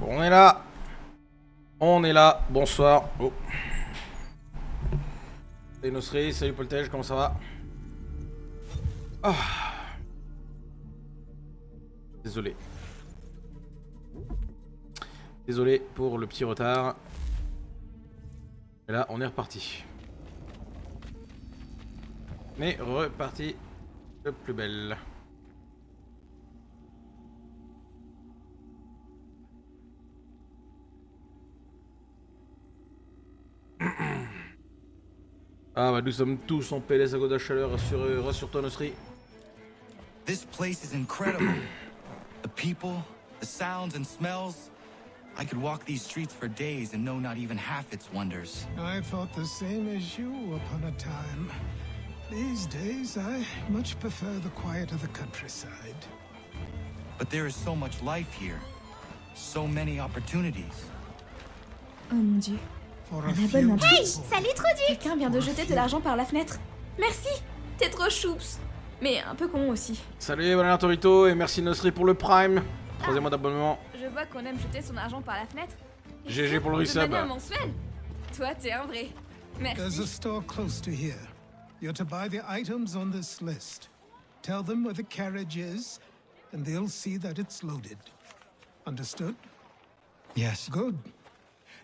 On est là. On est là. Bonsoir. Oh. Salut Nosri, salut Poltej, comment ça va? Ah. Désolé. Désolé pour le petit retard. Et là, on est reparti. Mais reparti de plus belle. Ah bah nous sommes tous en PLS à cause de la chaleur, rassure-toi Nosri. This place is incredible. The people, the sounds and smells. I could walk these streets for days and know not even half its wonders. I thought the same as you upon a time. These days, I much prefer the quiet of the countryside. But there is so much life here. So many opportunities. Oh mon dieu. For Un a few abonnement. people, Hey, salut Trudy! Quelqu'un vient de jeter de l'argent par la fenêtre. Merci! T'es trop choups! Mais un peu con aussi. Salut Valère Torito et merci Nosri pour le Prime. Troisième mois d'abonnement. Je vois qu'on aime jeter son argent par la fenêtre. Et GG pour le de resub. manière mensuelle. Toi, t'es un vrai. there's a Merci. store close to here. You're to buy the items on this list. Tell them where the carriage is, and they'll see that it's loaded. Understood? Yes. Good.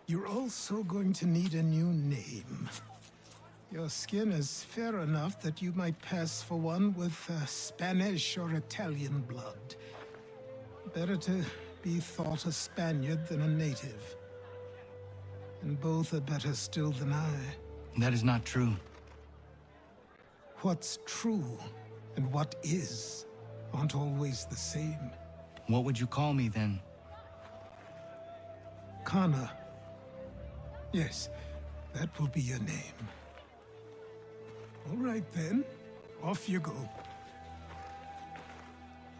You're also going to need a new name. Your skin is fair enough that you might pass for one with Spanish or Italian blood. Better to be thought a Spaniard than a native. And both are better still than I. That is not true. What's true and what is aren't always the same. What would you call me then? Kana. Yes, that will be your name. All right then, off you go.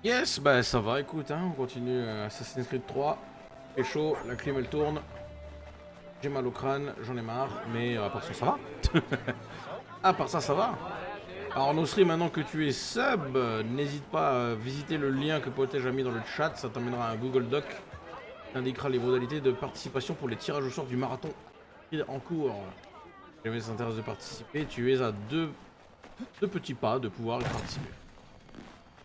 Yes, bah ça va, écoute, hein, on continue Assassin's Creed 3. C'est chaud, la clim elle tourne. J'ai mal au crâne, j'en ai marre, mais à part ça va. À part ça va. Alors Nosri, maintenant que tu es sub, n'hésite pas à visiter le lien que Poltej a mis dans le chat, ça t'emmènera à un Google Doc qui indiquera les modalités de participation pour les tirages au sort du marathon en cours. Si jamais ça t'intéresse de participer, tu es à deux petits pas de pouvoir y participer.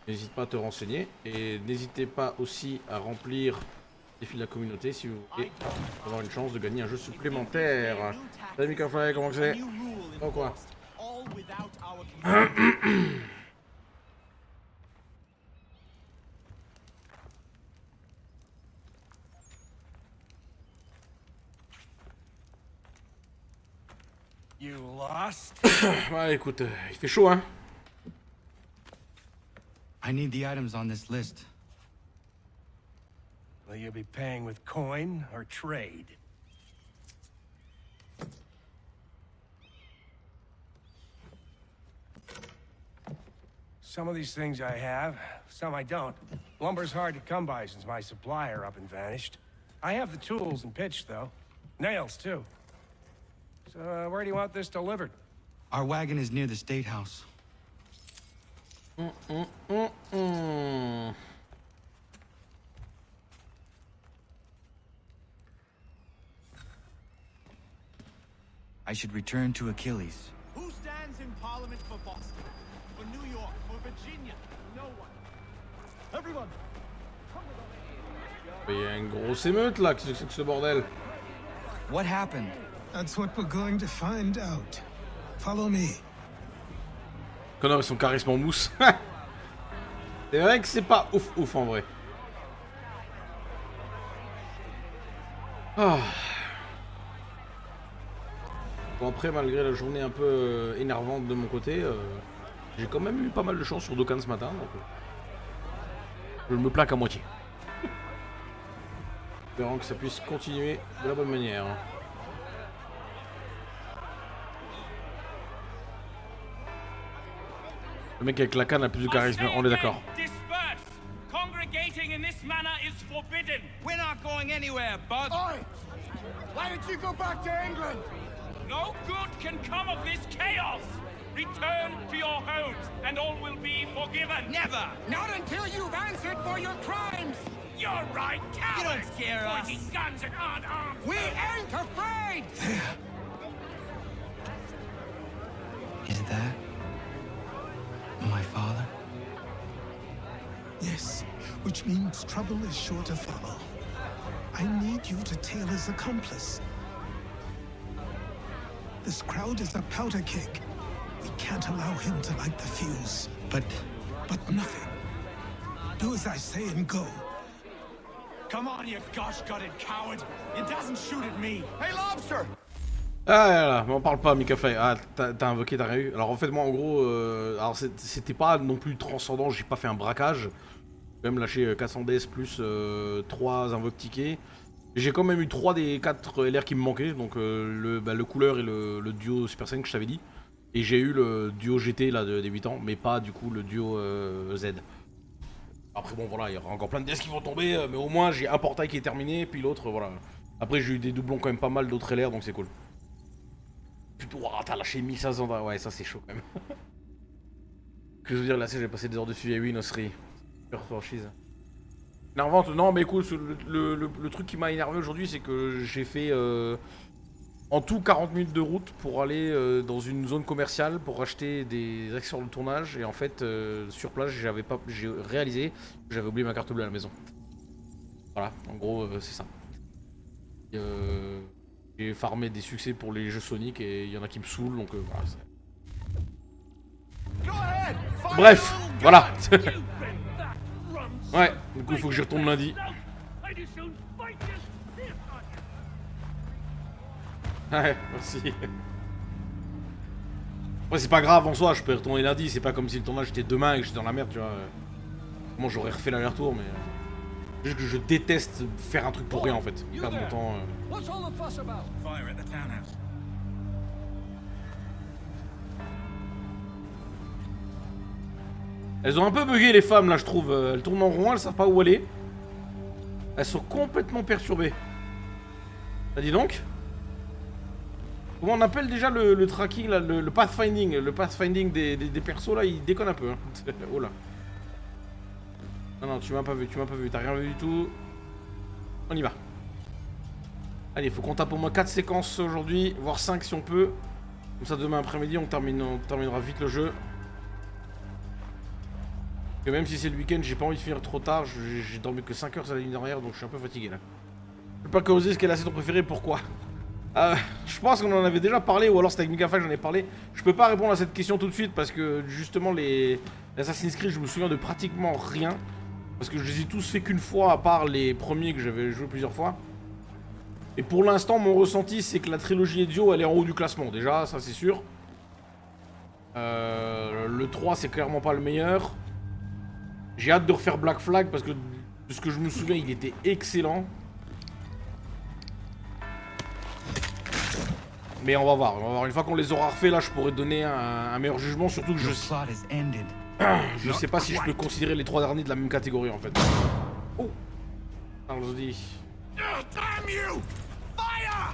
N'hésite pas à te renseigner et n'hésitez pas aussi à remplir le défi de la communauté si vous voulez avoir une chance de gagner un jeu supplémentaire. Salut Microfly, comment c'est? Oh quoi? You lost? Ouais, écoute, il fait chaud, hein? I need the items on this list. Will you be paying with coin or trade? Some of these things I have, some I don't. Lumber's hard to come by since my supplier up and vanished. I have the tools and pitch, though. Nails, too. So, where do you want this delivered? Our wagon is near the State House. I should return to Achilles. Who stands in Parliament for Boston? For New York? For Virginia? No one. Everyone! Il y a une grosse émeute là, qu'est-ce que c'est que ce bordel? What happened? That's what we're going to find out. Follow me. Connor et son charisme en mousse. C'est vrai que c'est pas ouf en vrai. Ah. Bon après, malgré la journée un peu énervante de mon côté, j'ai quand même eu pas mal de chance sur Dokkan ce matin. Donc, je me plaque à moitié. Espérant que ça puisse continuer de la bonne manière. Le mec avec la canne a plus de charisme, on est d'accord. Congregating in this manner is forbidden. We're not going anywhere, bud! Oi! Why did you go back to England? No good can come of this chaos. return to your homes, and all will be forgiven. Never! Not until you've answered for your crimes! You're right, cowards! You don't scare us. Pointing guns at unarmed. We ain't afraid! Is that my father? Yes, which means trouble is sure to follow. I need you to tail his accomplice. This crowd is a powder keg. We can't allow him to light the fuse. But But nothing. Do as I say and go. Come on, you gosh-gutted coward! It doesn't shoot at me! Hey, Lobster! Ah là, m'en parle pas, Mikafei. Ah, t'as invoqué, t'as rien eu. Alors en fait, moi en gros, alors c'était pas non plus transcendant, j'ai pas fait un braquage. J'ai même lâché 400 DS plus 3 invoques tickets. J'ai quand même eu 3 des 4 LR qui me manquaient, donc le couleur et le duo Super Saiyan que je t'avais dit. Et j'ai eu le duo GT là des 8 ans, mais pas du coup le duo Z. Après bon voilà, il y aura encore plein de DS qui vont tomber, mais au moins j'ai un portail qui est terminé, puis l'autre voilà. Après j'ai eu des doublons quand même pas mal d'autres LR, donc c'est cool. Putain, wow, t'as lâché 1500 d'heures, ouais ça c'est chaud quand même. Que je veux dire, là j'ai passé des heures dessus, et oui, Nosri. Super franchise. Énervante, non mais écoute, le truc qui m'a énervé aujourd'hui c'est que j'ai fait en tout 40 minutes de route pour aller dans une zone commerciale pour acheter des accessoires de tournage et en fait sur place j'ai réalisé que j'avais oublié ma carte bleue à la maison. Voilà, en gros c'est ça. J'ai farmé des succès pour les jeux Sonic et il y en a qui me saoulent donc voilà. Bref, voilà. Ouais, du coup il faut que j'y retourne lundi. Ouais, merci. Ouais, c'est pas grave en soi, je peux y retourner lundi, c'est pas comme si le tournage était demain et que j'étais dans la merde, tu vois. Moi j'aurais refait l'aller-retour, mais. Juste que je déteste faire un truc pour rien en fait. Perdre mon temps. Elles ont un peu bugué les femmes là, je trouve. Elles tournent en rond, elles savent pas où aller. Elles sont complètement perturbées. Ça dit donc? Comment on appelle déjà le tracking là, le pathfinding? Le pathfinding des persos là, il déconne un peu. Hein. Oh là. Non, non, tu m'as pas vu, t'as rien vu du tout. On y va. Allez, faut qu'on tape au moins 4 séquences aujourd'hui, voire 5 si on peut. Comme ça, demain après-midi, on terminera vite le jeu. Et même si c'est le week-end, j'ai pas envie de finir trop tard. J'ai dormi que 5 heures à la ligne arrière, donc je suis un peu fatigué là. Je peux pas causer ce qu'est la saison préférée, pourquoi? Je pense qu'on en avait déjà parlé, ou alors c'était avec Mikafei que j'en ai parlé. Je peux pas répondre à cette question tout de suite parce que justement les Assassin's Creed, je me souviens de pratiquement rien. Parce que je les ai tous fait qu'une fois, à part les premiers que j'avais joué plusieurs fois. Et pour l'instant, mon ressenti, c'est que la trilogie Ezio, elle est en haut du classement. Déjà, ça c'est sûr. Le 3, c'est clairement pas le meilleur. J'ai hâte de refaire Black Flag parce que de ce que je me souviens, il était excellent. Mais on va voir. Une fois qu'on les aura refait, là, je pourrais donner un meilleur jugement. Surtout que je sais pas si je peux considérer les 3 derniers de la même catégorie, en fait. Oh, alors je dis. Damn you! Fire!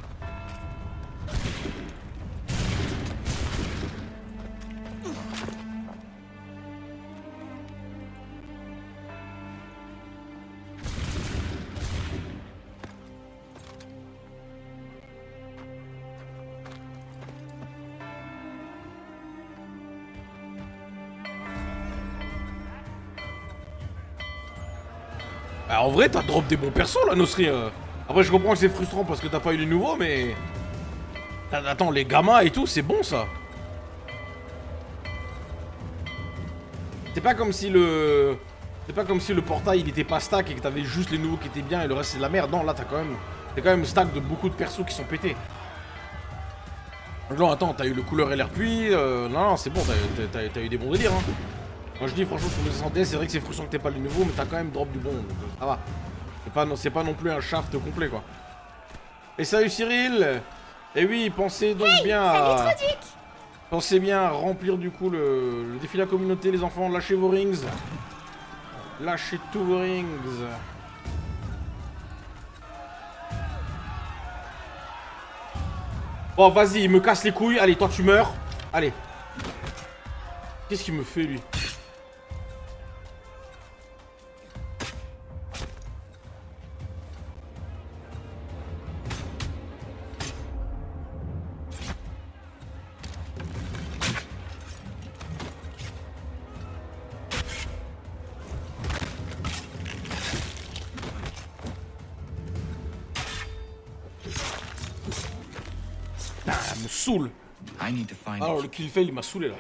Bah, en vrai, t'as drop des bons persos là, Nosri. Après, je comprends que c'est frustrant parce que t'as pas eu les nouveaux, mais. Attends, les gamins et tout, c'est bon ça. C'est pas comme si le. C'est pas comme si le portail il était pas stack et que t'avais juste les nouveaux qui étaient bien et le reste c'est de la merde. Non, là t'as quand même stack de beaucoup de persos qui sont pétés. Genre, attends, t'as eu le couleur LR puis. Non, c'est bon, t'as eu des bons délires. Hein. Moi je dis franchement sur les 100DS, c'est vrai que c'est frustrant que t'aies pas les nouveaux, mais t'as quand même drop du bon, donc ça va. C'est pas non plus un shaft complet quoi. Et salut Cyril. Et oui, pensez donc bien à... Pensez bien à remplir du coup le défi de la communauté les enfants, lâchez vos rings. Lâchez tous vos rings. Bon vas-y, il me casse les couilles, allez toi tu meurs. Allez. Qu'est-ce qu'il me fait lui? Putain, elle me saoule. I need to find Alors le kill fail il m'a saoulé là.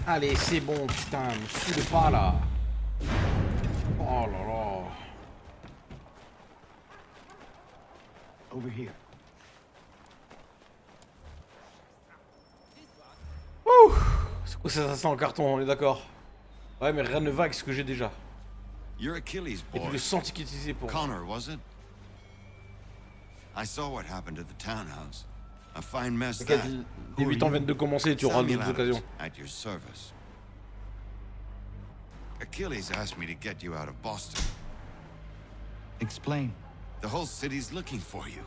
Allez, c'est bon, putain, me saoule pas là. Oh là là. over here. Ouh. C'est quoi ça sent en carton, on est d'accord. Ouais, mais rien ne va avec ce que j'ai déjà. You're Achilles' Et puis boy. le sang qui est utilisé pour... Connor, was it? I saw what happened at the townhouse. A fine mess that. Les 8 ans viennent de commencer, tu auras Samuel d'autres Adams, occasions. at your service. Achilles asked me to get you out of Boston. Explain. The whole city's looking for you.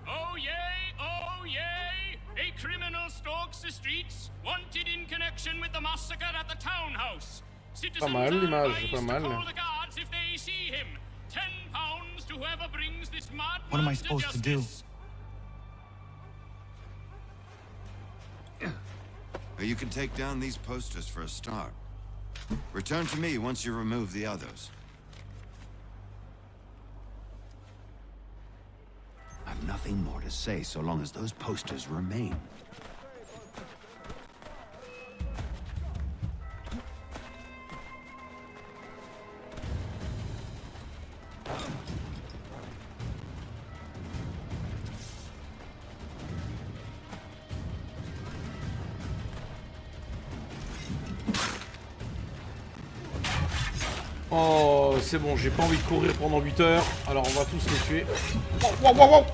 Oh yay, oh yay! A criminal stalks the streets, wanted in connection with the massacre at the townhouse. Citizens mal, are l'image, advised pas to mal. call the guards if they see him. £10 to whoever brings this madman What am I supposed to do? justice. You can take down these posters for a start. Return to me once you remove the others. I've nothing more to say so long as those posters remain. Oh, c'est bon, j'ai pas envie de courir pendant 8 heures. Alors on va tous les tuer. Wow, wow, wow, wow.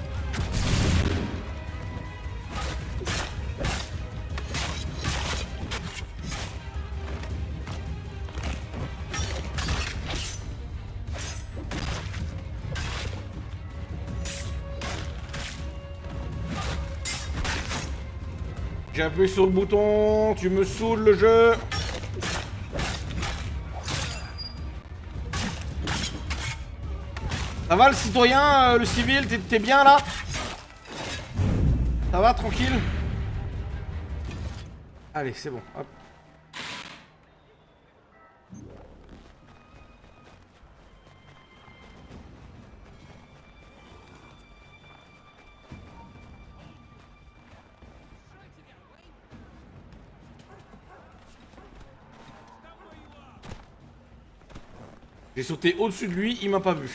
J'ai appuyé sur le bouton, tu me saoules le jeu. Ça va le citoyen, le civil, t'es bien là? Ça va, tranquille? Allez, c'est bon, hop. J'ai sauté au-dessus de lui, il m'a pas vu.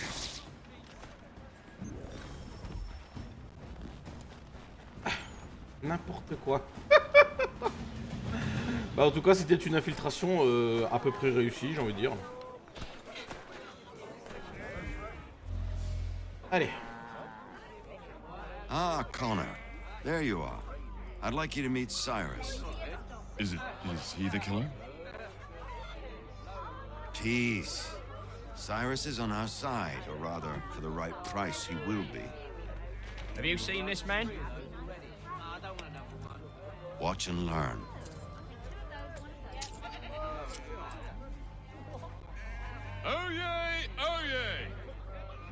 N'importe quoi. Bah en tout cas c'était une infiltration à peu près réussie, j'ai envie de dire. Allez. Ah, Connor. There you are. I'd like you to meet Cyrus. Is he the killer? Peace. Cyrus is on our side, or rather, for the right price, he will be. Have you seen this man? Watch and learn. Oh yay! Oh yay!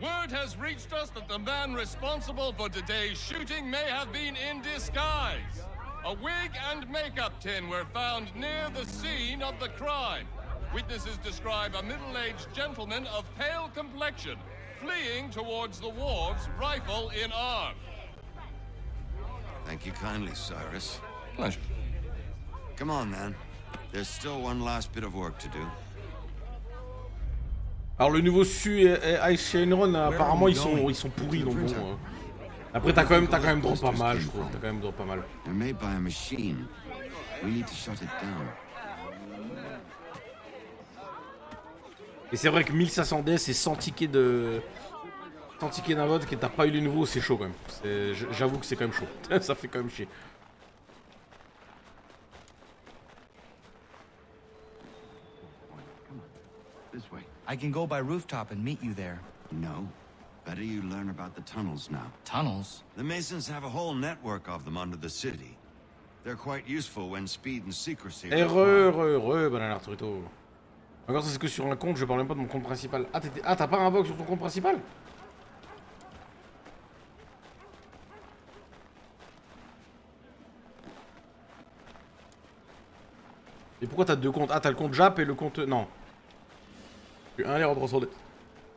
Word has reached us that the man responsible for today's shooting may have been in disguise. A wig and makeup tin were found near the scene of the crime. Witnesses describe a middle-aged gentleman of pale complexion fleeing towards the wharves, rifle in arm. Thank you kindly, Cyrus. Pleasure. Come on, then. There's still one last bit of work to do. Alors le nouveau Su et Ice Shenron apparemment ils sont pourris donc bon. Après t'as quand même droit pas mal je trouve, t'as quand même droit pas mal. They're made by a machine. We need to shut it down. Et c'est vrai que 1500 DS et 100 tickets de... 100 tickets d'un vote et t'as pas eu les nouveaux, c'est chaud quand même. J'avoue que c'est quand même chaud. Ça fait quand même chier. This way. I can go by rooftop and meet you there. No. Better you learn about the tunnels now. Tunnels? The Masons have a whole network of them under the city. They're quite useful when speed and secrecy are required. Banana Arturito. Encore, ça c'est que sur un compte, je parle même pas de mon compte principal. Ah, t'as pas un bug sur ton compte principal? Et pourquoi t'as deux comptes? Ah, t'as le compte Jap et le compte... Non. J'ai un l'air en 300D.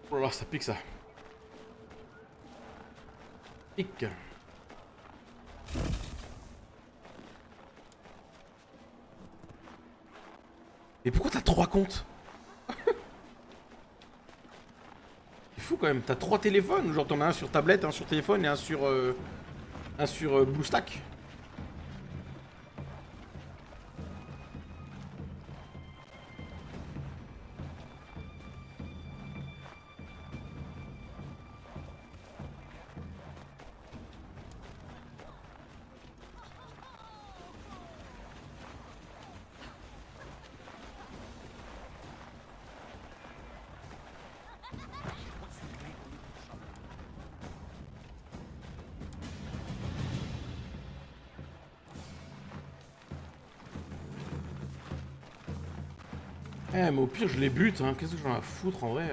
Oh là là, ça pique ça. Pique. Mais pourquoi t'as 3 comptes? C'est fou quand même, t'as 3 téléphones, genre t'en as un sur tablette, un sur téléphone et un sur BlueStack. Eh mais au pire je les bute hein, qu'est-ce que j'en ai à foutre en vrai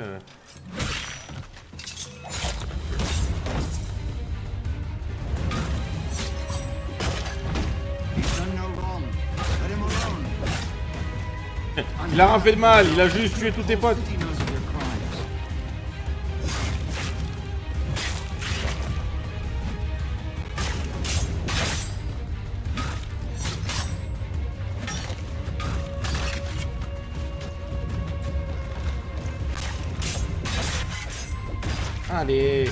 Il a rien fait de mal, il a juste tué tous tes potes. Allez.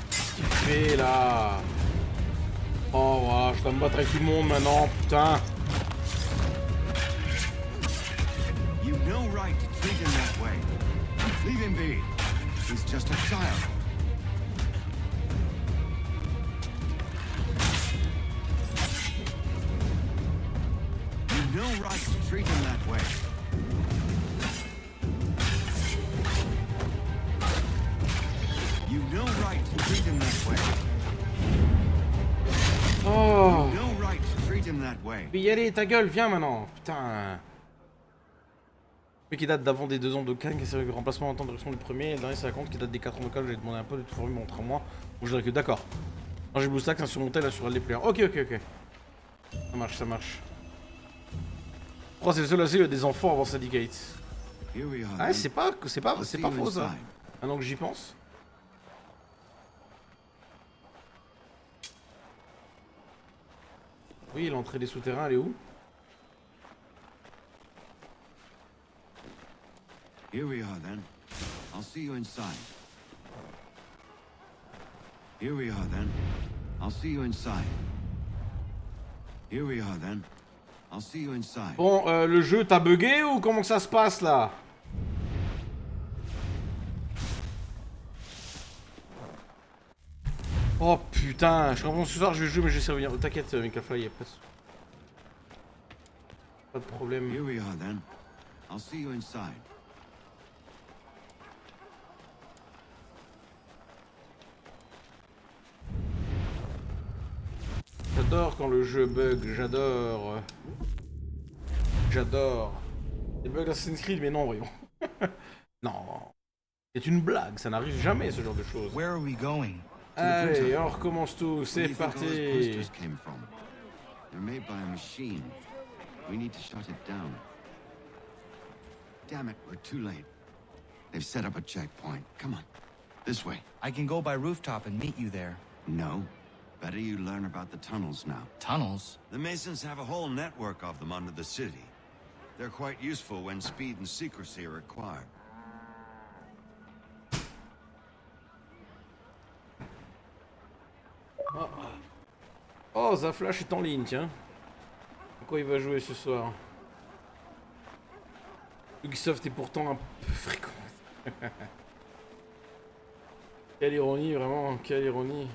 Qu'est-ce qu'il fait là? Oh voilà, je dois me battre avec tout le monde maintenant, putain. You've no right to treat him that way. Leave him be. He's just a child. No right to treat him that way. You've no right to treat him that way. Oh. You've no right to treat him that way. Mais y aller, ta gueule, viens maintenant. Putain. Le qui date d'avant des 2 ans de Kang, c'est le remplacement en temps de direction du premier. Et le dernier, c'est la compte qui date des 4 ans de Kang. J'ai demandé un peu de tout former, montre-moi. Donc je dirais que d'accord. Quand j'ai BlueStack, un sur mon tel, un sur les players. Ok. Ça marche, ça marche. Je crois que c'est le seul assez, il y a des enfants avant Syndicate. Ah, c'est pas faux ça. Maintenant que j'y pense. Oui, l'entrée des souterrains, elle est où? Here we are then. I'll see you inside. Here we are then. I'll see you inside. Here we are then. I'll see you inside. Bon, le jeu t'a bugué ou comment que ça se passe là? Oh putain, je comprends ce soir je vais jouer mais je vais revenir. T'inquiète, Michael Fly, pas de problème. Here we are then. I'll see you inside. J'adore quand le jeu bug, j'adore. J'adore. Les bugs d'Assassin's Creed, mais non, voyons. Non. C'est une blague, ça n'arrive jamais ce genre de choses. Where are we going? Allez, on recommence tout, c'est parti. They're made by a machine. We need to shut it down. Damn it, we're too late. They've set up a checkpoint. Come on. This way. I can go by rooftop and meet you there. No. Better you learn about the tunnels now. Tunnels? The Masons have a whole network of them under the city. They're quite useful when speed and secrecy are required. Oh, Zaflash est en ligne, tiens. À quoi il va jouer ce soir? Ubisoft est pourtant un peu fréquent. Quelle ironie, vraiment, quelle ironie.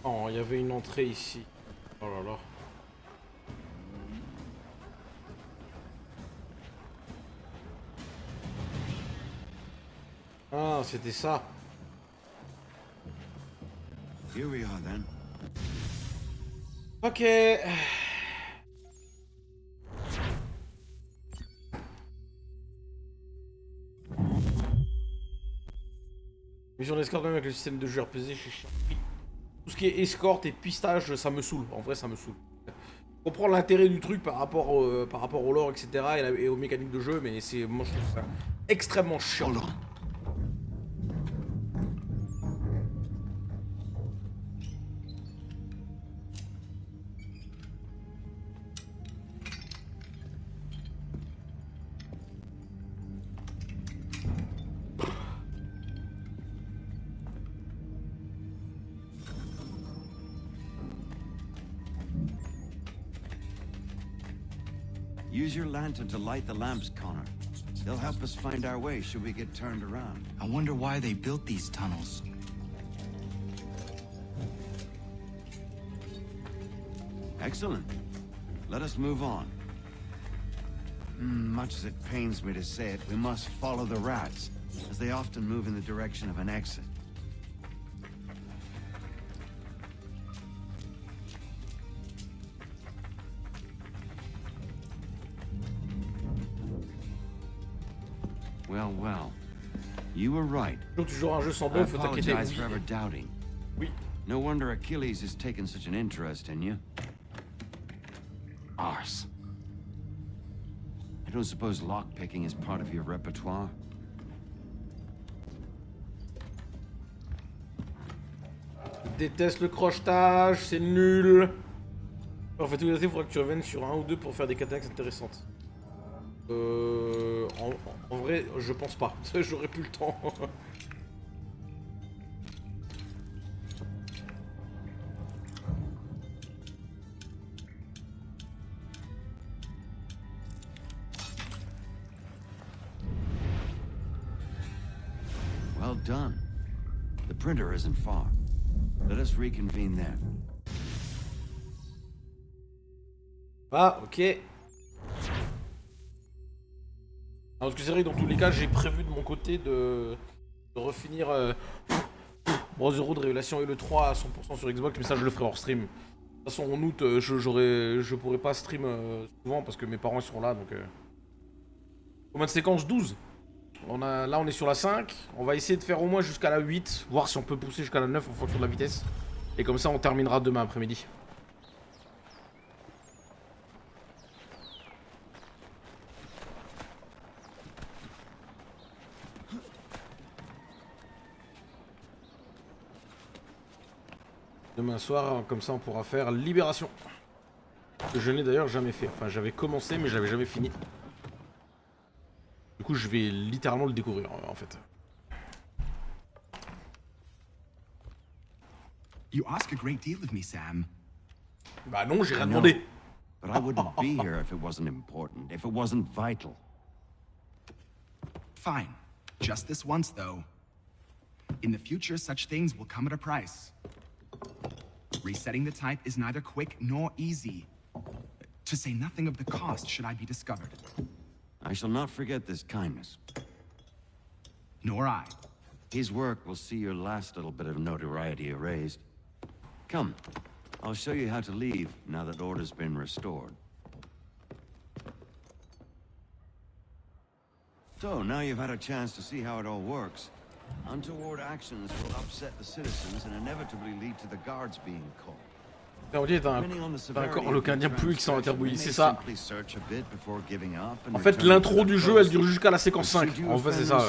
Oh, il y avait une entrée ici. Oh là là. Ah, c'était ça. Here we are then. Ok. Mission d'escorte même avec le système de jeu RPG, je suis chiant. Tout ce qui est escorte et pistage, ça me saoule. En vrai, ça me saoule. Je comprends l'intérêt du truc par rapport au lore, etc. Et aux mécaniques de jeu, mais moi je trouve ça extrêmement chiant. Use your lantern to light the lamps, Connor. They'll help us find our way should we get turned around. I wonder why they built these tunnels. Excellent. Let us move on. Much as it pains me to say it, we must follow the rats, as they often move in the direction of an exit. Well, well. You were right. Donc tu joues un jeu sans I bug, faut t'inquiéter. apologize for ever doubting. Oui. No wonder Achilles has taken such an interest in you. Arse. I don't suppose lockpicking is part of your repertoire? Je déteste le crochetage, c'est nul. En fait, il faudra que tu reviennes sur un ou deux pour faire des cataxes intéressantes. En vrai, je pense pas. J'aurais plus le temps. Well done. The printer isn't far. Let us reconvene there. Ah, ok. Parce que c'est vrai que dans tous les cas, j'ai prévu de mon côté de refinir Bros. Zero de Révélation et le 3 à 100% sur Xbox, mais ça je le ferai hors stream. De toute façon, en août, je pourrai pas stream souvent parce que mes parents ils seront là, donc... Combien de séquences? 12. Là on est sur la 5, on va essayer de faire au moins jusqu'à la 8, voir si on peut pousser jusqu'à la 9 en fonction de la vitesse. Et comme ça on terminera demain après-midi. Demain soir, comme ça on pourra faire Libération. Que je n'ai d'ailleurs jamais fait. Enfin j'avais commencé mais je l'avais jamais fini. Du coup je vais littéralement le découvrir en fait. You ask a great deal of me, Sam. Bah non, j'ai rien demandé. But I wouldn't be here if it wasn't important, if it wasn't vital. Fine. Just this once, though. In the future, such things will come at a price. Resetting the type is neither quick nor easy. To say nothing of the cost should I be discovered. I shall not forget this kindness. Nor I. His work will see your last little bit of notoriety erased. Come, I'll show you how to leave now that order's been restored. So, now you've had a chance to see how it all works. Untoward actions will upset the citizens and inevitably lead to the guards being called. On dit t'as un corps locandien plus qui s'en interbouilli, c'est ça. En fait, l'intro du jeu, elle dure jusqu'à la séquence 5. En fait, c'est ça.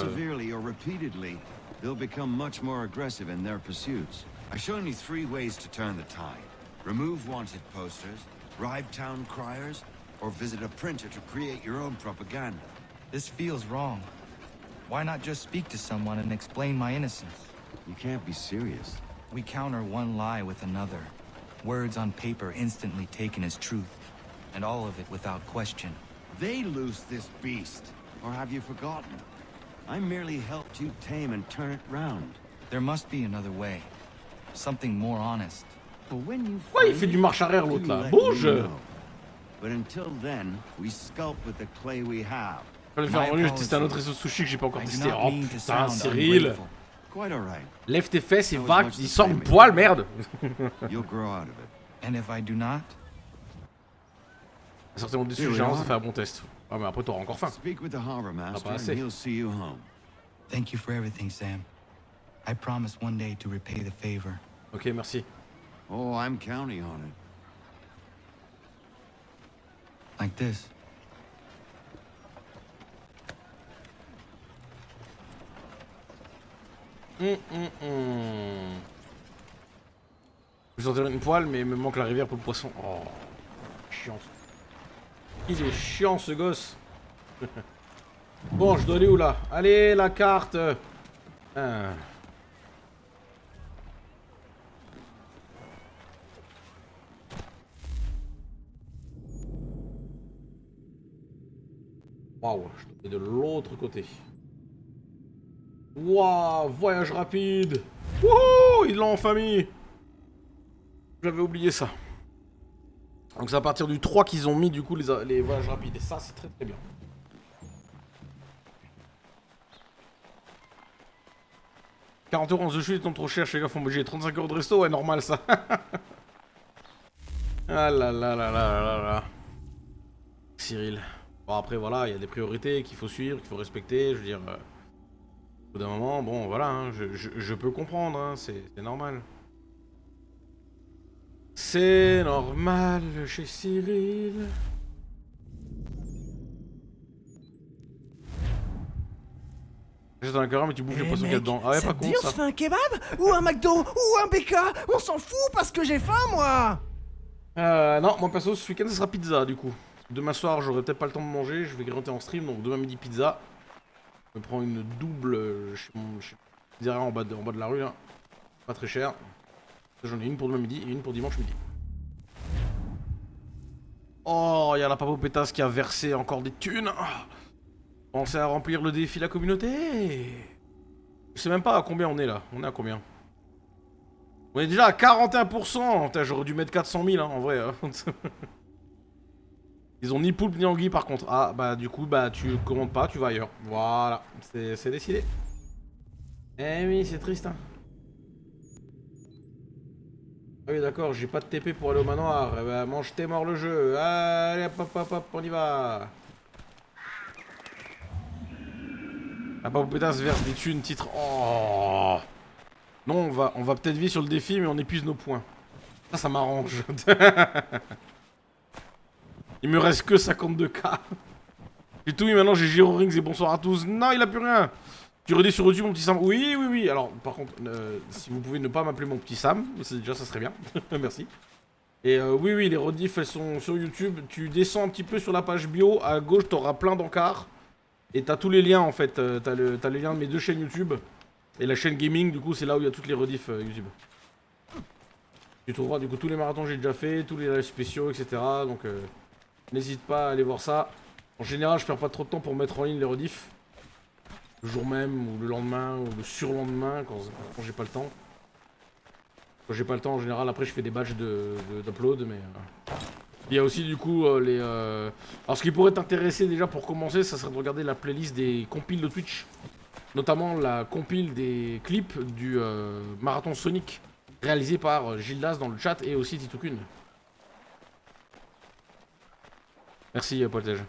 They'll become much more aggressive in their pursuits. I've shown you 3 ways to turn the tide. Remove wanted posters, bribe town criers, or visit a printer to create your own propaganda. This feels wrong. Why not just speak to someone and explain my innocence? You can't be serious. We counter one lie with another. Words on paper instantly taken as truth, and all of it without question. They loose this beast, or have you forgotten? I merely helped you tame and turn it round. There must be another way. Something more honest. Ouais, il fait du marche arrière l'autre là. Bouge! But until then, we sculpt with the clay we have. Je vais faire en lieu, tester un autre réseau de sushi que j'ai pas encore testé. Oh putain, Cyril! Lève tes fesses et va, il sort une poêle, merde! You'll grow out of it. And if I do not? Sortez-moi dessus, j'ai ça fait un bon test. Ah mais après t'auras encore faim. Speak with the harbor master and he'll see you home. Thank you for everything, Sam. I promise one day to repay the favor. Ok, merci. Oh, I'm counting on it. Like this. Je vais sortir une poêle, mais il me manque la rivière pour le poisson. Oh, chiant. Il est chiant ce gosse. Bon, je dois aller où là? Allez, la carte. Waouh, je dois aller de l'autre côté. Waouh, voyage rapide. Wouhou, ils l'ont en famille. J'avais oublié ça. Donc c'est à partir du 3 qu'ils ont mis du coup les voyages rapides. Et ça c'est très très bien. « 40 € de chute étant trop cher, chez les gars font budget 35 € de resto, ouais normal ça. Ah là là là là là là. Cyril. Bon après voilà, il y a des priorités qu'il faut suivre, qu'il faut respecter, je veux dire... Au bout d'un moment, bon voilà, hein, je peux comprendre, hein, c'est normal. C'est normal chez Cyril. J'ai dans un carré mais tu bouffes les poissons qu'il y a dedans. Ah ouais, pas con ça. On se fait un kebab ou un McDo ou un BK? On s'en fout parce que j'ai faim moi. Non, moi perso ce week-end ça sera pizza du coup. Demain soir j'aurai peut-être pas le temps de manger, je vais grignoter en stream, donc demain midi pizza. Je me prends une double chez pizzeria en bas de la rue là. Pas très cher. J'en ai une pour demain midi et une pour dimanche midi. Oh, il y a la papa pétasse qui a versé encore des thunes. Pensez à remplir le défi la communauté. Je sais même pas à combien on est là. On est à combien? On est déjà à 41%. Putain, j'aurais dû mettre 400 000 hein, en vrai. Ils ont ni poulpe ni anguille par contre. Ah bah du coup bah tu commandes pas, tu vas ailleurs. Voilà, c'est décidé. Eh oui, c'est triste hein. Ah oui d'accord, j'ai pas de TP pour aller au manoir. Eh bah mange tes morts le jeu. Allez hop hop hop hop, on y va. Ah bah putain se verse des thunes, titre. Oh. Non, on va peut-être vivre sur le défi mais on épuise nos points. Ça m'arrange. Il me reste que 52K. J'ai tout mis maintenant, j'ai Giro Rings et bonsoir à tous. Non, il a plus rien. Tu redis sur YouTube mon petit Sam. Oui, oui, oui. Alors, par contre, si vous pouvez ne pas m'appeler mon petit Sam, déjà ça serait bien. Merci. Et oui, oui, les rediffs elles sont sur YouTube. Tu descends un petit peu sur la page bio. À gauche, t'auras plein d'encarts. Et t'as tous les liens en fait. T'as les liens de mes deux chaînes YouTube. Et la chaîne gaming, du coup, c'est là où il y a toutes les rediffs YouTube. Tu trouveras du coup tous les marathons que j'ai déjà fait, tous les lives spéciaux, etc. Donc, n'hésite pas à aller voir ça. En général, je perds pas trop de temps pour mettre en ligne les rediffs. Le jour même, ou le lendemain, ou le surlendemain, quand j'ai pas le temps. Quand j'ai pas le temps, en général, après je fais des batchs d'upload, mais... Il y a aussi du coup les... Alors ce qui pourrait t'intéresser déjà pour commencer, ça serait de regarder la playlist des compiles de Twitch. Notamment la compile des clips du marathon Sonic, réalisé par Gildas dans le chat et aussi Titoukun. Merci Poltège.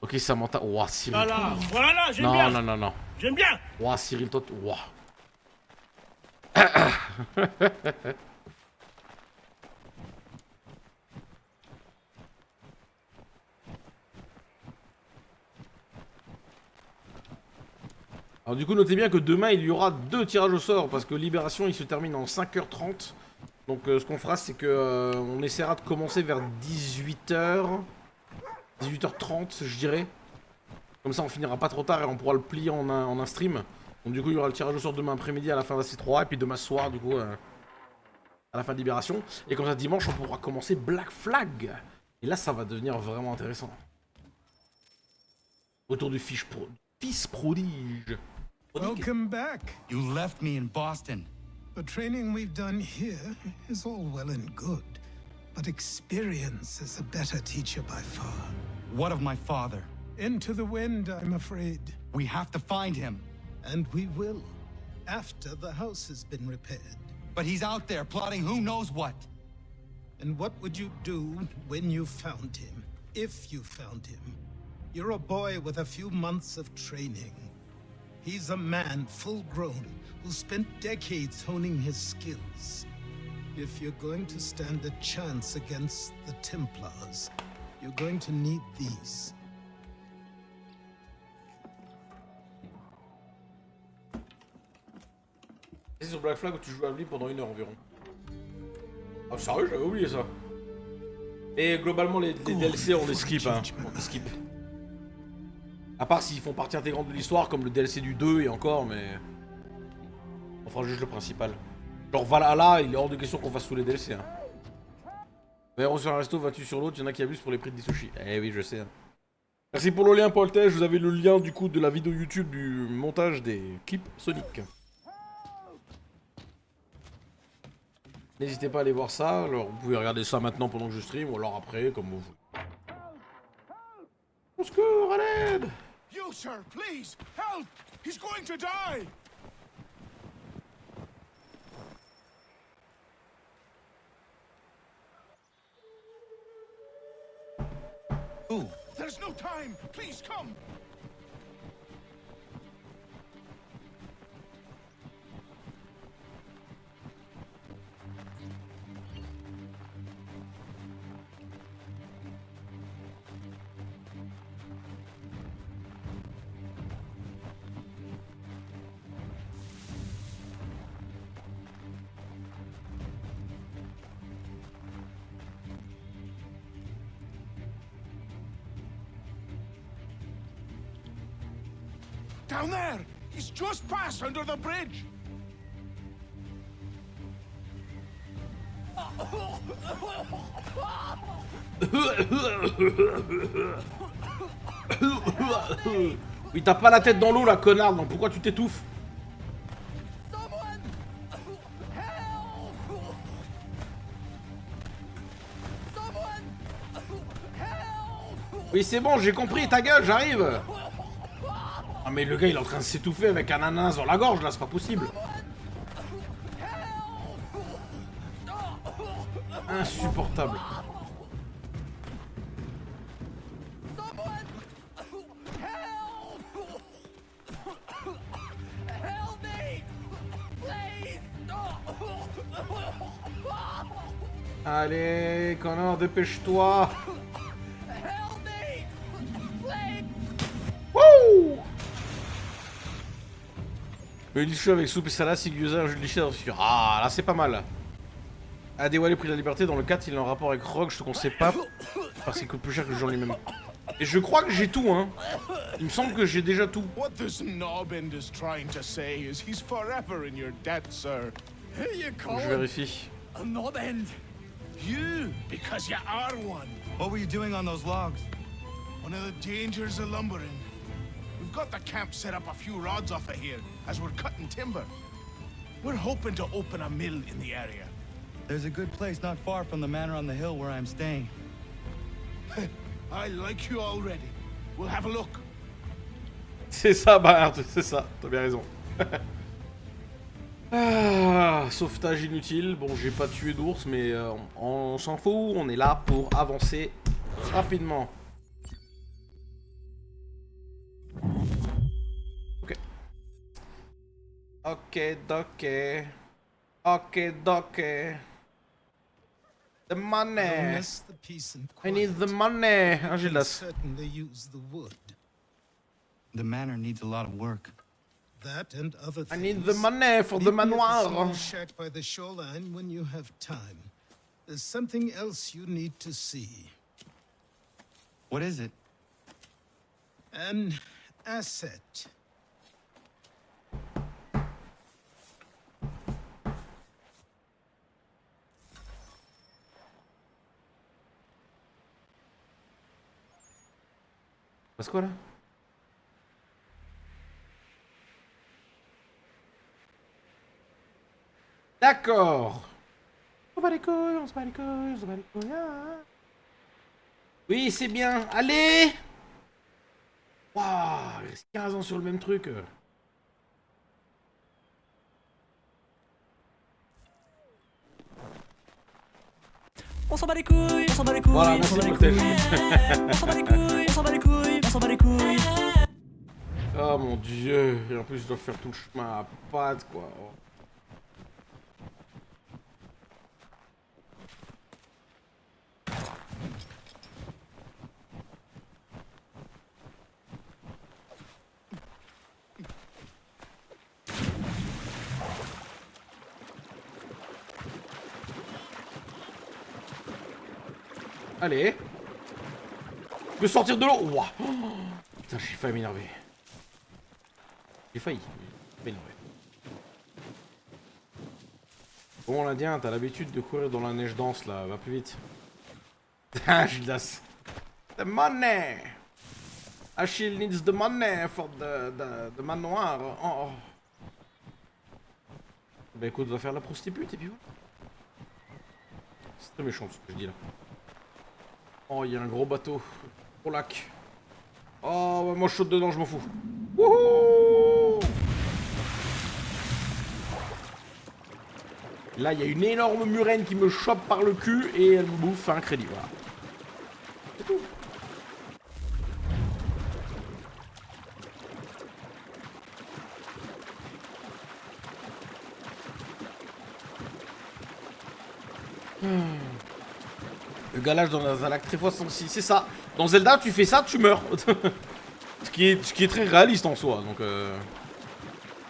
Ok, Samantha. Ouah, Cyril. Voilà, j'aime bien. Non, non, non. J'aime bien. Ouah, Cyril, toi. Ouah. Alors du coup, notez bien que demain, il y aura 2 tirages au sort, parce que Libération, il se termine en 5h30. Donc ce qu'on fera, c'est que on essaiera de commencer vers 18h... 18h30, je dirais. Comme ça, on finira pas trop tard et on pourra le plier en un stream. Donc du coup, il y aura le tirage au sort demain après-midi à la fin de la C3, et puis demain soir, du coup, à la fin de Libération. Et comme ça, dimanche, on pourra commencer Black Flag. Et là, ça va devenir vraiment intéressant. Autour du fils prodige. Welcome back. You left me in Boston. The training we've done here is all well and good, but experience is a better teacher by far. What of my father? Into the wind, I'm afraid. We have to find him. And we will, after the house has been repaired. But he's out there plotting who knows what. And what would you do when you found him? If you found him? You're a boy with a few months of training. He's a man full grown who spent decades honing his skills. If you're going to stand a chance against the Templars, you're going to need these. C'est sur Black Flag où tu joues à Avril pendant 1 heure environ. Ah sérieux, j'avais oublié ça. Et globalement les DLC on les skip hein. On les skip. À part s'ils font partie intégrante de l'histoire comme le DLC du 2 et encore mais... On fera juste le principal. Genre Valhalla, il est hors de question qu'on fasse tous les DLC hein. D'ailleurs sur un resto, vas-tu sur l'autre, il y en a qui abusent pour les prix des sushis. Eh oui je sais hein. Merci pour le lien Paul Tej, vous avez le lien du coup de la vidéo YouTube du montage des clips Sonic. N'hésitez pas à aller voir ça, alors vous pouvez regarder ça maintenant pendant que je stream, ou alors après, comme vous voulez. Au secours, à l'aide! You, sir, please, help! He's going to die! Who? There's no time! Please, come! Down there! He's just passed under the bridge! Oui, t'as pas la tête dans l'eau, la connard, donc pourquoi tu t'étouffes? Oui, c'est bon, j'ai compris, ta gueule, j'arrive! Ah mais le gars il est en train de s'étouffer avec un ananas dans la gorge là, c'est pas possible. Insupportable. Allez, connard, dépêche-toi. Wouh! Le lichou avec soupe et salade, Sigurza, un jeu de liché dans le futur. Ah, là c'est pas mal. A dévoilé Prix de la Liberté, dans le 4, il est en rapport avec Rogue, je te conseille pas, parce qu'il coûte plus cher que le jeu en lui-même. Et je crois que j'ai tout, hein. Il me semble que j'ai déjà tout. What this knob-end is trying to say is he's forever in your debt, sir. Who you call Je vérifie. a knob-end? You, because you are one. What were you doing on those logs? One of the dangers of lumbering. We've got the camp set up a few rods off of here, as we're cutting timber. We're hoping to open a mill in the area. There's a good place not far from the manor on the hill where I'm staying. I like you already. We'll have a look. C'est ça, Bart, c'est ça, t'as bien raison. Ah, sauvetage inutile. Bon, j'ai pas tué d'ours, mais on s'en fout. On est là pour avancer rapidement. Ok. Ok, doc. Ok, doc. The money. I need the money. Ah, j'ai de l'as. The manor needs a lot of work. that and other things. I need the money for the Meet me at the manoir. small shack by the shoreline when you have time. There's something else you need to see. What is it? An asset. Passe quoi là? D'accord. On bat les couilles, on se bat les couilles, on se bat les couilles. Ah. Oui, c'est bien. Allez. Waouh, il reste 15 ans sur le même truc. On s'en bat les couilles, on s'en bat les couilles, Voilà, on s'en merci bat les pour le couilles. test. On s'en bat les couilles, on s'en bat les couilles, on s'en bat les couilles. Oh mon dieu. Et en plus, je dois faire tout le chemin à pattes, quoi. Oh. Allez. Je peux sortir de l'eau. Ouah. Oh. Putain, j'ai failli m'énerver. J'ai failli m'énerver. Bon, l'Indien, t'as l'habitude de courir dans la neige dense, là. Va plus vite. Ah, Gildas. The money. Achille needs the money for the manoir. Oh, oh. Bah écoute, va faire la prostitute et puis voilà. C'est très méchant ce que je dis là. Oh, il y a un gros bateau. Au lac. Oh, ouais, moi je saute dedans, je m'en fous. Wouhou! Là, il y a une énorme murène qui me chope par le cul et elle me bouffe un crédit, voilà. C'est tout. Le galage dans un lac très fort, c'est ça. Dans Zelda, tu fais ça, tu meurs. ce qui est très réaliste en soi. Donc,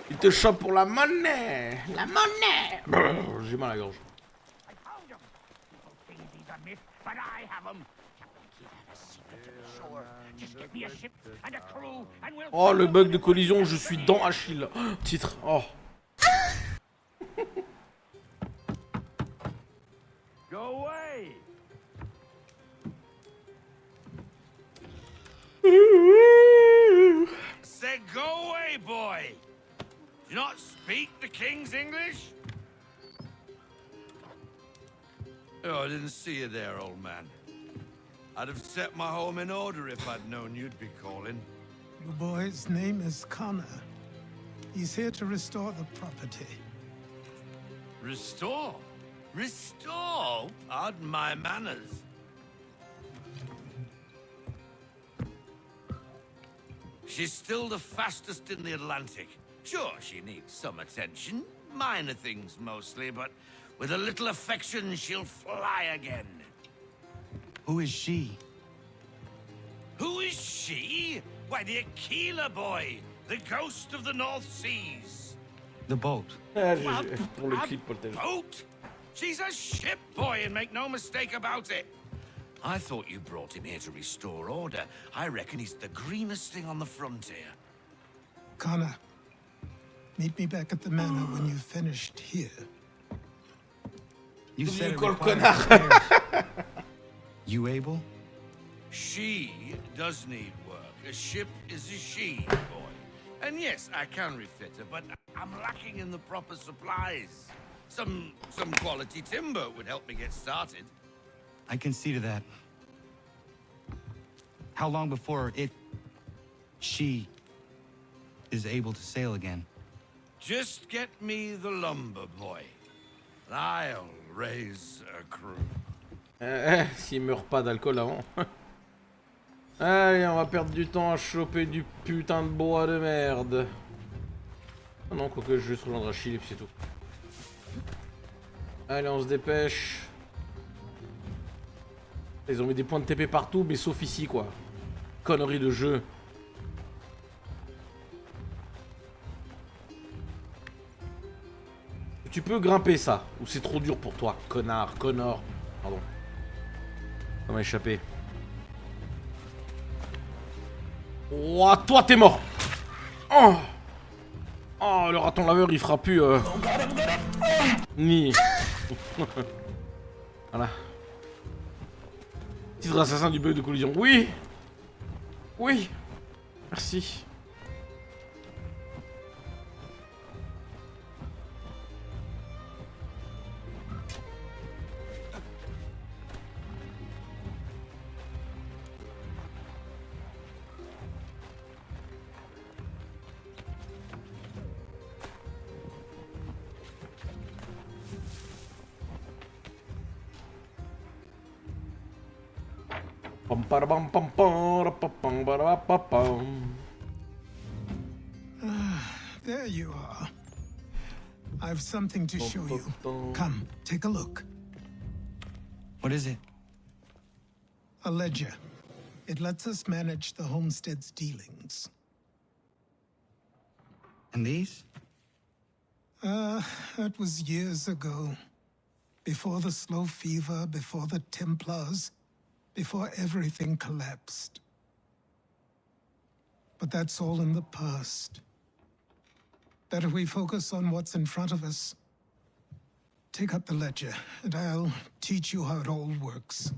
il te chope pour la monnaie. La monnaie. J'ai mal à la gorge. Oh, le bug de collision, je suis dans Achille. Oh, titre. Oh. Go away! Say go away, boy! Do you not speak the King's English? Oh, I didn't see you there, old man. I'd have set my home in order if I'd known you'd be calling. The boy's name is Connor. He's here to restore the property. Restore? Restore? Pardon my manners. She's still the fastest in the Atlantic. Sure, she needs some attention. Minor things mostly, but with a little affection, she'll fly again. Who is she? Who is she? Why, the Aquila boy, the ghost of the North Seas. The boat. Pour le clip, pour le boat? She's a ship boy, and make no mistake about it. I thought you brought him here to restore order. I reckon he's the greenest thing on the frontier. Connor, meet me back at the manor when you've finished here. You said it Col required connard. repairs. You able? She does need work. A ship is a she, boy. And yes, I can refit her, but I'm lacking in the proper supplies. Some quality timber would help me get started. I can see to that. How long before she is able to sail again? Just get me the lumber, boy. And I'll raise a crew. S'il meurt pas d'alcool avant. Allez, on va perdre du temps à choper du putain de bois de merde. Ah non, quoique je vais juste rejoindre Achille et puis c'est tout. Allez, on se dépêche. Ils ont mis des points de TP partout, mais sauf ici, quoi. Connerie de jeu. Tu peux grimper ça, ou c'est trop dur pour toi, connard. Pardon. Ça m'a échappé. Oh, toi t'es mort. Oh, le raton laveur il fera plus ni. Voilà. Titre assassin du bug de collision. Oui. Merci. There you are. I've something to show you. Come, take a look. What is it? A ledger. It lets us manage the homestead's dealings. And these? That was years ago. Before the slow fever, before the Templars, before everything collapsed. But that's all in the past. Better we focus on what's in front of us. Take up the ledger, and I'll teach you how it all works.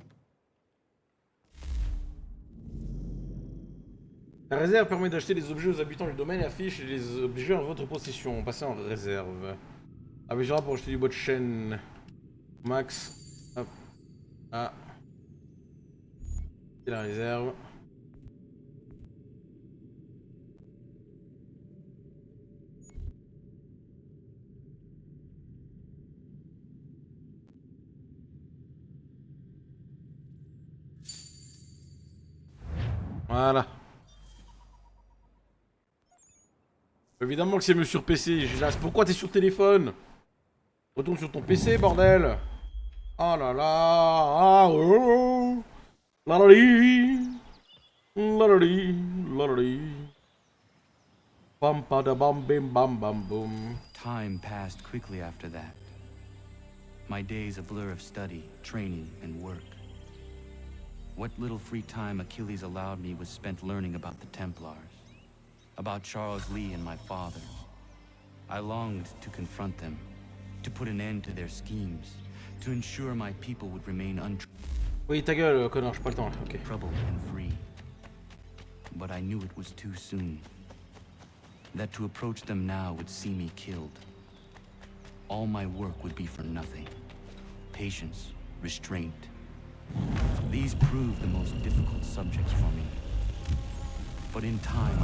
La réserve permet d'acheter les objets aux habitants du domaine et affiche les objets en votre possession. Passez en réserve. Appuyez pour acheter du bois de chêne. Max. Hop. Ah. C'est la réserve. Voilà. Évidemment que c'est mieux sur PC. Je lâche. Pourquoi t'es sur téléphone? Retourne sur ton PC, bordel. Oh là là. Ah oh. Lalali. Lalali. Lalali. Bam pada bam bim bam bam boom. Time passed quickly after that. My days a blur of study, training, and work. What little free time Achilles allowed me was spent learning about the Templars, about Charles Lee and my father. I longed to confront them, to put an end to their schemes, to ensure my people would remain Oui, ta gueule, connard, j'ai pas le temps. Ok. troubled and free. But I knew it was too soon. That to approach them now would see me killed. All my work would be for nothing. Patience, restraint. These proved the most difficult subjects for me. But in time,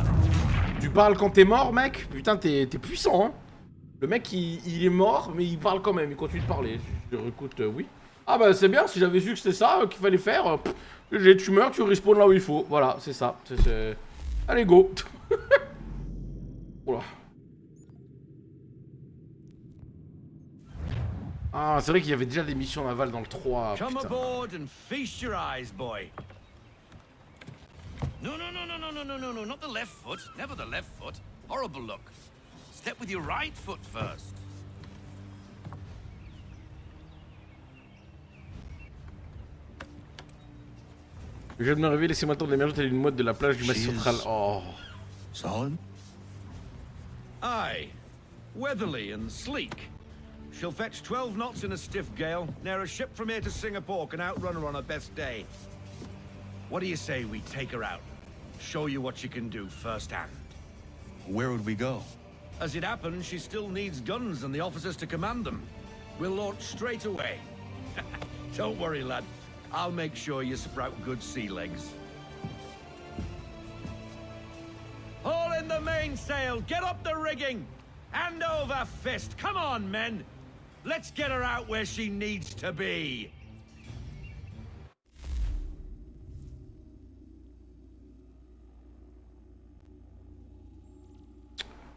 Tu parles quand t'es mort, mec? Putain, t'es puissant, hein? Le mec, il est mort, mais il parle quand même, il continue de parler. Écoute, oui. Ah bah c'est bien, si j'avais su que c'était ça qu'il fallait faire, tu meurs, tu respawns là où il faut. Voilà, c'est ça. Allez, go. Oula. Ah, c'est vrai qu'il y avait déjà des missions navales dans le 3. Come Putain. aboard and feast your eyes, boy. No, not the left foot. Never the left foot. Horrible look. Step with your right foot first. Je viens de me réveiller, laissez-moi le temps de l'émerger telle une mode de la plage du Massif central. Oh. Solid? Aye. Weatherly and sleek. She'll fetch 12 knots in a stiff gale. Ne'er a ship from here to Singapore can outrun her on her best day. What do you say we take her out? Show you what she can do firsthand. Where would we go? As it happens, she still needs guns and the officers to command them. We'll launch straight away. Don't worry, lad. I'll make sure you sprout good sea legs. Haul in the mainsail! Get up the rigging! Hand over fist! Come on, men! Let's get her out where she needs to be!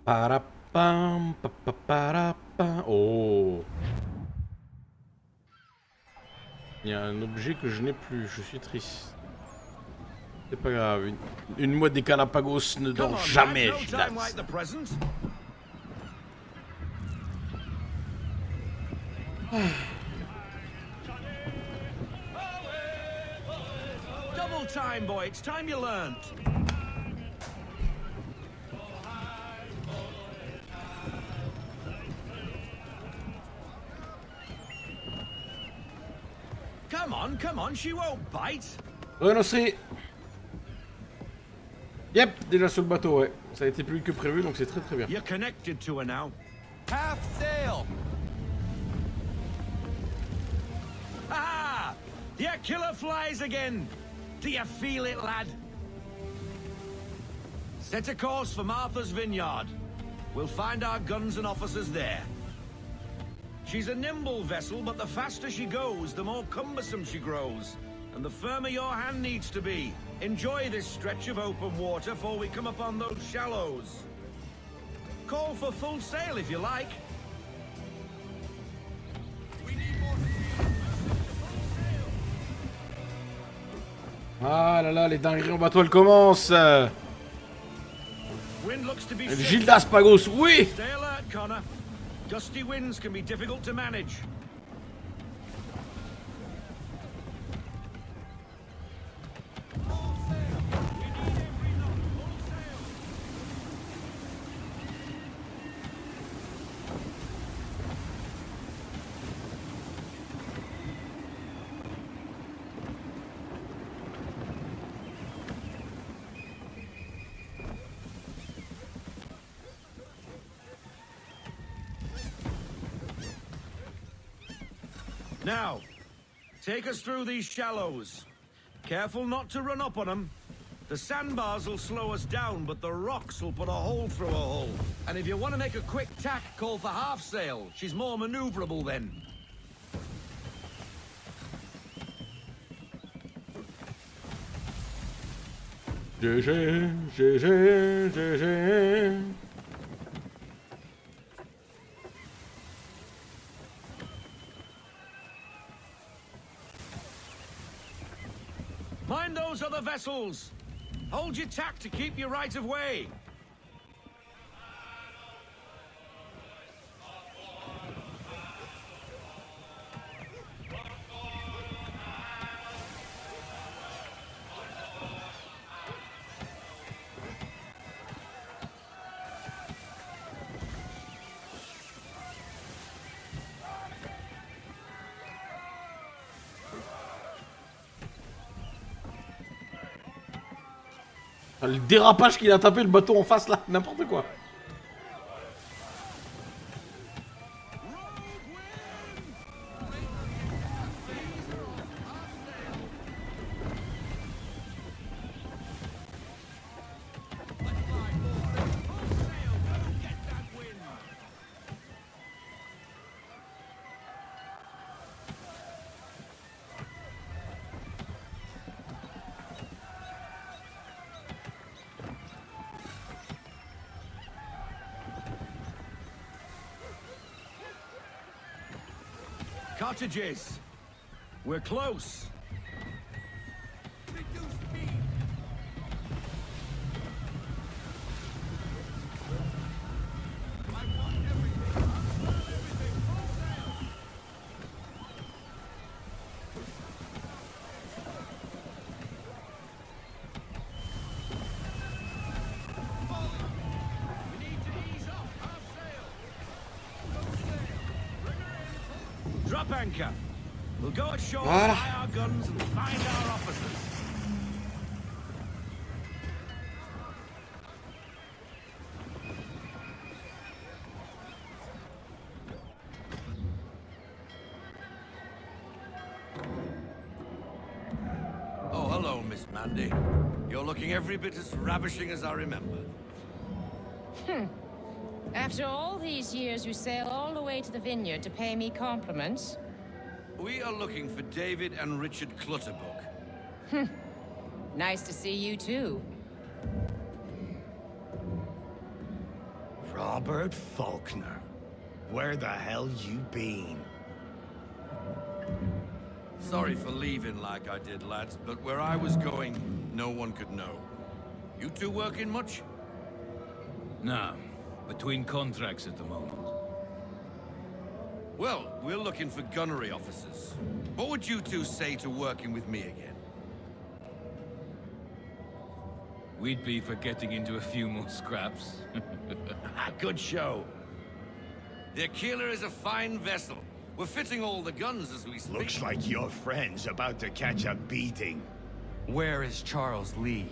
Parapam, parapam. Oh. Il y a un objet que je n'ai plus, je suis triste. C'est pas grave, une mode des Galapagos ne dort jamais, Double time, boy. It's time you learned. Come on, she won't bite. Rhinocéros. Yep, déjà sur le bateau, ouais. Ça a été plus vite que prévu, donc c'est très très bien. You're connected to her now. Half sail. Ah! Your killer flies again. Do you feel it, lad? Set a course for Martha's Vineyard. We'll find our guns and officers there. She's a nimble vessel, but the faster she goes, the more cumbersome she grows. And the firmer your hand needs to be. Enjoy this stretch of open water before we come upon those shallows. Call for full sail if you like. Ah là là, les dingueries en bateau, elles commencent. Gildas Pagos, oui. Stay alert, Connor. Gusty winds can be difficult to manage. Now, take us through these shallows. Careful not to run up on them. The sandbars will slow us down, but the rocks will put a hole through a hull. And if you want to make a quick tack, call for half sail. She's more maneuverable then. GG, GG, GG. Mind those other vessels. Hold your tack to keep your right of way. Le dérapage qu'il a tapé le bateau en face là, n'importe quoi. Cottages. We're close. Drop anchor. We'll go ashore, buy our guns, and find our officers. Oh, hello, Miss Mandy. You're looking every bit as ravishing as I remember. After all these years, you sail all the way to the vineyard to pay me compliments? We are looking for David and Richard Clutterbuck. Nice to see you, too. Robert Faulkner. Where the hell you been? Sorry for leaving like I did, lads, but where I was going, no one could know. You two working much? No. Between contracts at the moment. Well, we're looking for gunnery officers. What would you two say to working with me again? We'd be for getting into a few more scraps. Good show. The Aquila is a fine vessel. We're fitting all the guns as we speak. Looks like your friend's about to catch a beating. Where is Charles Lee?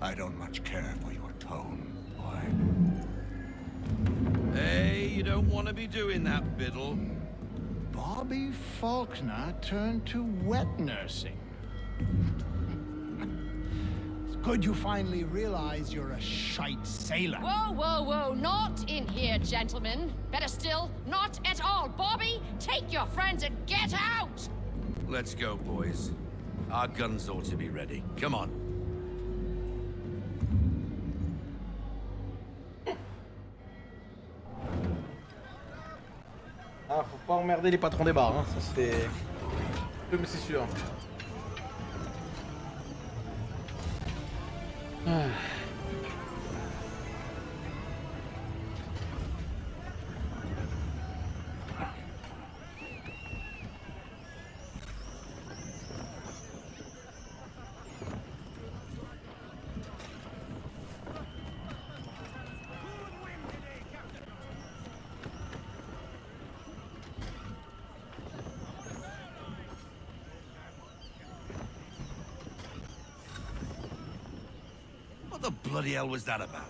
I don't much care for your tone, boy. Hey, you don't want to be doing that, Biddle. Bobby Faulkner turned to wet nursing. It's good you finally realize you're a shite sailor. Whoa, whoa, whoa, not in here, gentlemen. Better still, not at all. Bobby, take your friends and get out! Let's go, boys. Our guns ought to be ready. Come on. Ah, faut pas emmerder les patrons des bars, hein. Ça c'est... Mais c'est sûr. Ah. What the bloody hell was that about?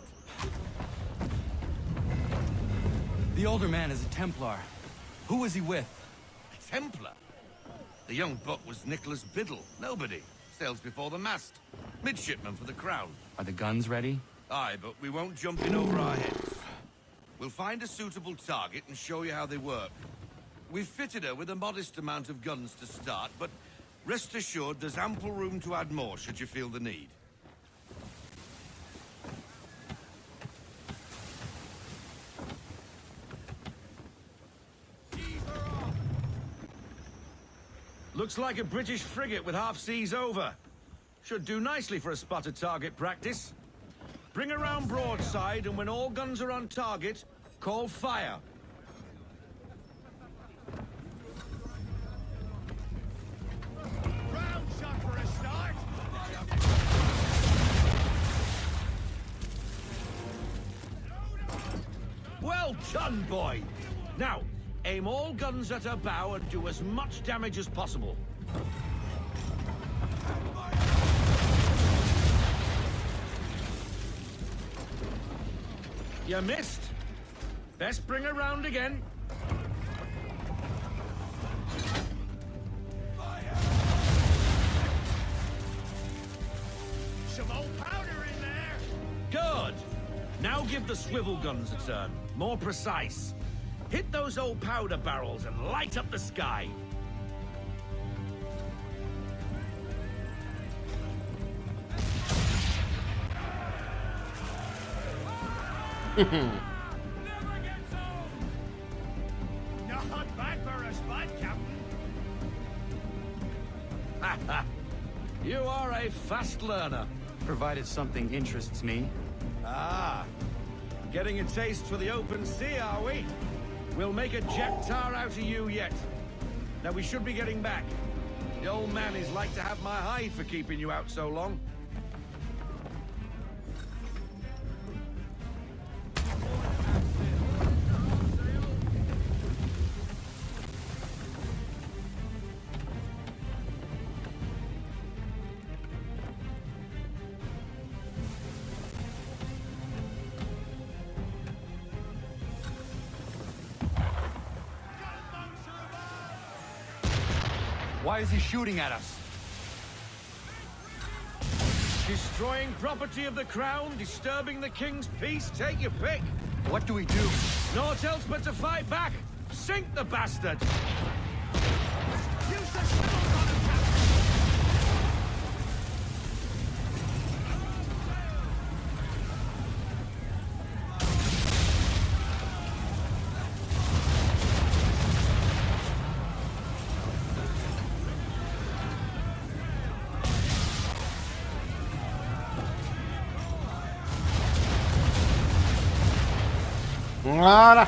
The older man is a Templar. Who was he with? A Templar? The young buck was Nicholas Biddle. Nobody. Sails before the mast. Midshipman for the Crown. Are the guns ready? Aye, but we won't jump in over our heads. We'll find a suitable target and show you how they work. We've fitted her with a modest amount of guns to start, but rest assured there's ample room to add more should you feel the need. Looks like a British frigate with half seas over. Should do nicely for a spotted target practice. Bring around broadside, and when all guns are on target, call fire. Round shot for a start. Well done, boy. Now, aim all guns at her bow and do as much damage as possible. You missed. Best bring her round again. Some old powder in there. Good. Now give the swivel guns a turn. More precise. Hit those old powder barrels and light up the sky. Not bad for a spot, Captain. You are a fast learner. Provided something interests me. Ah, getting a taste for the open sea, are we? We'll make a jack tar out of you yet. Now we should be getting back. The old man is like to have my hide for keeping you out so long. Why is he shooting at us? Destroying property of the crown, disturbing the king's peace, take your pick. What do we do? Naught else but to fight back. Sink the bastard. Use the swivel gun, Captain. Voilà.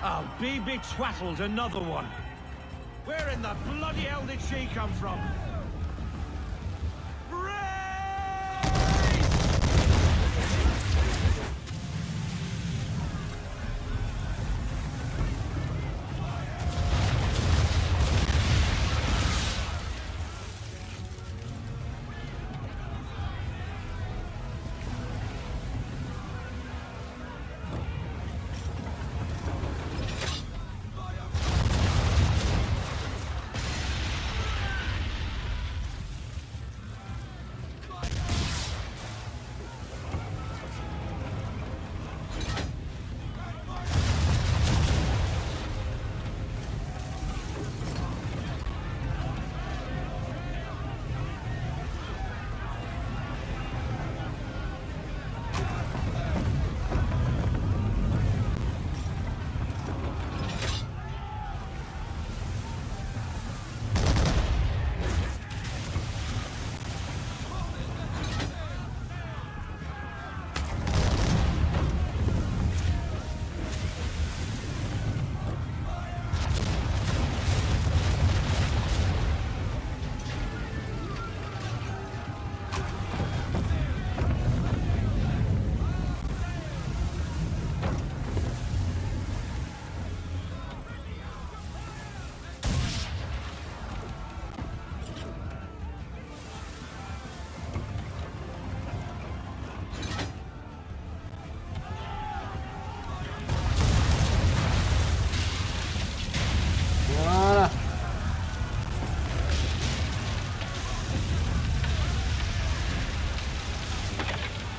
Oh, be betwattled, another one. Where in the bloody hell did she come from?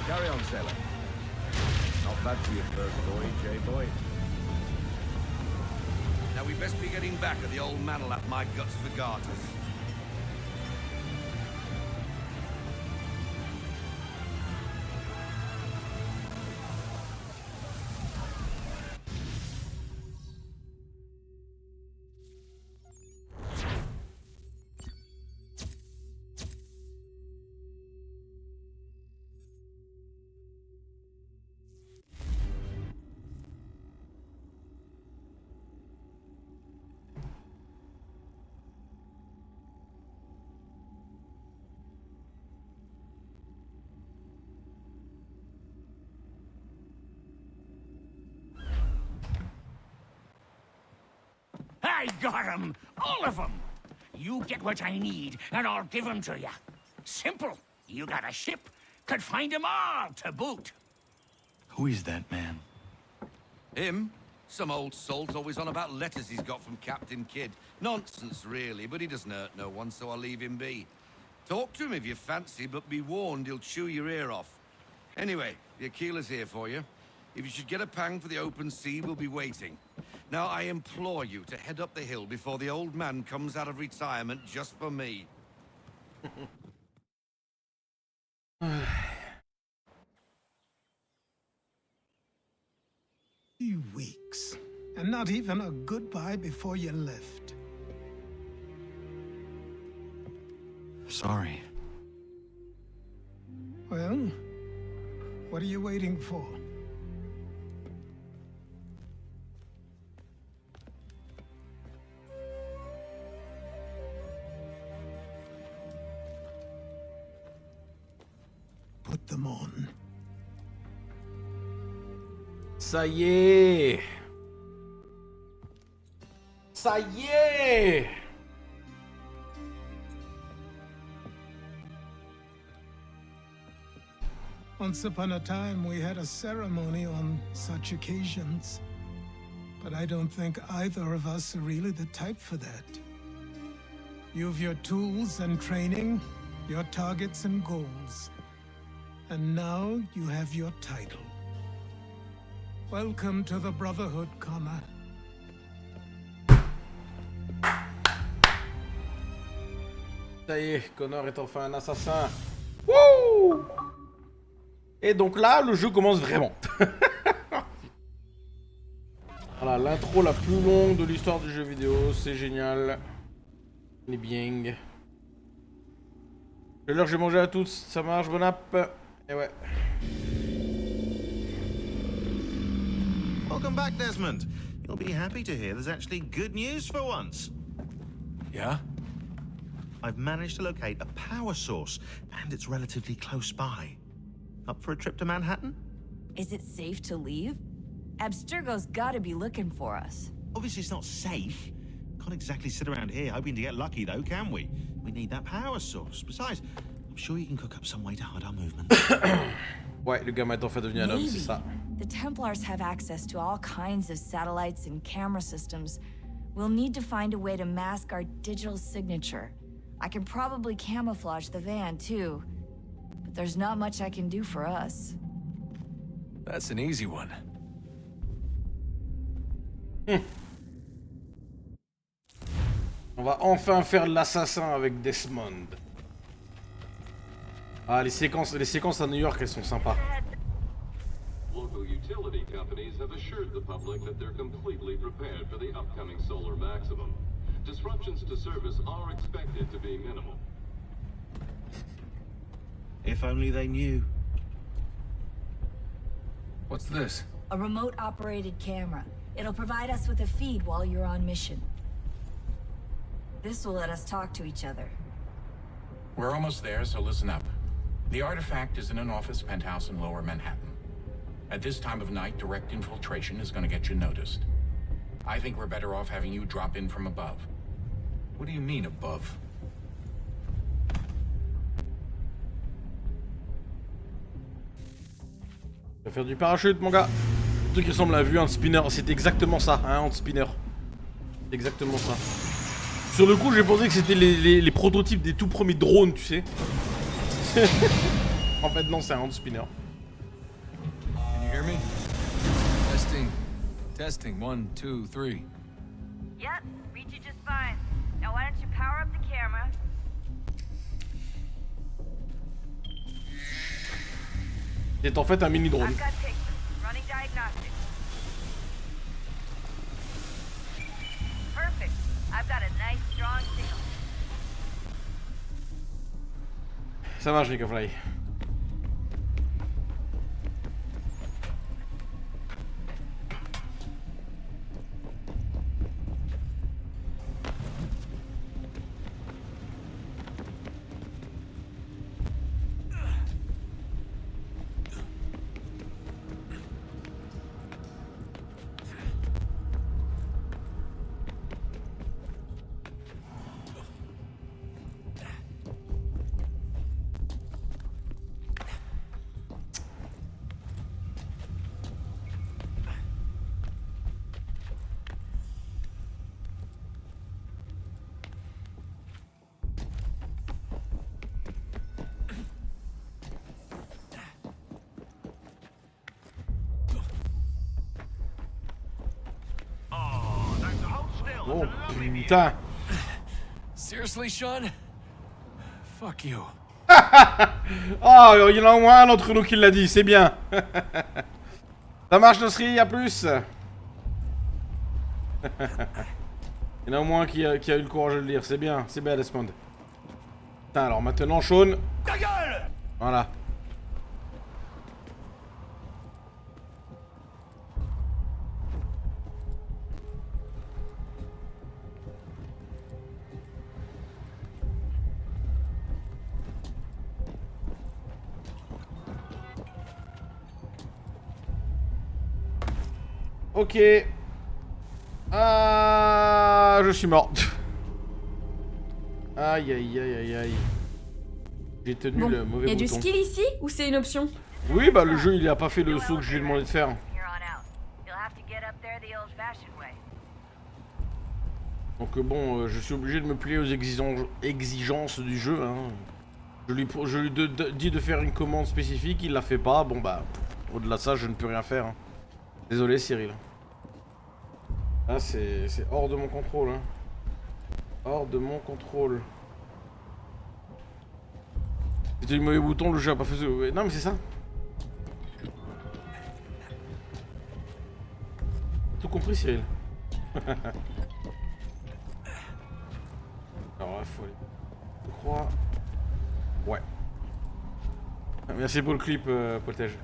Carry on, sailor. Not bad for your first voyage, eh, boy? Now we best be getting back, or the old man'll have my guts for garters. I got 'em! All of 'em! You get what I need, and I'll give 'em to you. Simple. You got a ship, could find 'em all to boot. Who is that man? Him? Some old salt always on about letters he's got from Captain Kidd. Nonsense, really, but he doesn't hurt no one, so I'll leave him be. Talk to him if you fancy, but be warned he'll chew your ear off. Anyway, the Aquila's here for you. If you should get a pang for the open sea, we'll be waiting. Now, I implore you to head up the hill before the old man comes out of retirement just for me. 3 weeks, and not even a goodbye before you left. Sorry. Well, what are you waiting for? Put them on. Ça y est! Ça y est! Once upon a time, we had a ceremony on such occasions. But I don't think either of us are really the type for that. You've your tools and training, your targets and goals. And now you have your title. Welcome to the Brotherhood, Connor. Ça y est, Connor est enfin un assassin. Wouh! Et donc là, le jeu commence vraiment. Voilà, l'intro la plus longue de l'histoire du jeu vidéo, c'est génial. On est bien. C'est l'heure que j'ai mangé à tous, ça marche, bon app. Et ouais. Welcome back, Desmond. You'll be happy to hear there's actually good news for once. Yeah? I've managed to locate a power source, and it's relatively close by. Up for a trip to Manhattan? Is it safe to leave? Abstergo's gotta be looking for us. Obviously it's not safe. Can't exactly sit around here hoping to get lucky though, can we? We need that power source. Besides, I'm sure you can cook up some way to hide our movement. Ouais, le gamin est en fait devenu un homme, c'est ça. The Templars have access to all kinds of satellites and camera systems. We'll need to find a way to mask our digital signature. I can probably camouflage the van too, but there's not much I can do for us. That's an easy one. On va enfin faire l'assassin avec Desmond. Ah, les séquences à New York, elles sont sympas. Local utility companies have assured the public that they're completely prepared for the upcoming solar maximum. Disruptions to service are expected to be minimal. If only they knew. What's this? A remote-operated camera. It'll provide us with a feed while you're on mission. This will let us talk to each other. We're almost there, so listen up. The artifact is in an office penthouse in Lower Manhattan. At this time of night, direct infiltration is going to get you noticed. I think we're better off having you drop in from above. What do you mean, above? Je vais faire du parachute, mon gars. Le truc qui ressemble à un hand spinner. C'est exactement ça, un hand spinner. C'est exactement ça. Sur le coup, j'ai pensé que c'était les prototypes des tout premiers drones, tu sais. En fait, non, c'est un hand spinner. Can you hear me? Testing. Testing. 1, 2, 3. Yep, reach you just fine. Now why don't you power up the camera? C'est en fait un mini drone. I've got pictures. Running diagnostics. Perfect. I've got a nice strong signal. Ça marche, Nicofly. Oh putain. Seriously, Sean? Fuck you. Oh, il y en a au moins un d'entre nous qui l'a dit, c'est bien. Ça marche, Nosri, à plus. Il y en a au moins un qui a eu le courage de le dire, c'est bien Desmond. Putain, alors maintenant, Sean. Ta gueule! Voilà. Ok. Ah, je suis mort. Aïe aïe aïe aïe aïe. J'ai tenu le mauvais bouton. Y a du skill ici ou c'est une option? Oui, bah le jeu il a pas fait le saut que je lui ai demandé de faire. Donc bon, je suis obligé de me plier aux exigences du jeu. Hein. Je lui dis de faire une commande spécifique, il la fait pas. Bon bah, au-delà de ça, je ne peux rien faire. Hein. Désolé Cyril. Ah c'est hors de mon contrôle. Hein. Hors de mon contrôle. C'était le mauvais bouton, le jeu a pas fait... Non mais c'est ça. Tout compris Cyril. Alors là faut aller... Je crois... Ouais. Merci pour le clip, Potège.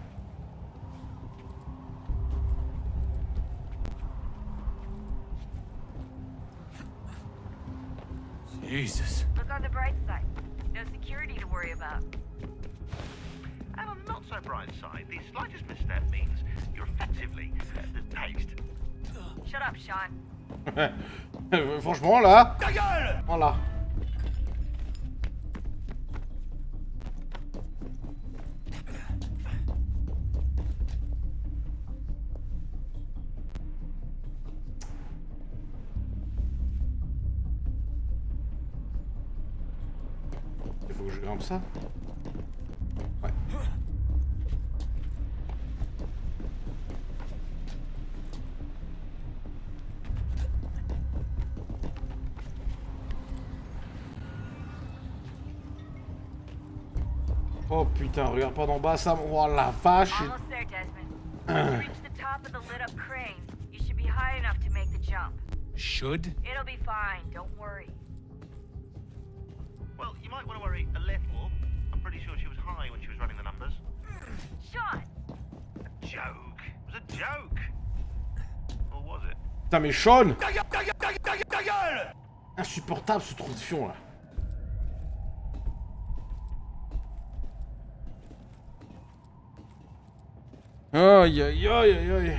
Jesus. Look on the bright side. No security to worry about. And on the not so bright side, the slightest misstep means you're effectively tased. Shut up, Sean. Franchement, là... Voilà. Il faut que je grimpe ça. Ouais. Oh putain, regarde pas d'en bas, ça me... Oh la vache. Almost there, Desmond. When you reach the top of the lit-up crane, you should be high enough to make the jump. Should? It'll be fine, don't worry. Well, you might want to worry a little. I'm pretty sure she was high when she was running the numbers. Sean! A joke. It was a joke. Or was it? Putain mais Sean! Insupportable ce trou de fion là. Aïe aïe aïe aïe aïe.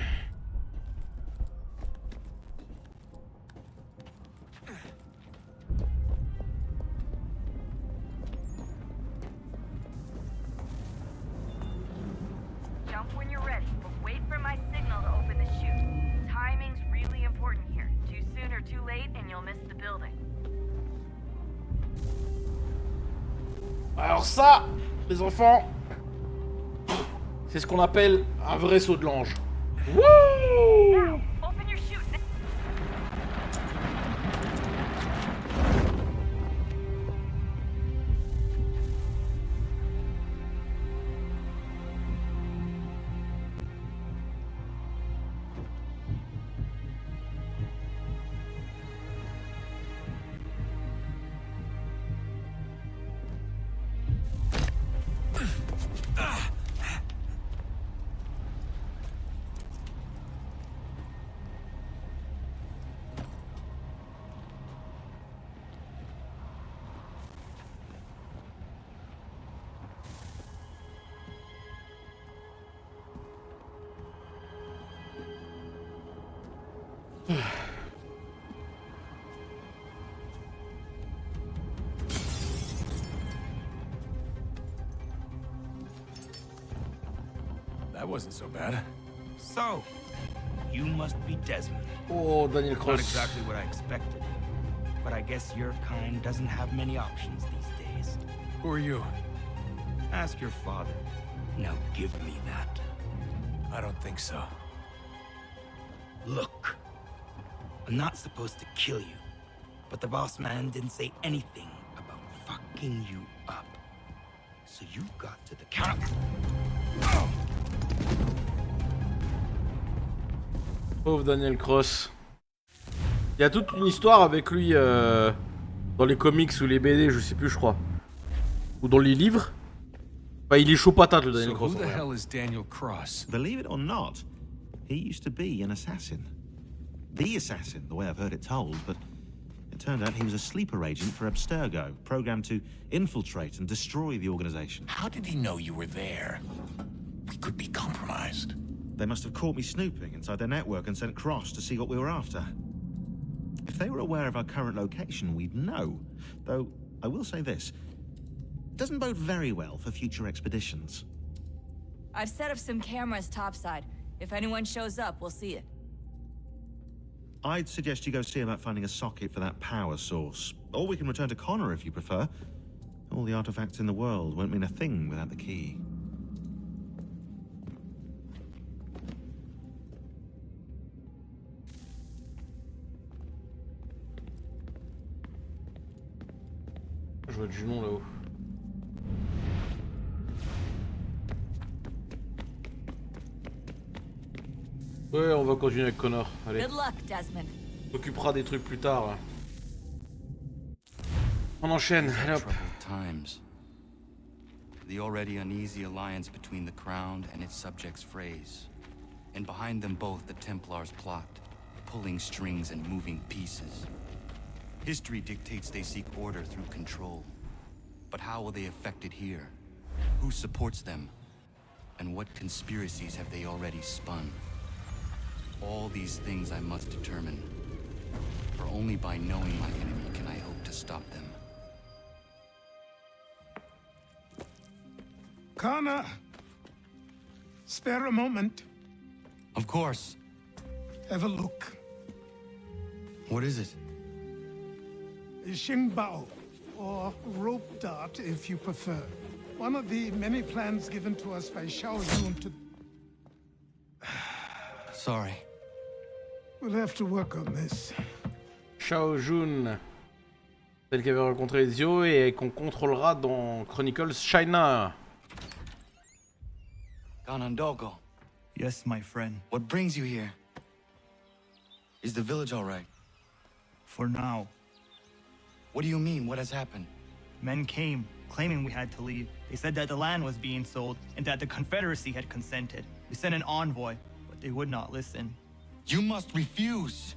Jump when you're ready, but wait for my signal to open the chute. Timing's really important here. Too soon or too late and you'll miss the building. Alors ça, les enfants, c'est ce qu'on appelle un vrai saut de l'ange. Wouh! Open your chute. That wasn't so bad. So, you must be Desmond. Oh, Daniel Not Cross. exactly what I expected. But I guess your kind doesn't have many options these days. Who are you? Ask your father. Now give me that. I don't think so. Look, I'm not supposed to kill you, but the boss man didn't say anything about fucking you up. So you got to the counter. Pauvre Daniel Cross. Il y a toute une histoire avec lui dans les comics ou les BD, je sais plus, je crois. Ou dans les livres. Enfin, il est chaud patate le Daniel Cross. Who the hell is Daniel Cross? Believe it or not, he used to be an assassin. The assassin, the way I've heard it told, but it turned out he was a sleeper agent for Abstergo, programmed to infiltrate and destroy the organization. How did he know you were there? We could be compromised. They must have caught me snooping inside their network and sent Cross to see what we were after. If they were aware of our current location, we'd know. Though, I will say this. It doesn't bode very well for future expeditions. I've set up some cameras topside. If anyone shows up, we'll see it. I'd suggest you go see about finding a socket for that power source. Or we can return to Connor if you prefer. All the artifacts in the world won't mean a thing without the key. Je vois du nom là-haut. Ouais, on va continuer avec Connor. Allez. Good luck, Desmond. On s'occupera des trucs plus tard. Là. On enchaîne. Allez hop. Times. The already uneasy alliance between the Crown and its subjects frays. And behind them both the Templars plot, pulling strings and moving pieces. History dictates they seek order through control. But how will they affect it here? Who supports them? And what conspiracies have they already spun? All these things I must determine. For only by knowing my enemy can I hope to stop them. Kana, spare a moment. Of course. Have a look. What is it? Xingbao, or rope dart if you prefer. One of the many plans given to us by Xiao Yun to... Sorry. We'll have to work on this. Xiao Jun, celle qui avait rencontré Zio et qu'on contrôlera dans Chronicles China. Ganondogo. Yes, my friend. What brings you here? Is the village all right? For now. What do you mean? What has happened? Men came, claiming we had to leave. They said that the land was being sold, and that the Confederacy had consented. We sent an envoy, but they would not listen. You must refuse!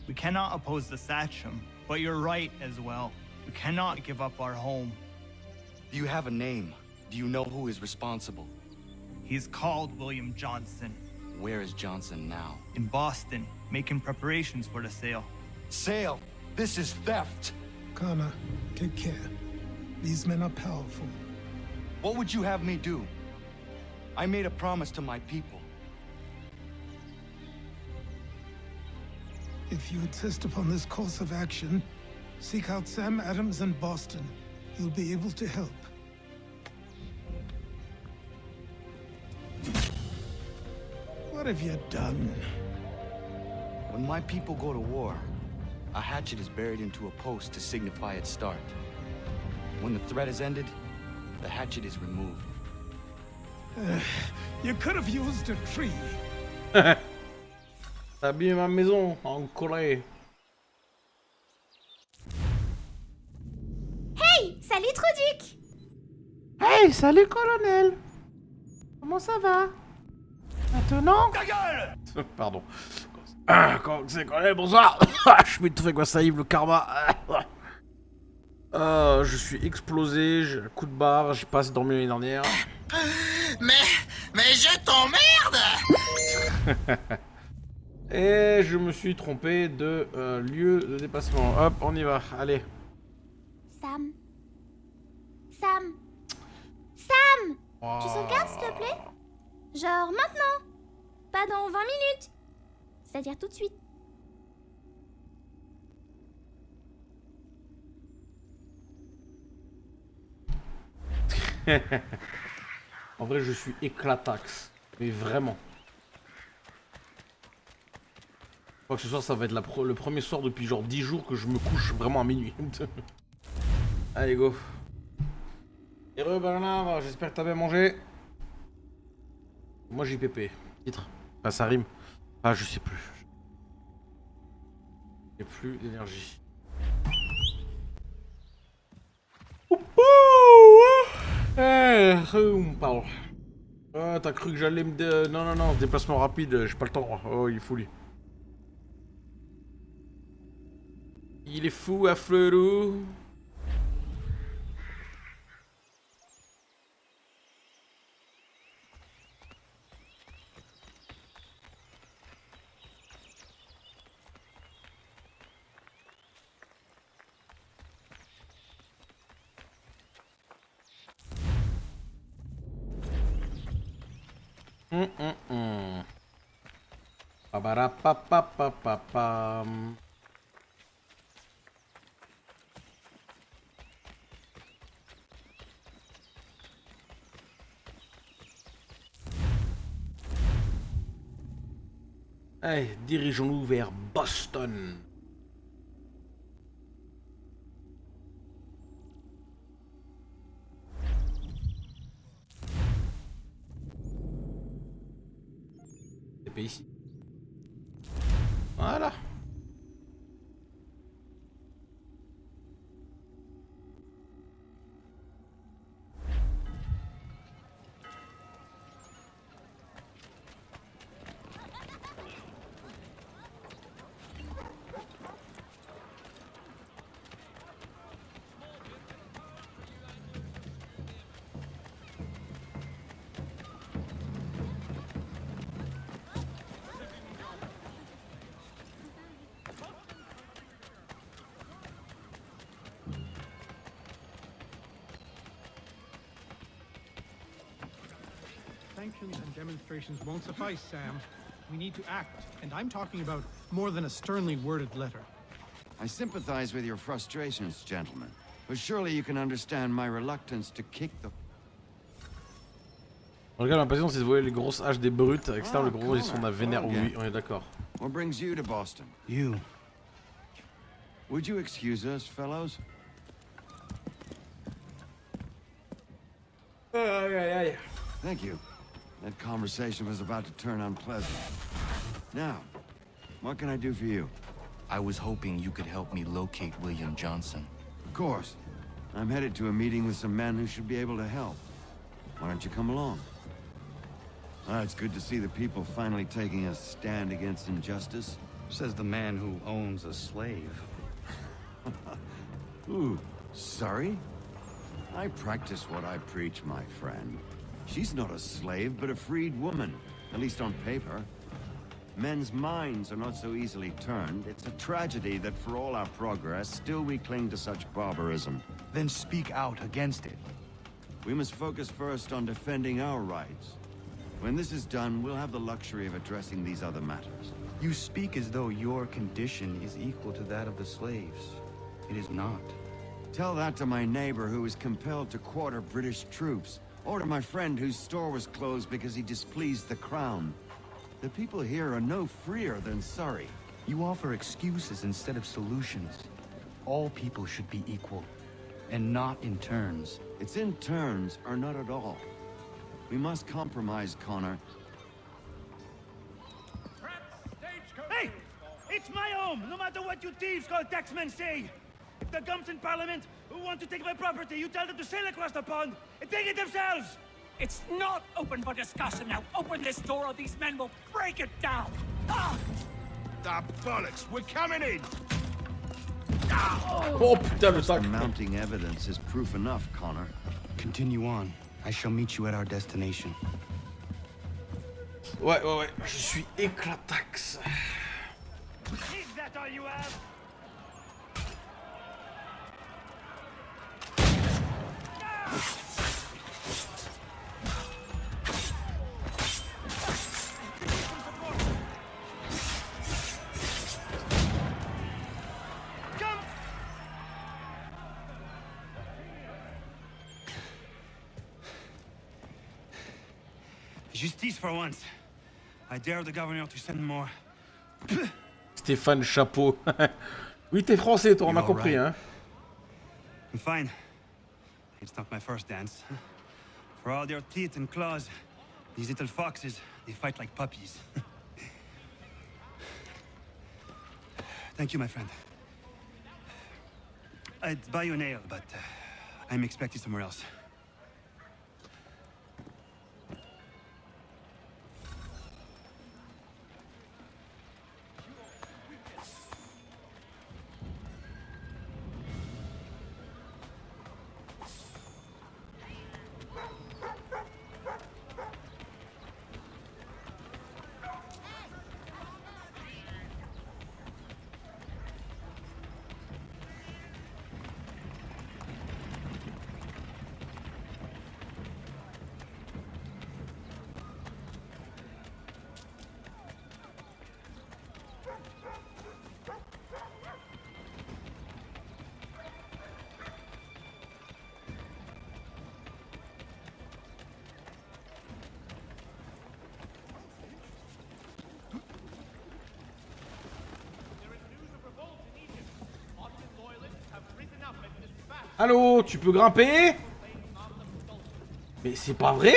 We cannot oppose the Sachem, but you're right as well. We cannot give up our home. Do you have a name? Do you know who is responsible? He's called William Johnson. Where is Johnson now? In Boston, making preparations for the sale. Sale? This is theft! Kana, take care. These men are powerful. What would you have me do? I made a promise to my people. If you insist upon this course of action, seek out Sam Adams in Boston. He'll be able to help. What have you done? When my people go to war, a hatchet is buried into a post to signify its start. When the threat is ended, the hatchet is removed. You could have used a tree. T'as abîmé ma maison, enculé. Hey, salut Truduc. Hey, salut colonel. Comment ça va? Maintenant? Ta gueule! Pardon. Quand c'est colonel, bonsoir. Je suis tout fait quoi ça, Yves, le karma. Je suis explosé, j'ai un coup de barre, j'ai pas assez dormi l'année dernière. Mais je t'emmerde! Et je me suis trompé de lieu de déplacement. Hop, on y va, allez. Sam. Sam. Sam! Oh. Tu sauvegardes s'il te plaît? Genre maintenant. Pas dans 20 minutes. C'est-à-dire tout de suite. En vrai, je suis éclataxe. Mais vraiment. Quoi que ce soit, ça va être le premier soir depuis genre 10 jours que je me couche vraiment à minuit. Allez, go. Heureux Bernard, j'espère que t'as bien mangé. Moi, JPP. Titre. Enfin, ça rime. Ah, je sais plus. J'ai plus d'énergie. Pardon. T'as cru que j'allais me... Non, déplacement rapide, j'ai pas le temps. Oh, il est fou, lui. Il est fou à Fleurou. Pabarapapapapam. Allez, dirigeons-nous vers Boston. C'est pas ici. Voilà. Celebrations and demonstrations won't suffice, Sam. We need to act, and I'm talking about more than a sternly worded letter. I sympathize with your frustrations, gentlemen, but surely you can understand my reluctance to kick the... Regarde, l'impression c'est de voir les grosses haches des brutes, avec ça, le gros ils sont à vénère. Oui, on est d'accord. What brings you to Boston? You. Would you excuse us, fellows? Thank you. That conversation was about to turn unpleasant. Now, what can I do for you? I was hoping you could help me locate William Johnson. Of course. I'm headed to a meeting with some men who should be able to help. Why don't you come along? It's good to see the people finally taking a stand against injustice. Says the man who owns a slave. Ooh, sorry? I practice what I preach, my friend. She's not a slave, but a freed woman, at least on paper. Men's minds are not so easily turned. It's a tragedy that for all our progress, still we cling to such barbarism. Then speak out against it. We must focus first on defending our rights. When this is done, we'll have the luxury of addressing these other matters. You speak as though your condition is equal to that of the slaves. It is not. Tell that to my neighbor who was compelled to quarter British troops, or to my friend whose store was closed because he displeased the crown. The people here are no freer than Surrey. You offer excuses instead of solutions. All people should be equal, and not in turns. It's in turns, or not at all. We must compromise, Connor. Hey! It's my home, no matter what you thieves called taxmen say! If the gumps in Parliament who want to take my property, you tell them to sail across the pond and take it themselves! It's not open for discussion now. Open this door or these men will break it down. Ah! The bollocks! We're coming in! Oh putain, le sac! The mounting evidence is proof enough, Connor. Continue on. I shall meet you at our destination. Ouais, je suis éclatax. Is that all you have? Justice for once. I dare the governor to send more. Stéphane Chapeau. Oui, t'es français, toi, on a compris, hein. I'm fine. It's not my first dance. For all their teeth and claws, these little foxes, they fight like puppies. Thank you, my friend. I'd buy you an ale, but I'm expected somewhere else. Allô, tu peux grimper? Mais c'est pas vrai?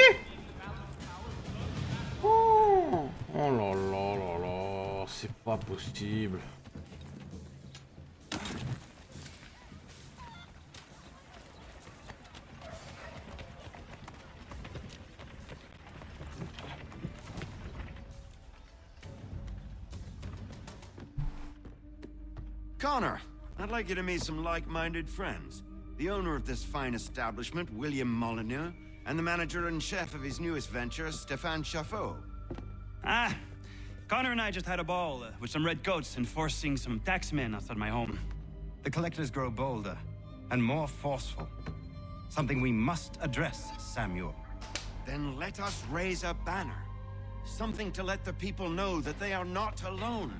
Oh là là là là, c'est pas possible. Connor, I'd like you to meet some like-minded friends. The owner of this fine establishment, William Molyneux, and the manager and chef of his newest venture, Stéphane Chaffeau. Ah, Connor and I just had a ball with some red coats enforcing some taxmen outside my home. The collectors grow bolder and more forceful. Something we must address, Samuel. Then let us raise a banner. Something to let the people know that they are not alone.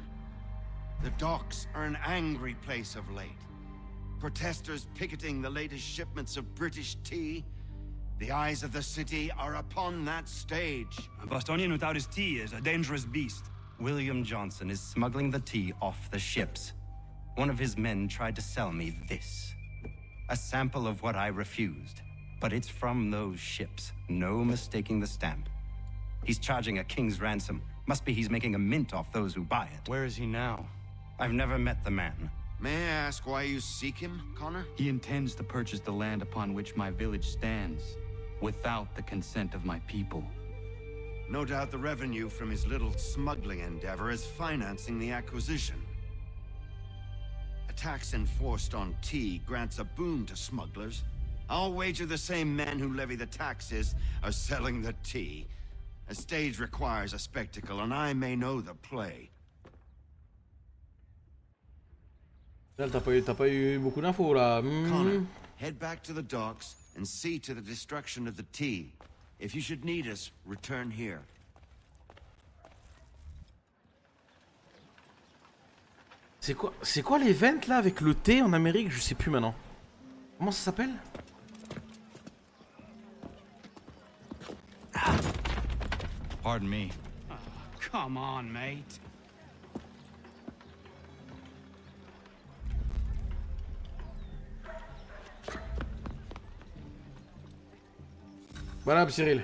The docks are an angry place of late. Protesters picketing the latest shipments of British tea. The eyes of the city are upon that stage. A Bostonian without his tea is a dangerous beast. William Johnson is smuggling the tea off the ships. One of his men tried to sell me this. A sample of what I refused. But it's from those ships. No mistaking the stamp. He's charging a king's ransom. Must be he's making a mint off those who buy it. Where is he now? I've never met the man. May I ask why you seek him, Connor? He intends to purchase the land upon which my village stands, without the consent of my people. No doubt the revenue from his little smuggling endeavor is financing the acquisition. A tax enforced on tea grants a boon to smugglers. I'll wager the same men who levy the taxes are selling the tea. A stage requires a spectacle, and I may know the play. T'as pas eu beaucoup d'infos là. Connor, head back to the docks and see to the destruction of the tea. If you should need us, return here. C'est quoi l'event là avec le thé en Amérique? Je sais plus maintenant. Comment ça s'appelle? Pardon me. Oh, come on, mate. Voilà, Cyril.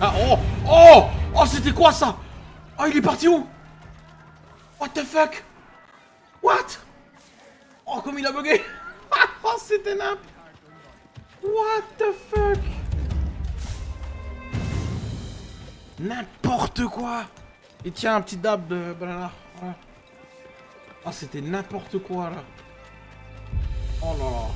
Oh, oh, oh, c'était quoi ça? Oh, il est parti où? What the fuck? What? Oh, comme il a bugué. Oh, c'était nimp. What the fuck? N'importe quoi. Et tiens, un petit dab de banana. Voilà. Ah, c'était n'importe quoi là. Oh là là.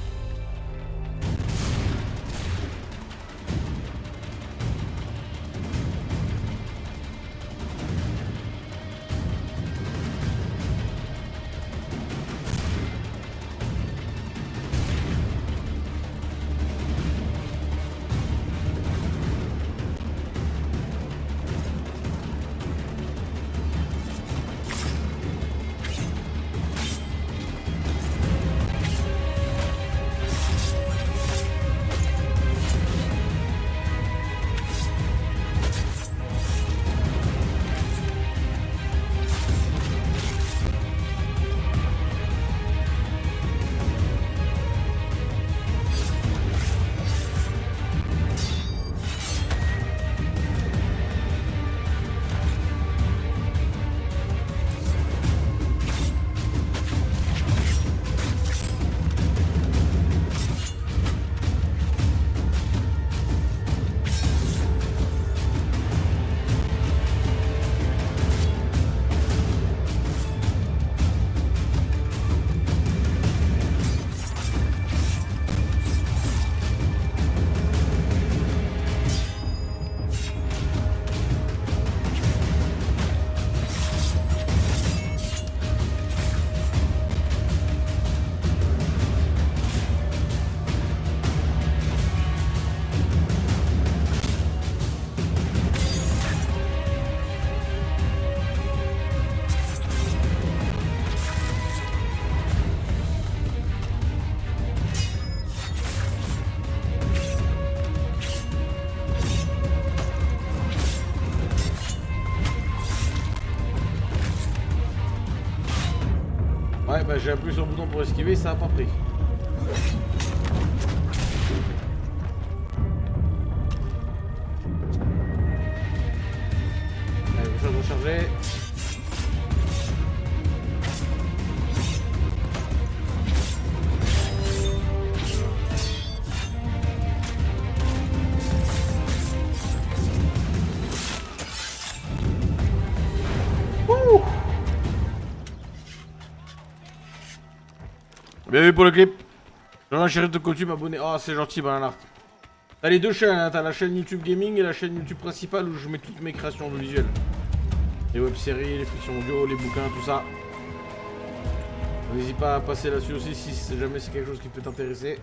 bah j'ai appuyé sur le bouton pour esquiver, ça a pas pris. Allez, je vais recharger. Bienvenue pour le clip. Jean Chéri de coutume, abonné. Oh, c'est gentil, Bananart. T'as les deux chaînes, hein. T'as la chaîne YouTube Gaming et la chaîne YouTube principale où je mets toutes mes créations visuelles. Les web-séries, les fictions audio, les bouquins, tout ça. N'hésite pas à passer là-dessus aussi si jamais c'est quelque chose qui peut t'intéresser.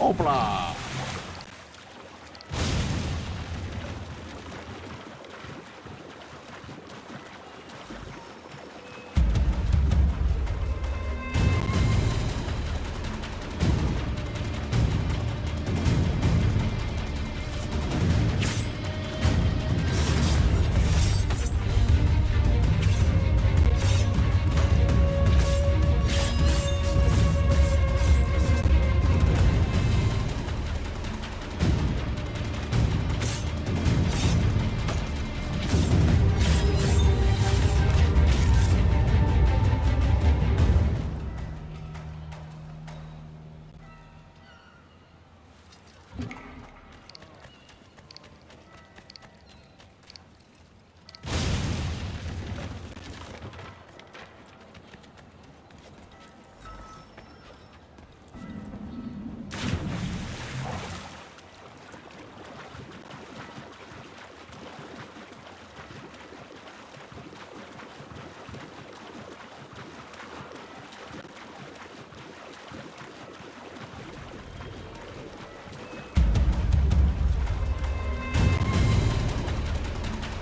Hop là!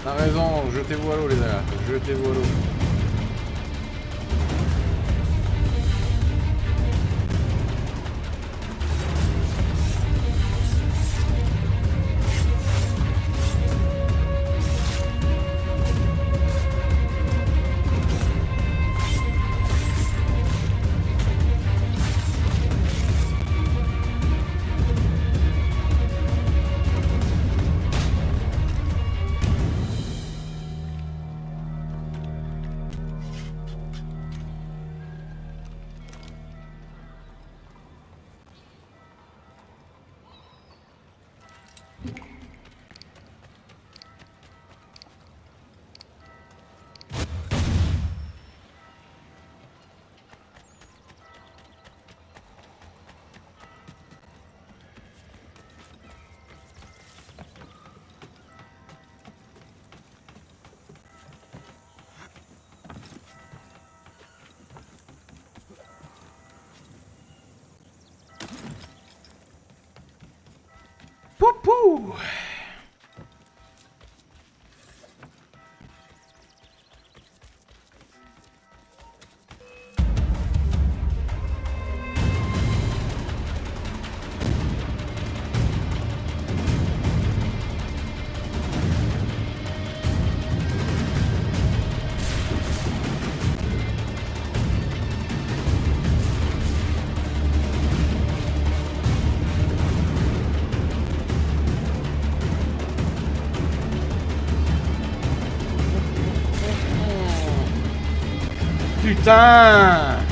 T'as raison, jetez-vous à l'eau les gars, jetez-vous à l'eau. Poupou! Putain!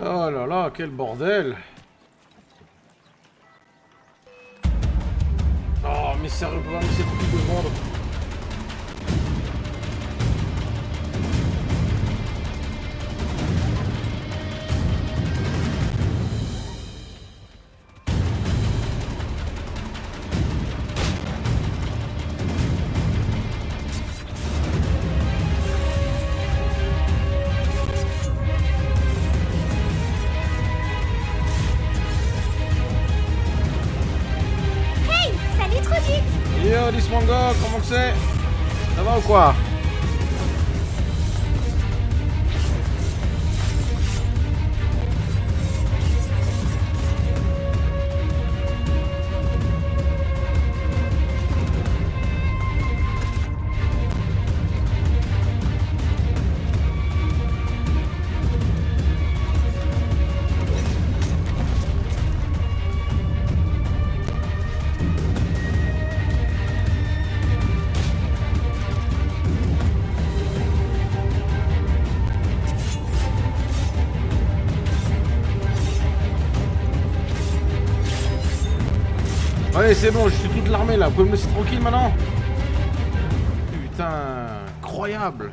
Oh là là, quel bordel. Oh, mais sérieux, mais c'est trop de vendre. Yo, Dismango, comment que c'est? Ça va ou quoi? Allez, c'est bon, je suis toute l'armée là, vous pouvez me laisser tranquille maintenant? Putain, incroyable.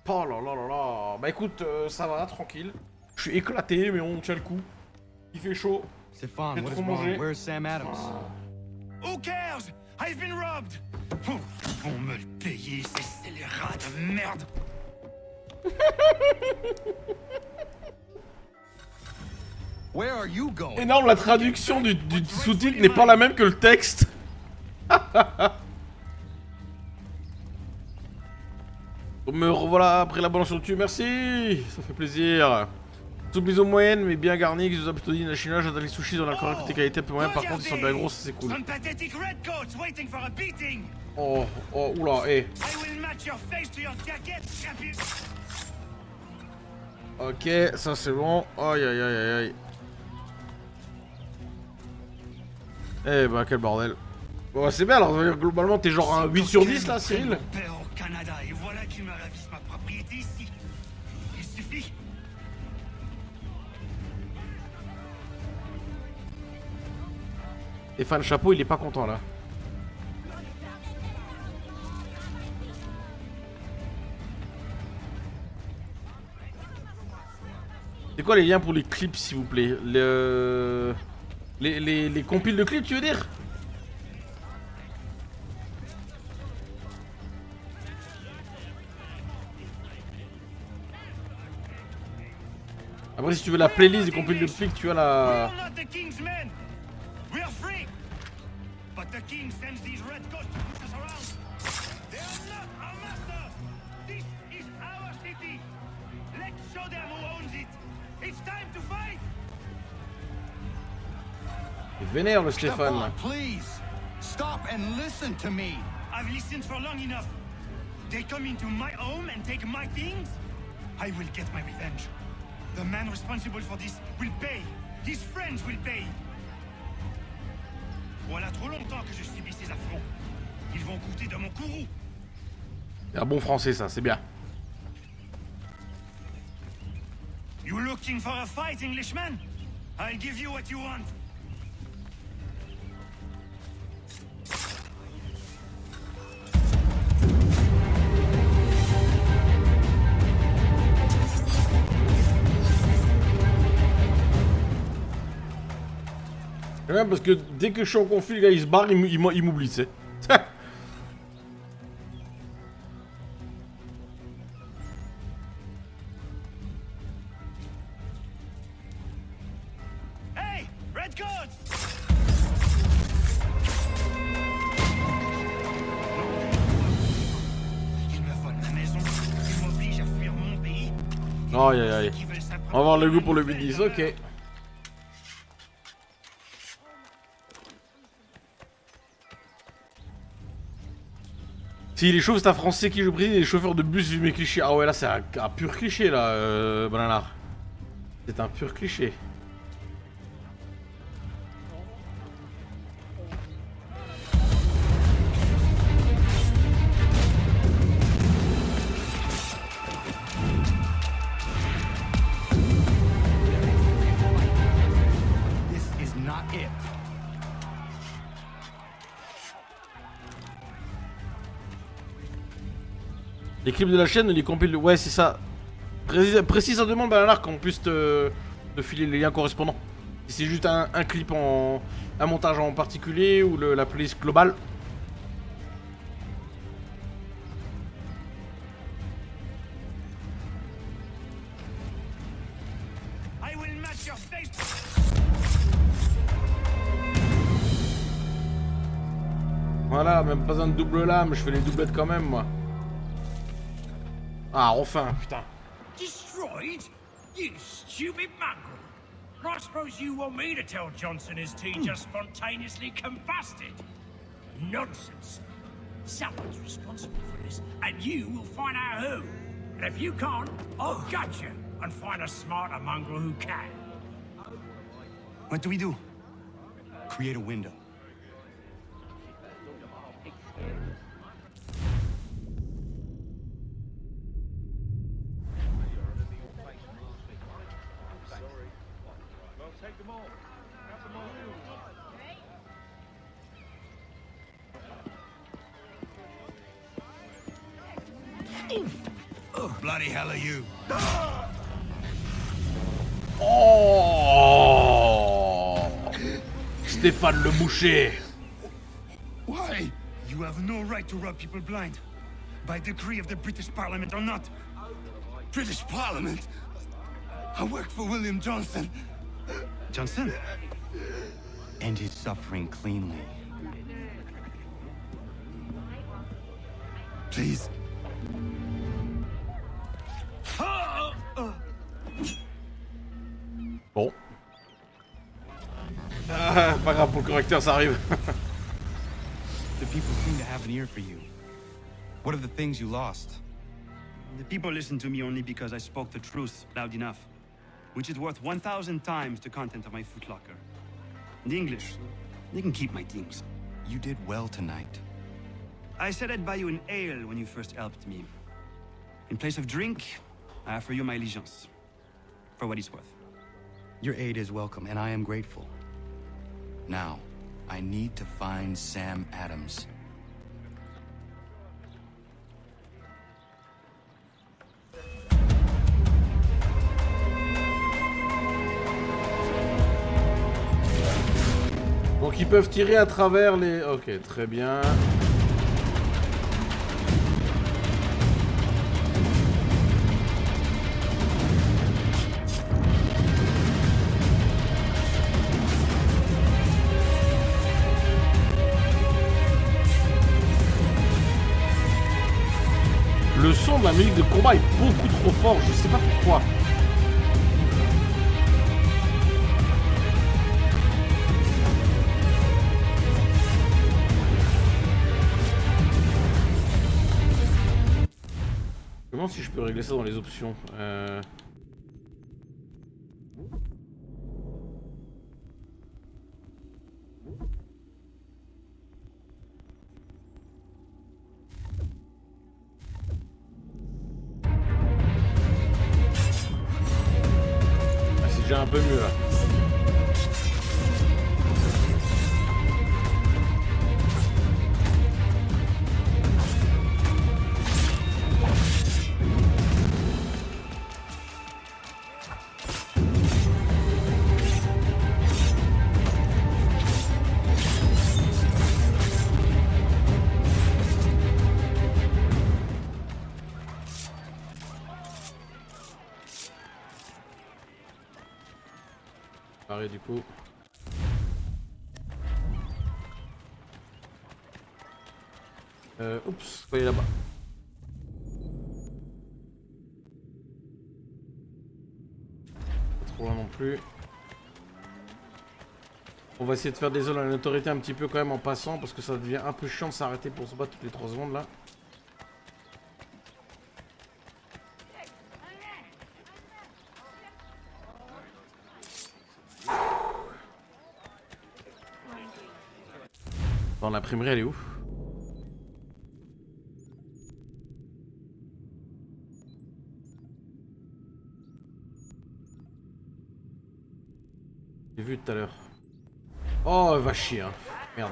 Oh là là là là. Bah écoute, ça va, tranquille. Je suis éclaté, mais on tient le coup. Il fait chaud. C'est fun, j'ai trop mangé. Where's Sam Adams? Who cares? I've been robbed! Ils vont me le payer, ces scélérats de merde! Where are you going? Énorme, la traduction du sous-titre n'est pas la même que le texte. Me revoilà après l'abondance sur le tube, merci. Ça fait plaisir. Soupe aux moyennes, mais bien garni, que vous avez plutôt dit la chinoise, j'adore les sushis dans la correcte côté qualité, peu moyen, par contre ils sont bien gros, ça c'est cool. Oh, oh, oula, eh. Ok, ça c'est bon. Aïe aïe aïe aïe aïe. Eh bah quel bordel. Bon c'est bien alors, globalement t'es genre un 8 sur 10 là Cyril. Au Canada, et voilà qui me ravise ma propriété ici. Il suffit. Stéphane Chapeau il est pas content là. C'est quoi les liens pour les clips s'il vous plaît? Les compiles de clips tu veux dire? Après si tu veux la playlist des compiles de clips tu as la... Vénère le Stéphane là. Please, stop and listen to me. I've listened for long enough. They come into my home and take my things. I will get my revenge. The man responsible for this will pay. His friends will pay. Voilà trop longtemps que je subis ces affronts. Ils vont coûter dans mon courroux. C'est un bon français ça, c'est bien. You looking for a fight, Englishman? I'll give you what you want. C'est bien parce que dès que je suis en conflit, le gars il se barre, il m'oublie, tu sais. Hey, Red Coats! Ils me volent ma maison, ils m'obligent à fuir mon pays. Aïe aïe aïe. On va avoir le goût pour le 8-10, ok. Si les chauves c'est un français qui joue président et les chauffeurs de bus vivent mes clichés. Ah ouais là c'est un pur cliché là, Banana. C'est un pur cliché. Les clips de la chaîne, les compiles... Ouais, c'est ça. Précise sa demande, Balanar, qu'on puisse te filer les liens correspondants. Si c'est juste un clip en... un montage en particulier ou la playlist globale. Voilà, même pas besoin de double lame, je fais les doublettes quand même, moi. Ah, enfin, putain. Destroyed? You stupid mongrel. I suppose you want me to tell Johnson his tea just spontaneously combusted? Nonsense. Someone's responsible for this, and you will find out who. And if you can't, I'll gut you and find a smarter mongrel who can. What do we do? Create a window. Bloody hell are you? Oh, Stéphane le Moucher. Why? You have no right to rub people blind. By decree of the British Parliament or not. British Parliament? I work for William Johnson. Johnson? End his suffering cleanly. Please. Bon. Ah, pas grave, pour le correcteur, ça arrive. The people seem to have an ear for you. What are the things you lost? The people listen to me only because I spoke the truth loud enough, which is worth 1,000 times the content of my footlocker. The English, they can keep my things. You did well tonight. I said I'd buy you an ale when you first helped me. In place of drink, I offer you my allegiance. For what it's worth. Your aid is welcome, and I am grateful. Now, I need to find Sam Adams. Donc ils peuvent tirer à travers les... Ok, très bien. Le son de la musique de combat est beaucoup trop fort, je sais pas pourquoi. Je me demande si je peux régler ça dans les options. C'est déjà un peu mieux là. Pareil du coup. Oups, faut aller là-bas. Pas trop loin non plus. On va essayer de faire des zones à l'autorité un petit peu quand même en passant parce que ça devient un peu chiant de s'arrêter pour se battre toutes les 3 secondes là. Dans l'imprimerie, elle est où? J'ai vu tout à l'heure. Oh, va chier, hein. Merde.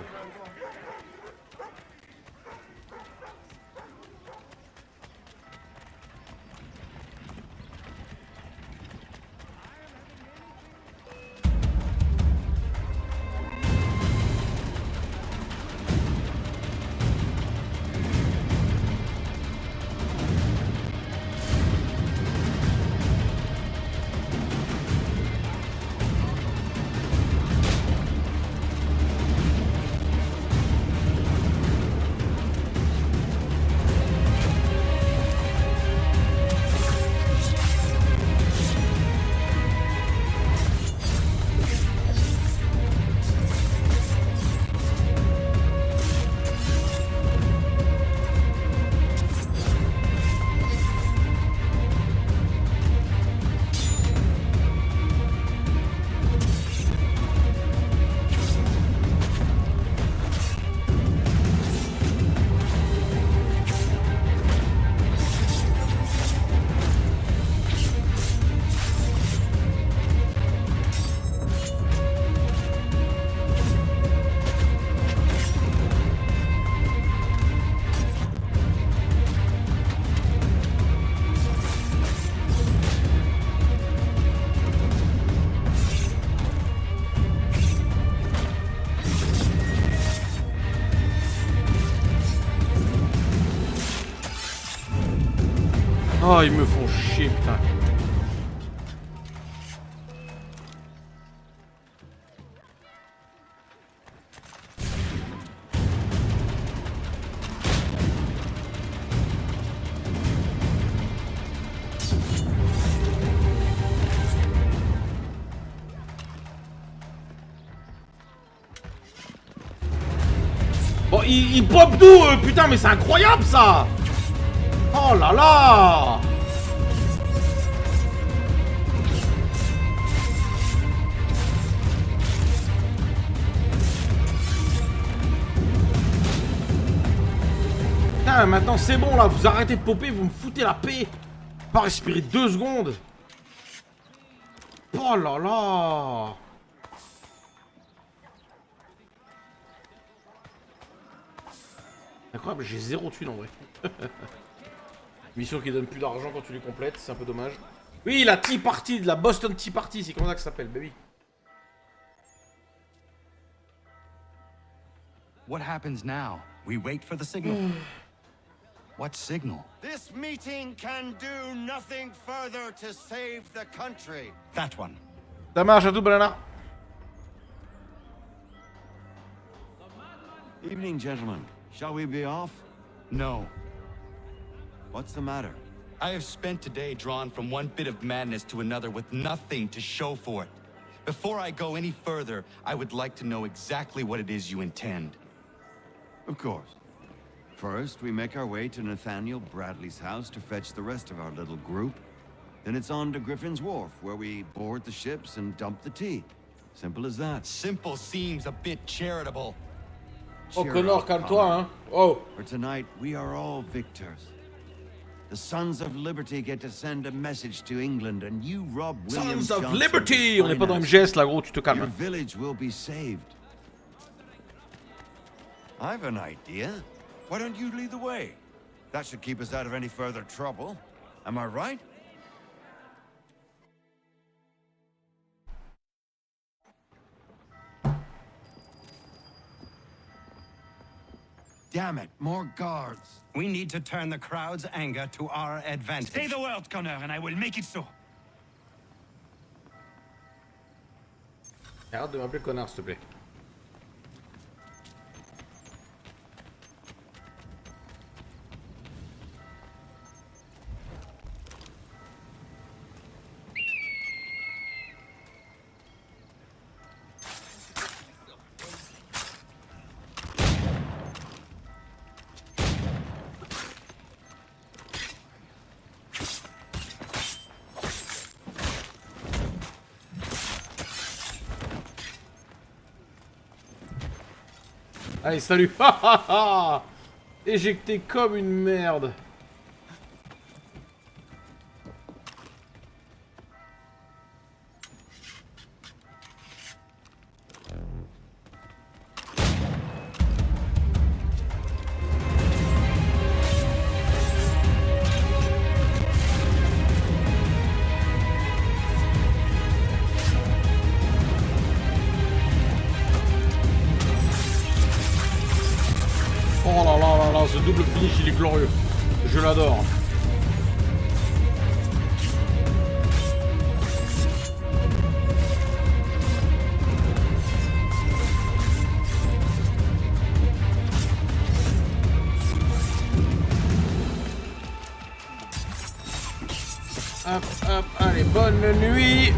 Oh, ils me font chier, putain. Bon, il pop d'où, putain, mais c'est incroyable, ça. Oh là là. Putain, maintenant c'est bon, là, vous arrêtez de popper, vous me foutez la paix. Pas respirer 2 secondes. Oh là là. Incroyable, j'ai 0 thunes en vrai. Mission qui donne plus d'argent quand tu les complètes, c'est un peu dommage. Oui, la Tea Party, de la Boston Tea Party, c'est comme ça que ça s'appelle, baby. What happens now? We wait for the signal. What signal? This meeting can do nothing further to save the country. That one. Ça marche à tout, banana. Evening, gentlemen. Shall we be off? No. What's the matter? I have spent today drawn from one bit of madness to another with nothing to show for it. Before I go any further, I would like to know exactly what it is you intend. Of course. First, we make our way to Nathaniel Bradley's house to fetch the rest of our little group. Then it's on to Griffin's Wharf, where we board the ships and dump the tea. Simple as that. Simple seems a bit charitable. Oh, Cheer Connor, up, calme-toi, Connor. hein. Oh. For tonight, we are all victors. The Sons of Liberty get to send a message to England, and you rob William Sons of Johnson Liberty. On n'est pas dans finance. MGS, là, gros, tu te Your calmes. village will be saved. I've an idea. Why don't you lead the way? That should keep us out of any further trouble. Am I right? Damn it, more guards. We need to turn the crowd's anger to our advantage. Say the word, Connor, and I will make it so. Arrête de m'appeler connard, s'il te plaît. Allez, salut. Éjecté comme une merde. Oh là là là là, ce double finish, il est glorieux. Je l'adore. Hop, hop, allez, bonne nuit.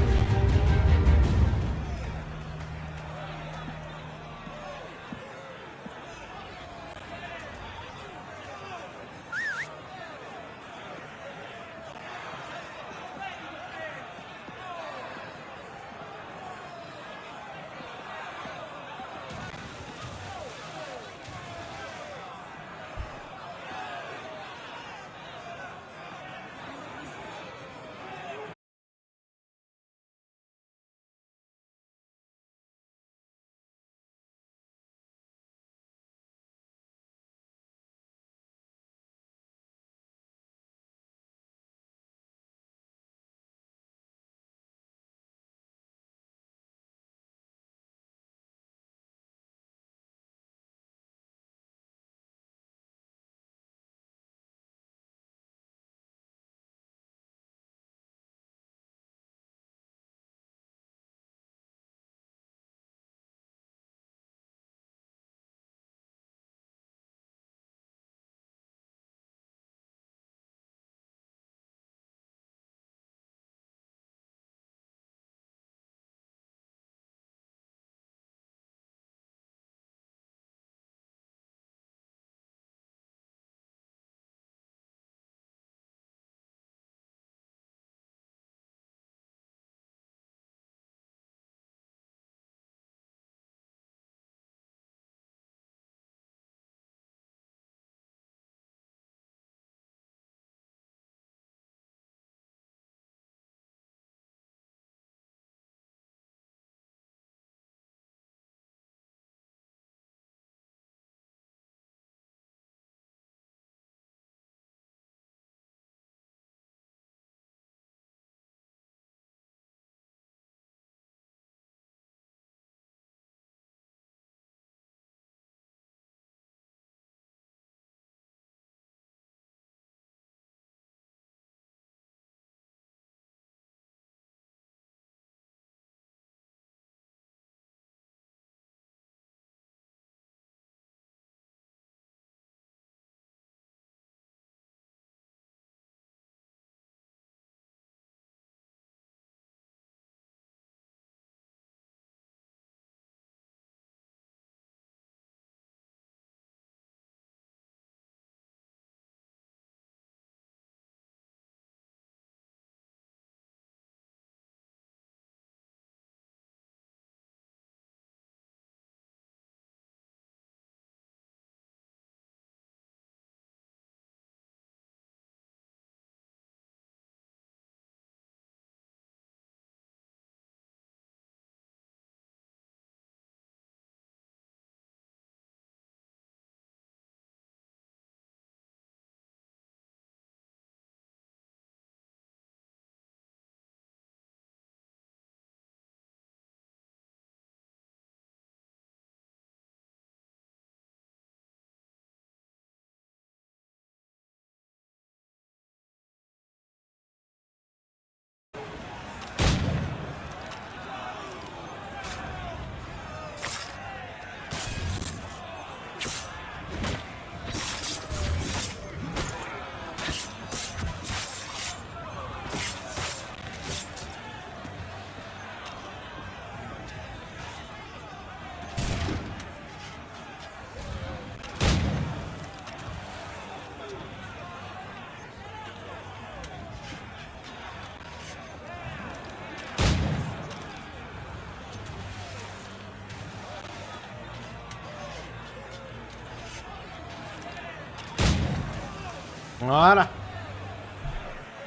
Voilà.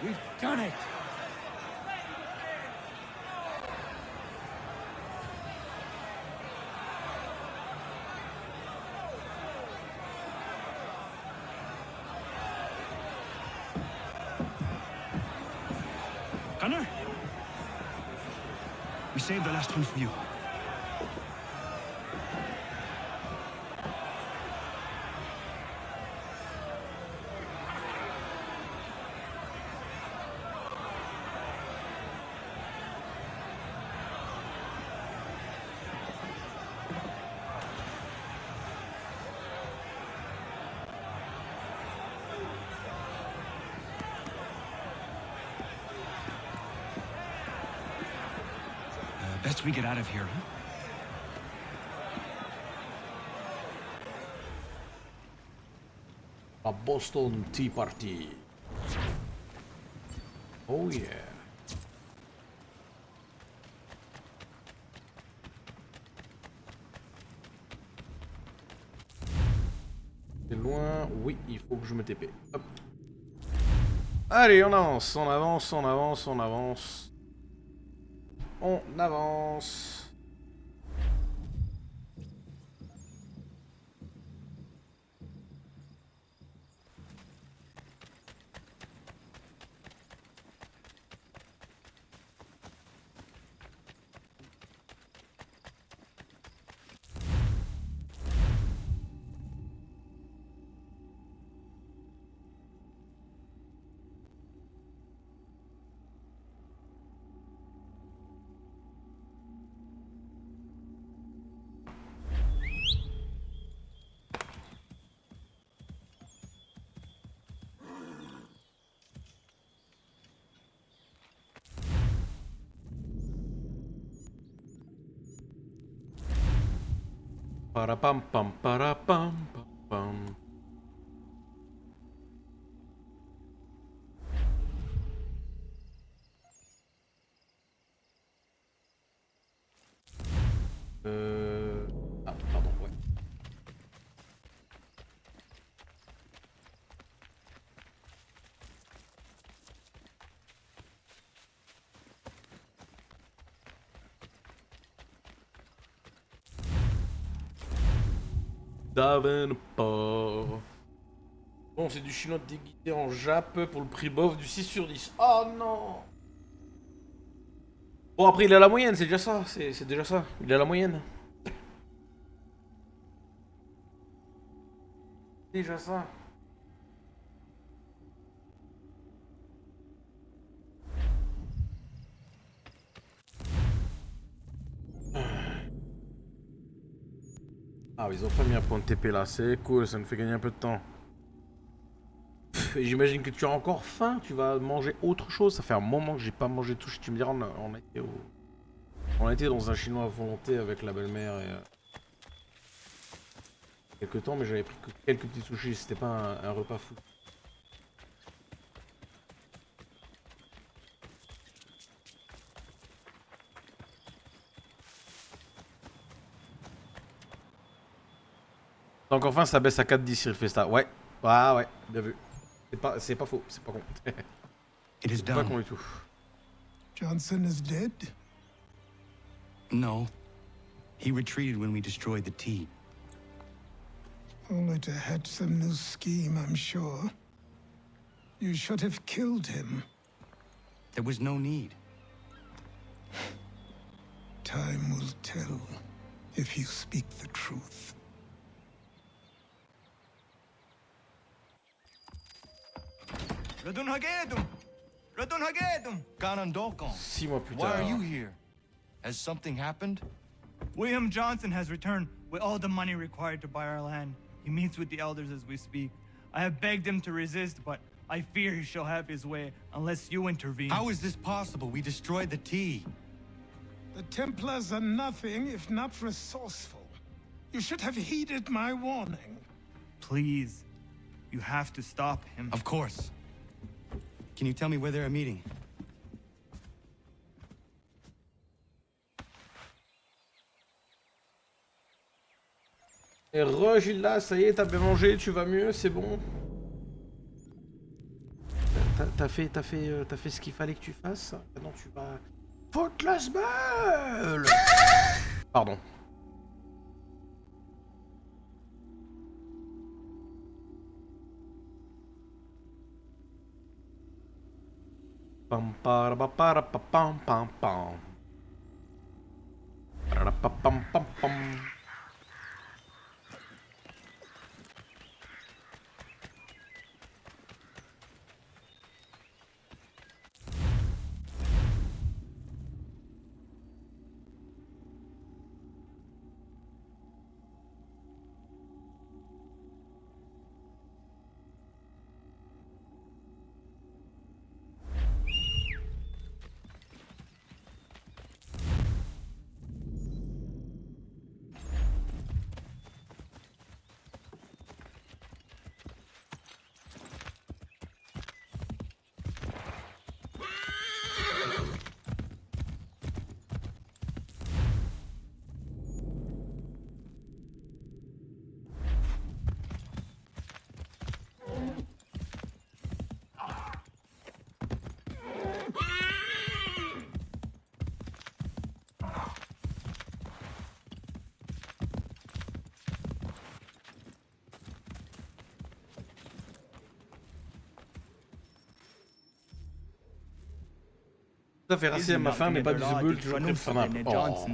We've done it. Gunner? We saved the last one for you. Best we get out of here, huh? A Boston Tea Party. Oh yeah. C'est loin, oui, il faut que je me TP. Hop. Allez, on avance, on avance, on avance, on avance. On avance. Parapam pam parapam pam pam. Ah, pardon, ouais. Davenport. Bon, c'est du chinois déguisé en Jap pour le prix bof du 6 sur 10. Oh non! Bon, après, il a la moyenne, c'est déjà ça. C'est déjà ça. Il a la moyenne. Déjà ça. Ah, ils ont fait mis un point de TP là, c'est cool, ça nous fait gagner un peu de temps. J'imagine que tu as encore faim, tu vas manger autre chose. Ça fait un moment que j'ai pas mangé tout. Tu me diras, on a été dans un chinois à volonté avec la belle-mère et quelques temps, mais j'avais pris que quelques petits sushis, c'était pas un repas fou. T'as encore faim, ça baisse à 4-10 sur le Festa. Ouais, ah ouais, bien vu. C'est pas faux, c'est pas con. It is C'est pas done. con du tout. Johnson is dead? No. He retreated when we destroyed the tea. Only to hatch some new scheme, I'm sure. You should have killed him. There was no need. Time will tell if you speak the truth. Six mois plus Why tard. are you here? Has something happened? William Johnson has returned with all the money required to buy our land. He meets with the elders as we speak. I have begged him to resist, but I fear he shall have his way unless you intervene. How is this possible? We destroyed the tea. The Templars are nothing if not resourceful. You should have heeded my warning. Please, you have to stop him. Of course. Can you tell me where they're meeting? Et Gilda, ça y est, t'as bien mangé, tu vas mieux, c'est bon. t'as fait ce qu'il fallait que tu fasses. Maintenant tu vas foutre la semaine. Pardon. Pam pam pam pam pam pam pam. Pam pam pam. Ça fait racier à ma faim, mais pas visible, toujours très fanable. Oh.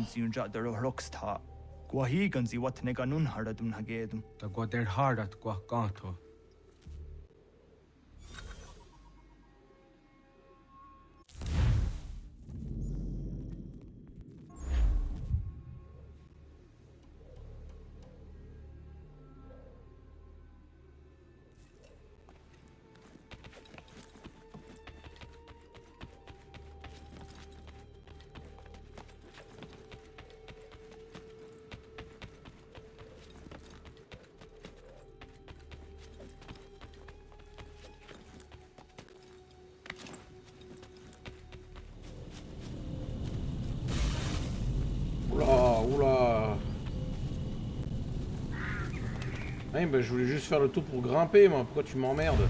Oula. Ouais, bah, je voulais juste faire le tour pour grimper, moi. Pourquoi tu m'emmerdes?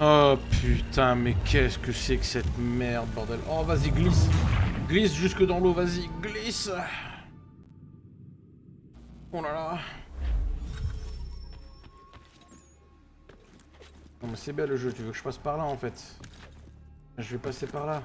Oh putain, mais qu'est-ce que c'est que cette merde, bordel. Oh, vas-y, glisse. Glisse jusque dans l'eau, vas-y, glisse. Oh là là. Non mais c'est bien le jeu, tu veux que je passe par là en fait. Je vais passer par là.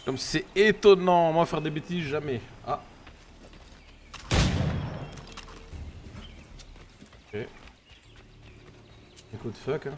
Comme c'est étonnant, moi faire des bêtises jamais. Ah. Ok. Écoute, fuck hein.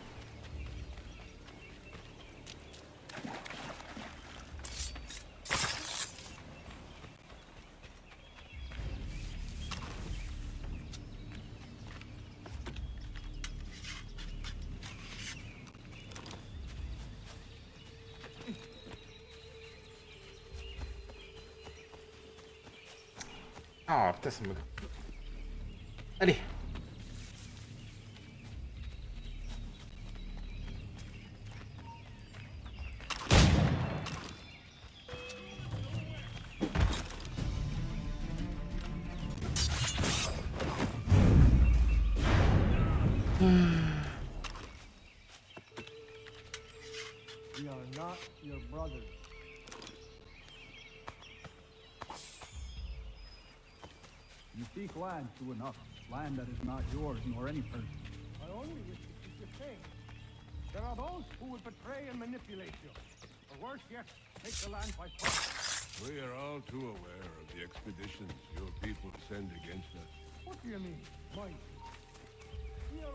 Ah putain ça me... Allez. We are not your brothers. You seek land to enough, land that is not yours nor any person. I only wish to keep you safe. There are those who would betray and manipulate you. Or worse yet, take the land by force. We are all too aware of the expeditions your people send against us. What do you mean, mine? We are all...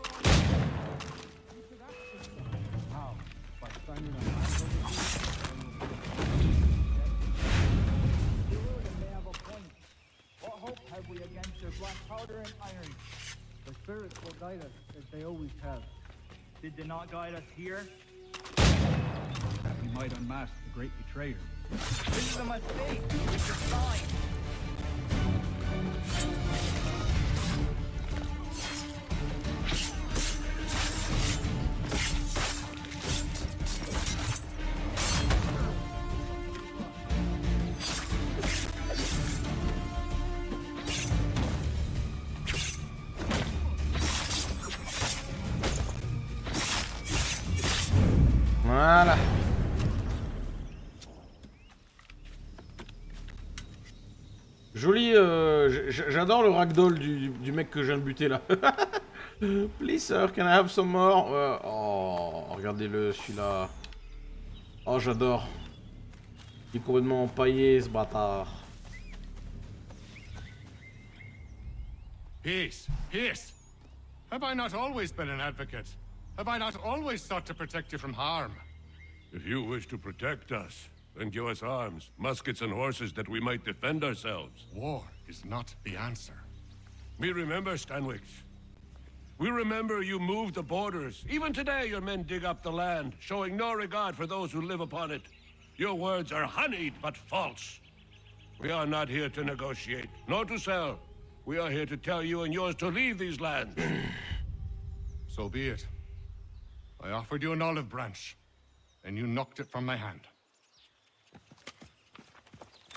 You should act this way. How? By signing a land over here? You may have a point. What hope have we against their black powder and iron? The spirits will guide us, as they always have. Did they not guide us here? That we might unmask the great betrayer. This is a mistake. It's a sign. Voilà. Joli, j'adore le ragdoll du mec que je viens de buter là. Please sir, can I have some more? Oh, regardez-le celui-là. Oh, j'adore. Il est complètement empaillé ce bâtard. Peace, peace. Have I not always been an advocate? Have I not always sought to protect you from harm? If you wish to protect us, then give us arms, muskets and horses that we might defend ourselves. War is not the answer. We remember, Stanwix. We remember you moved the borders. Even today your men dig up the land, showing no regard for those who live upon it. Your words are honeyed but false. We are not here to negotiate, nor to sell. We are here to tell you and yours to leave these lands. So be it. I offered you an olive branch, and you knocked it from my hand.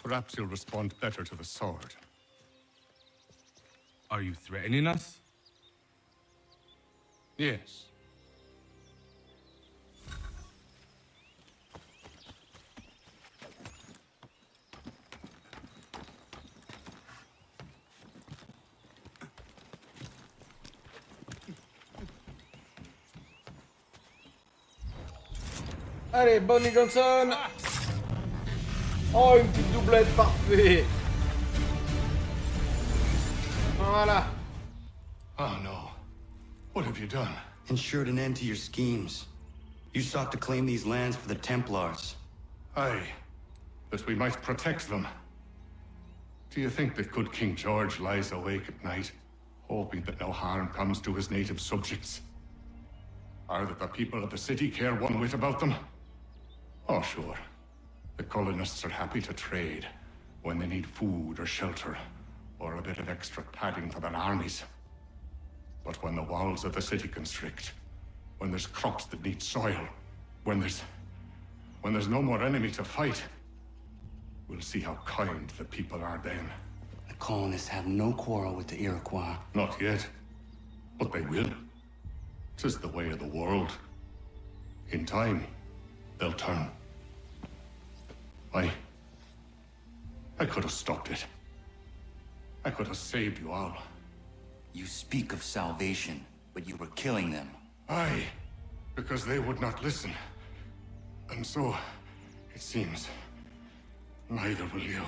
Perhaps you'll respond better to the sword. Are you threatening us? Yes. Allez, Bonnie Johnson. Oh, une petite doublette, parfait. Voilà. Oh no. What have you done? Ensured an end to your schemes. You sought to claim these lands for the Templars. Aye, that we might protect them. Do you think that good King George lies awake at night, hoping that no harm comes to his native subjects? Or that the people of the city care one whit about them? Oh, sure. The colonists are happy to trade when they need food or shelter, or a bit of extra padding for their armies. But when the walls of the city constrict, when there's crops that need soil, when there's no more enemy to fight, we'll see how kind the people are then. The colonists have no quarrel with the Iroquois. Not yet, but they will. 'Tis the way of the world. In time, they'll turn. I could have stopped it. I could have saved you all. You speak of salvation, but you were killing them. Aye, because they would not listen. And so, it seems, neither will you.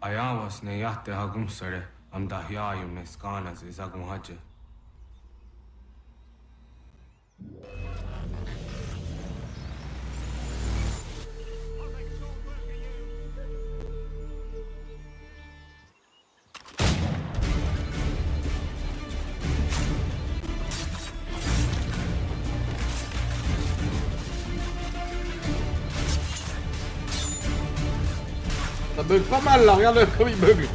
Ayawas ne yahte hagum sare am dahyayum ne skanas izagum hajje. Ça bug pas mal là, regarde comme il bug.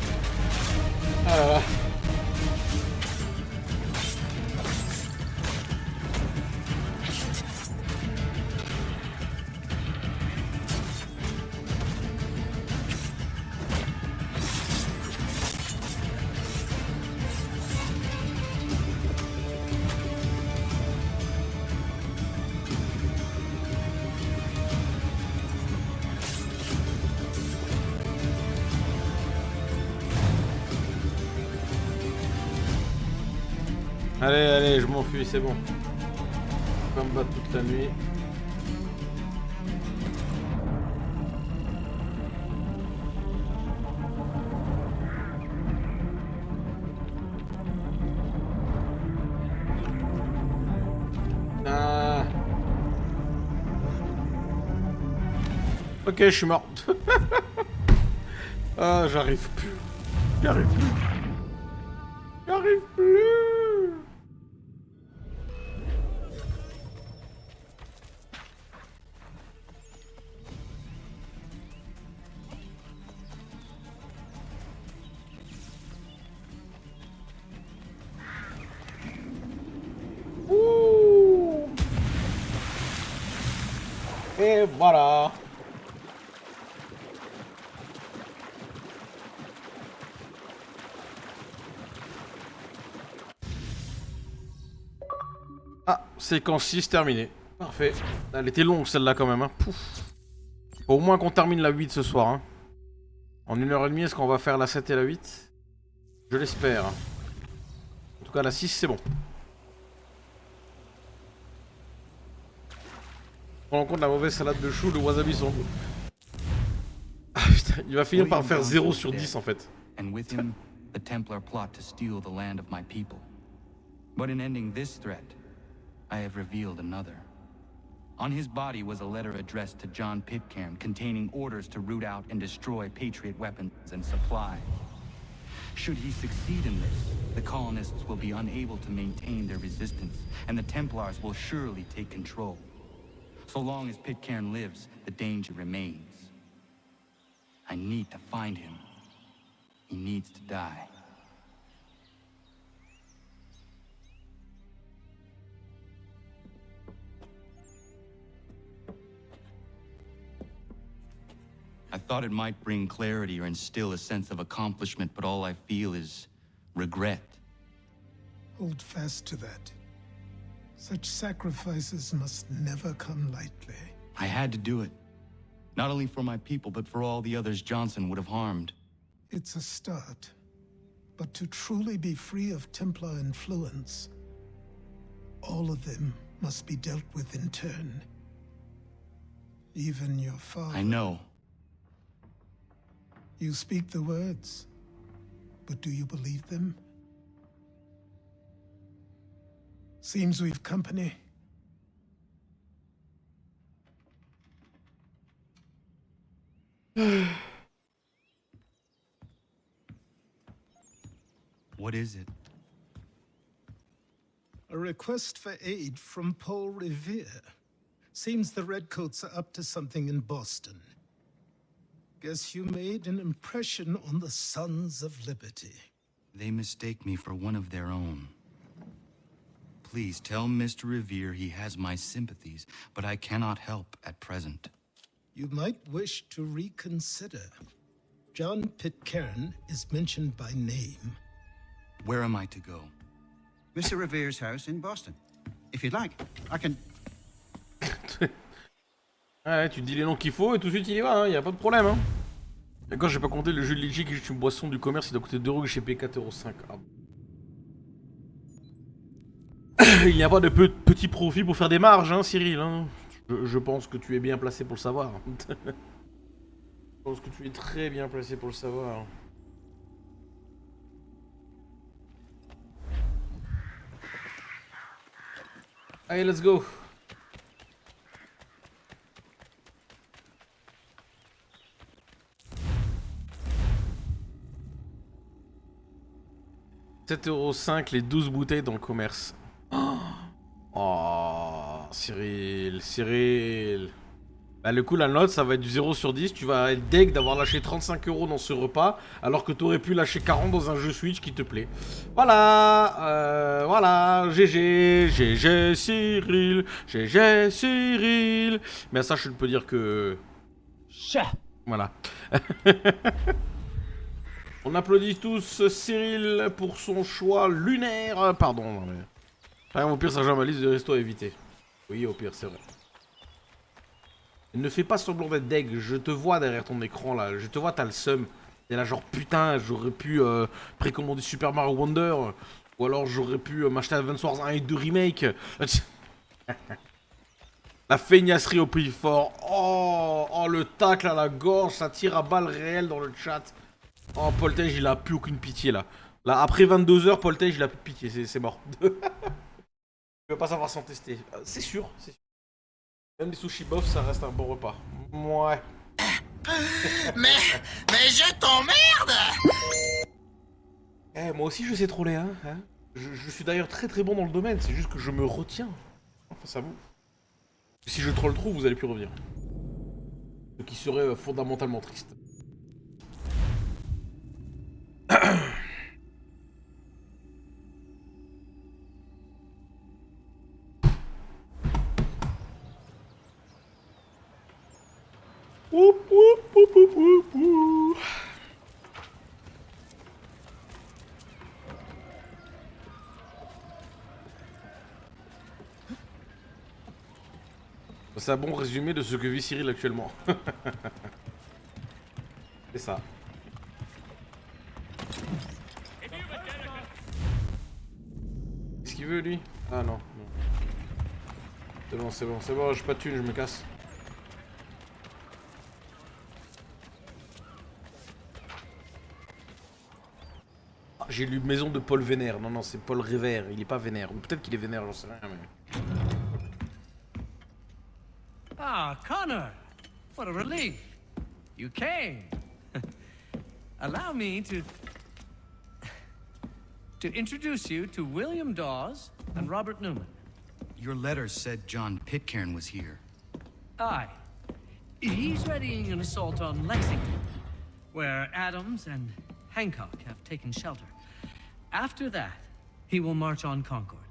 Allez, allez, je m'enfuis, c'est bon. Je vais me battre toute la nuit. Ah. Ok, je suis mort. Ah, j'arrive plus. J'arrive plus. J'arrive plus. Ouh. Et voilà. Ah, séquence 6 terminée. Parfait. Elle était longue celle-là quand même. Hein. Pouf. Faut au moins qu'on termine la 8 ce soir. Hein. En 1h30, est-ce qu'on va faire la 7 et la 8? Je l'espère. En tout cas, la 6, c'est bon. Prends en compte la mauvaise salade de choux, le wasabi sont... Ah putain, il va finir par faire 0 sur 10 en fait. And with him, the Templar plot to steal the land of my people. But in ending this threat, I have revealed another. On his body was a letter addressed to John Pitcairn containing orders to root out and destroy Patriot weapons and supply. Should he succeed in this, the colonists will be unable to maintain their resistance, and the Templars will surely take control. So long as Pitcairn lives, the danger remains. I need to find him. He needs to die. I thought it might bring clarity or instill a sense of accomplishment, but all I feel is regret. Hold fast to that. Such sacrifices must never come lightly. I had to do it. Not only for my people, but for all the others Johnson would have harmed. It's a start. But to truly be free of Templar influence, all of them must be dealt with in turn. Even your father. I know. You speak the words, but do you believe them? Seems we've company. What is it? A request for aid from Paul Revere. Seems the Redcoats are up to something in Boston. Guess you made an impression on the Sons of Liberty. They mistake me for one of their own. Please tell Mr. Revere he has my sympathies, but I cannot help at present. You might wish to reconsider. John Pitcairn is mentioned by name. Where am I to go? Mr. Revere's house in Boston. If you'd like, I can... Ouais, tu te dis les noms qu'il faut et tout de suite il y va, hein, y a pas de problème. Hein. D'accord, j'ai pas compté le jus de litchi qui est juste une boisson du commerce, il doit coûter 2 € et j'ai payé 4,5 €. Ah. Il n'y a pas de petit profit pour faire des marges, hein, Cyril. Hein. Je pense que tu es bien placé pour le savoir. Je pense que tu es très bien placé pour le savoir. Allez, let's go. €7,05 les 12 bouteilles dans le commerce. Oh, Cyril, Cyril. Bah, le coup, la note, ça va être du 0 sur 10. Tu vas être deg d'avoir lâché 35 € dans ce repas, alors que tu aurais pu lâcher 40 dans un jeu Switch qui te plaît. Voilà, voilà, GG, GG Cyril, GG Cyril. Mais à ça, je ne peux dire que... Voilà. On applaudit tous Cyril pour son choix lunaire. Pardon, non mais... Au pire, ça j'ai ma liste de restos à éviter. Oui, au pire, c'est vrai. Ne fais pas semblant d'être deg, je te vois derrière ton écran là, je te vois, t'as le seum. T'es là genre putain, j'aurais pu précommander Super Mario Wonder. Ou alors j'aurais pu m'acheter Advance Wars 1 et 2 Remake. La feignasserie au prix fort. Oh, le tacle à la gorge, ça tire à balles réelles dans le chat. Oh, Poltej, il a plus aucune pitié là. Là, après 22 heures, Poltej, il a plus de pitié, c'est mort. Il va pas savoir s'en tester. C'est sûr, c'est sûr. Même les sushis bof, ça reste un bon repas. Ouais. mais je t'emmerde. Moi aussi je sais troller, hein. Je suis d'ailleurs très très bon dans le domaine, c'est juste que je me retiens face à vous. Si je troll trop, vous allez plus revenir. Ce qui serait fondamentalement triste. C'est un bon résumé de ce que vit Cyril actuellement. C'est ça. Qu'est-ce qu'il veut lui? Ah non. C'est bon, j'ai pas de thune, je me casse. Ah, j'ai lu Maison de Paul Vénère. Non, c'est Paul Révère, il est pas Vénère. Ou peut-être qu'il est Vénère, j'en sais rien, mais... Ah, Connor! What a relief! You came! Allow me to introduce you to William Dawes and Robert Newman. Your letter said John Pitcairn was here. Aye. He's readying an assault on Lexington, where Adams and Hancock have taken shelter. After that, he will march on Concord,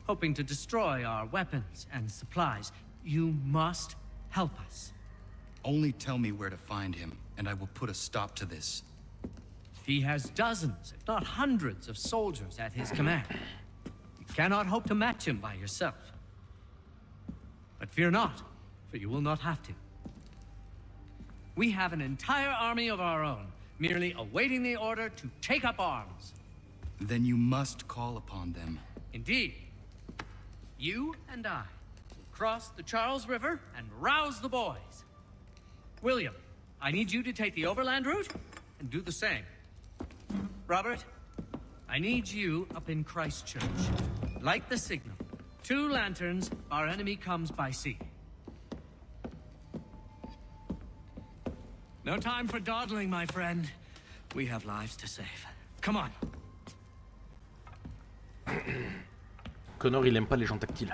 hoping to destroy our weapons and supplies. You must help us. Only tell me where to find him, and I will put a stop to this. He has dozens, if not hundreds, of soldiers at his command. You cannot hope to match him by yourself. But fear not, for you will not have to. We have an entire army of our own, merely awaiting the order to take up arms. Then you must call upon them. Indeed. You and I will cross the Charles River and rouse the boys. William, I need you to take the overland route and do the same. Robert, I need you up in Christchurch. Light the signal. 2 lanterns, our enemy comes by sea. No time for dawdling, my friend. We have lives to save. Come on. Connor, il aime pas les gens tactiles.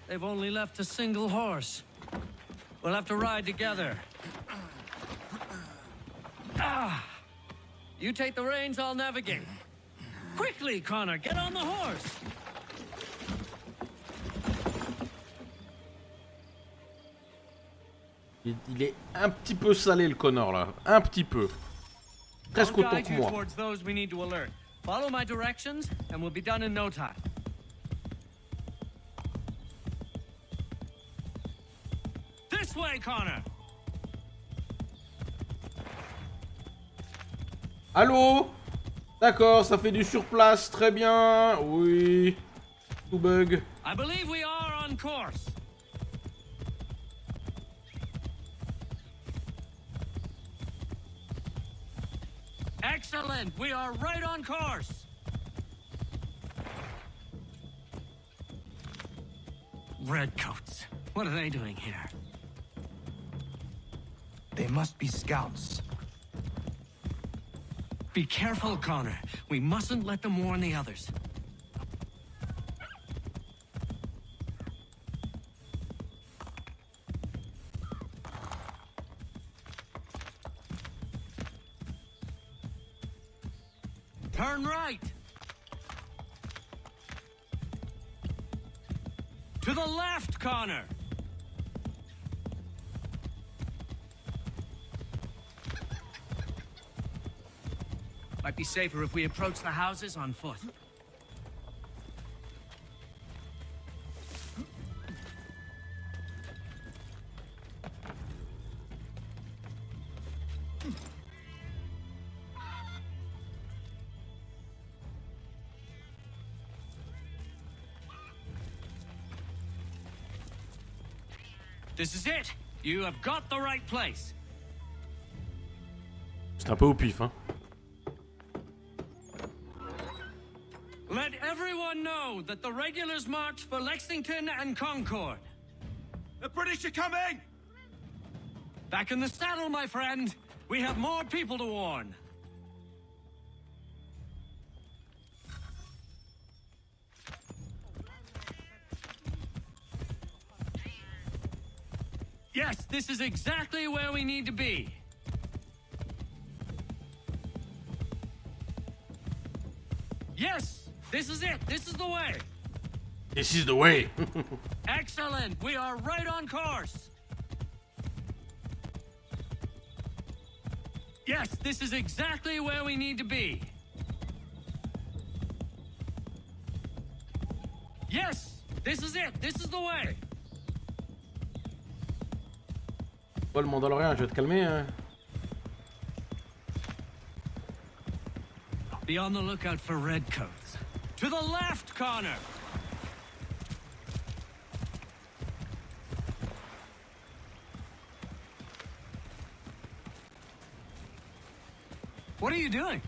They've only left a single horse. We'll have to ride together. You take the reins, I'll navigate. Quickly, Connor, get on the horse. Il est un petit peu salé le Connor là, un petit peu. Presque autant que moi. Towards those we need to alert. Follow my directions and we'll be done in no time. This way, Connor. Allô? D'accord, ça fait du surplace, très bien. Oui. Tout bug. I believe we are on course. Excellent. We are right on course. Redcoats. What are they doing here? They must be scouts. Be careful, Connor. We mustn't let them warn the others. Turn right. To the left, Connor. Might be safer if we approach the houses on foot. This is it. You have got the right place. C'est un peu au pif, hein. Let everyone know that the regulars marched for Lexington and Concord. The British are coming! Back in the saddle, my friend. We have more people to warn. Yes, this is exactly where we need to be. Yes, this is it. This is the way. This is the way. Excellent. We are right on course. Yes, this is exactly where we need to be. Yes, this is it. This is the way. Ouais, le Mandalorien, je vais te calmer, hein. Be on the lookout for redcoats. To the left, Connor! What are you doing?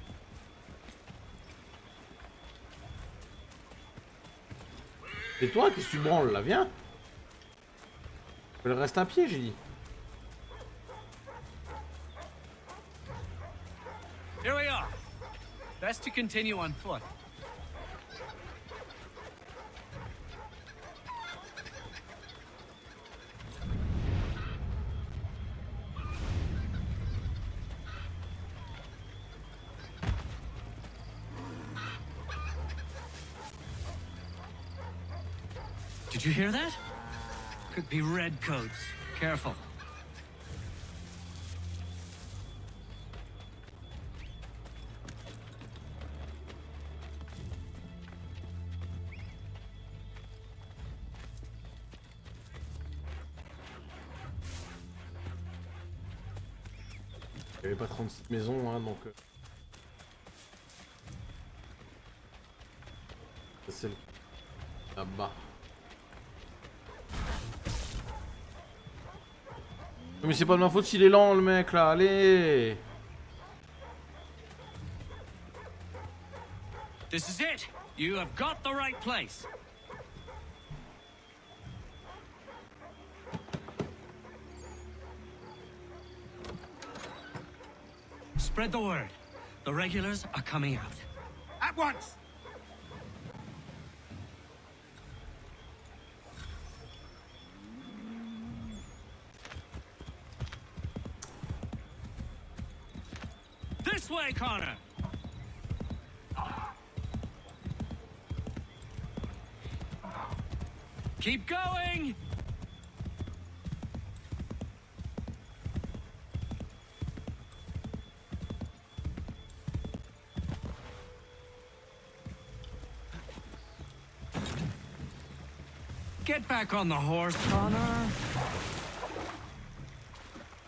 C'est toi qui tu branles là, viens. Elle reste à pied, j'ai dit. Here we are. Best to continue on foot. Did you hear that? Could be redcoats. Careful. Il n'y avait pas 36 maisons, hein, donc... C'est celle là-bas. Mais c'est pas de ma faute s'il est lent, le mec, là, allez. This is it. You have got the right place. Spread the word. The regulars are coming out. At once! This way, Connor! Keep going! Get back on the horse, Connor.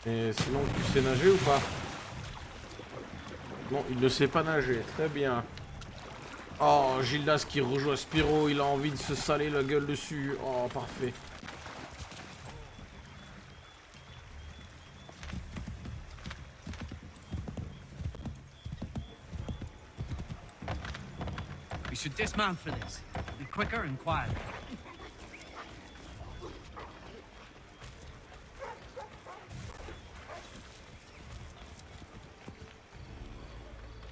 Et sinon, tu sais nager ou pas? Non, il ne sait pas nager. Très bien. Oh, Gildas qui rejoint Spyro, il a envie de se saler la gueule dessus. Oh, parfait. We should dismount for this. Be quicker and quieter.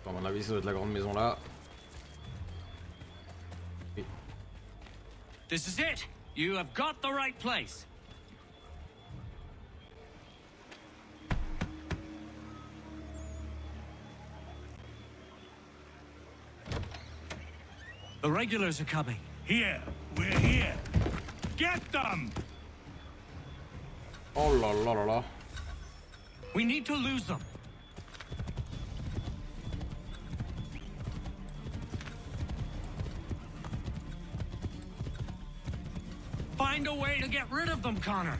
À mon avis, ça doit être la grande maison là. Oui. This is it. You have got the right place. The regulars are coming. Here, we're here. Get them! Oh là là là là. We need to lose them. Find a way to get rid of them, Connor.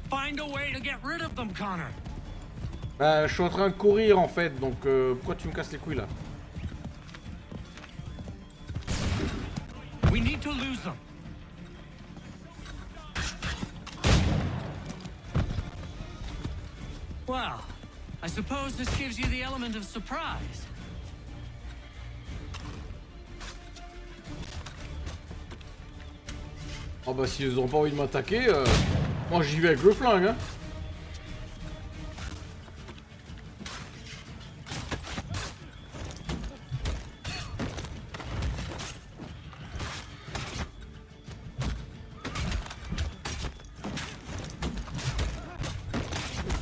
Find a way to get rid of them, Connor. Bah, je suis en train de courir en fait, donc pourquoi tu me casses les couilles là? We need to lose them. Well, I suppose this gives you the element of surprise. Oh bah s'ils ont pas envie de m'attaquer, moi j'y vais avec le flingue hein.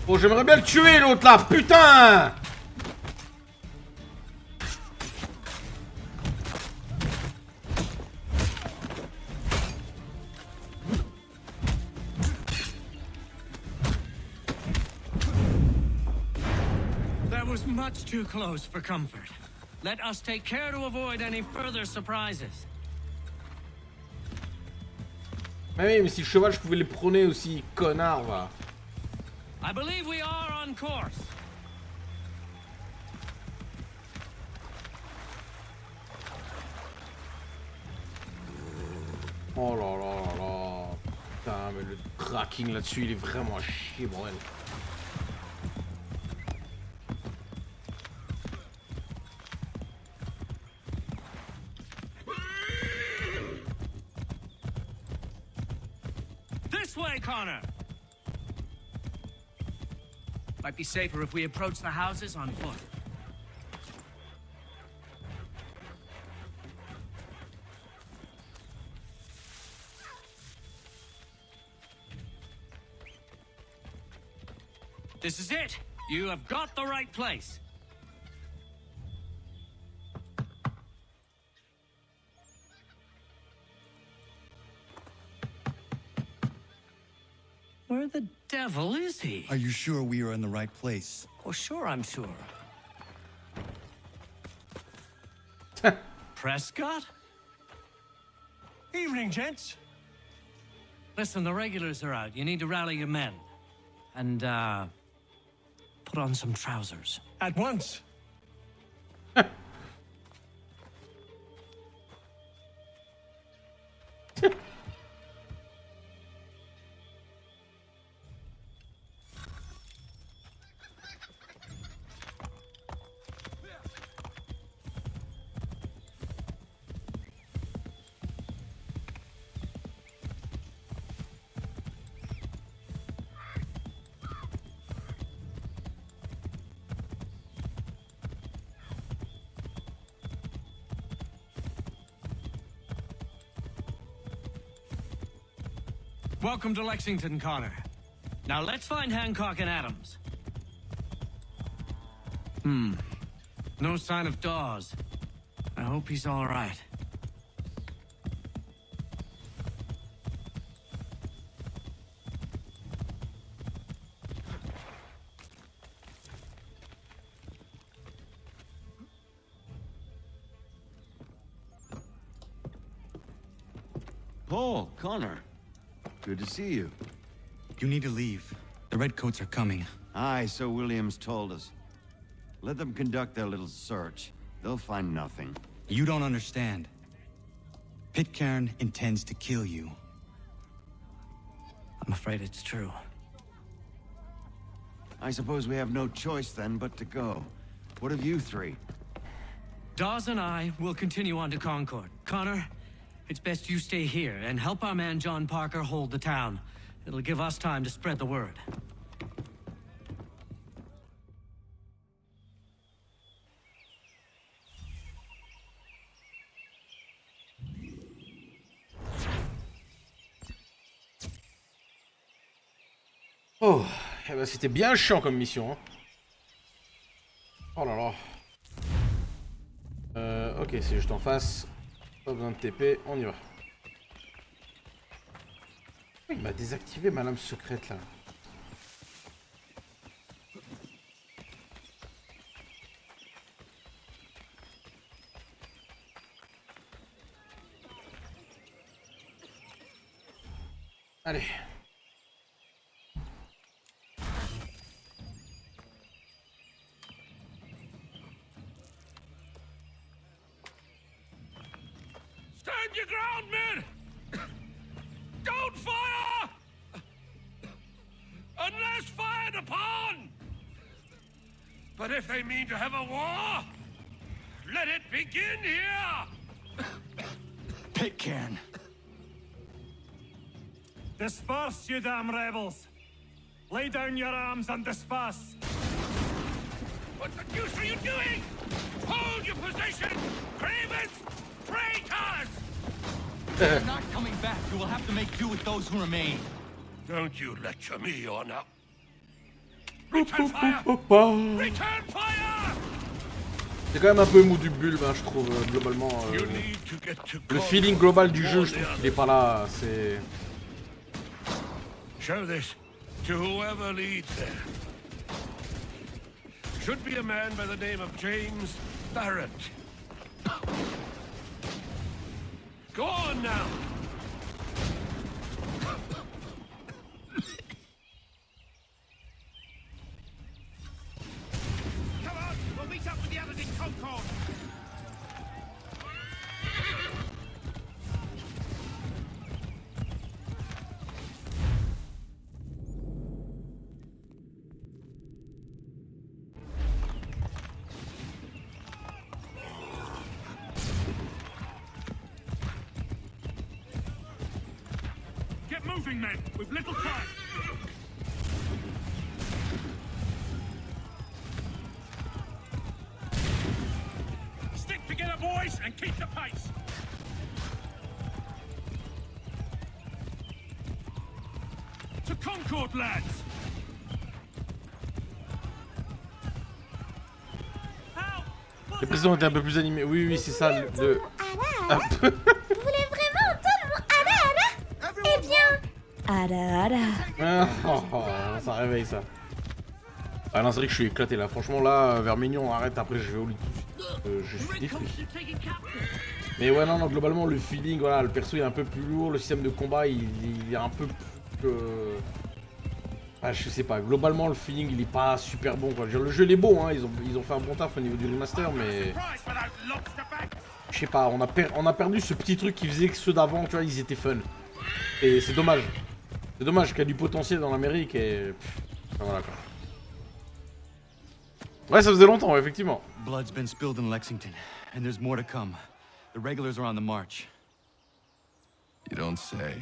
Oh j'aimerais bien le tuer l'autre là, putain! That was much too close for comfort. Let us take care to avoid any further surprises. Mais oui, mais si le cheval je pouvais les prôner aussi, connard va. I believe we are on course. Oh là là là là. Putain, mais le tracking là-dessus, il est vraiment à chier, bordel. This way, Connor! Might be safer if we approach the houses on foot. This is it! You have got the right place! Where the devil is he? Are you sure we are in the right place? Oh, sure, I'm sure. Prescott? Evening, gents. Listen, the regulars are out. You need to rally your men. And, put on some trousers. At once. Welcome to Lexington, Connor. Now let's find Hancock and Adams. No sign of Dawes. I hope he's all right. Paul, Connor. Good to see you. You need to leave. The Redcoats are coming. Aye, so Williams told us. Let them conduct their little search. They'll find nothing. You don't understand. Pitcairn intends to kill you. I'm afraid it's true. I suppose we have no choice then but to go. What of you three? Dawes and I will continue on to Concord. Connor, it's best you stay here and help our man John Parker hold the town. It'll give us time to spread the word. Oh, eh ben c'était bien chiant comme mission. Hein. Oh là là. Ok, c'est juste en face. Pas besoin de TP, on y va. Il m'a désactivé ma lame secrète là. Allez. Stand your ground, men! Don't fire! Unless fired upon! But if they mean to have a war, let it begin here! Pitcairn. Disperse, you damn rebels! Lay down your arms and disperse! What the deuce are you doing? Hold your position! Cravens! Traitors! They're not coming back. You will have to make do with those who remain. Don't you lecture me or now. Return fire! Return fire! C'est quand même un peu mou du bulbe, hein, je trouve, globalement. Le feeling global du jeu, je trouve qu'il est pas là. C'est. Show this to whoever leads there. Should be a man by the name of James Barrett. Go on now. Come on, we'll meet up with the others in Concord. Get moving, men. We've little time. Stick together, boys, and keep the pace. To Concord, lads. Les précédents étaient un peu plus animés. Oui, oui, c'est ça. Le... Vous voulez vraiment entendre mon Ada Ada Eh bien... Ada Ada. Ah, ça réveille ça. Ah non, c'est vrai que je suis éclaté là. Franchement, là, vers Mignon, arrête. Après, je vais au lit tout de suite. Je suis détruit. Mais ouais, non, globalement, le feeling, voilà, le perso est un peu plus lourd. Le système de combat, il est un peu plus. Ah, je sais pas. Globalement, le feeling, il est pas super bon, quoi. Le jeu, il est beau, hein. Ils ont fait un bon taf au niveau du remaster, mais. Je sais pas, on a perdu ce petit truc qui faisait que ceux d'avant, tu vois, ils étaient fun. Et c'est dommage. C'est dommage qu'il y a du potentiel dans l'Amérique et. Enfin, voilà quoi. Ouais, ça faisait longtemps, effectivement. Blood's been spilled in Lexington, and there's more to come. The regulars are on the march. You don't say.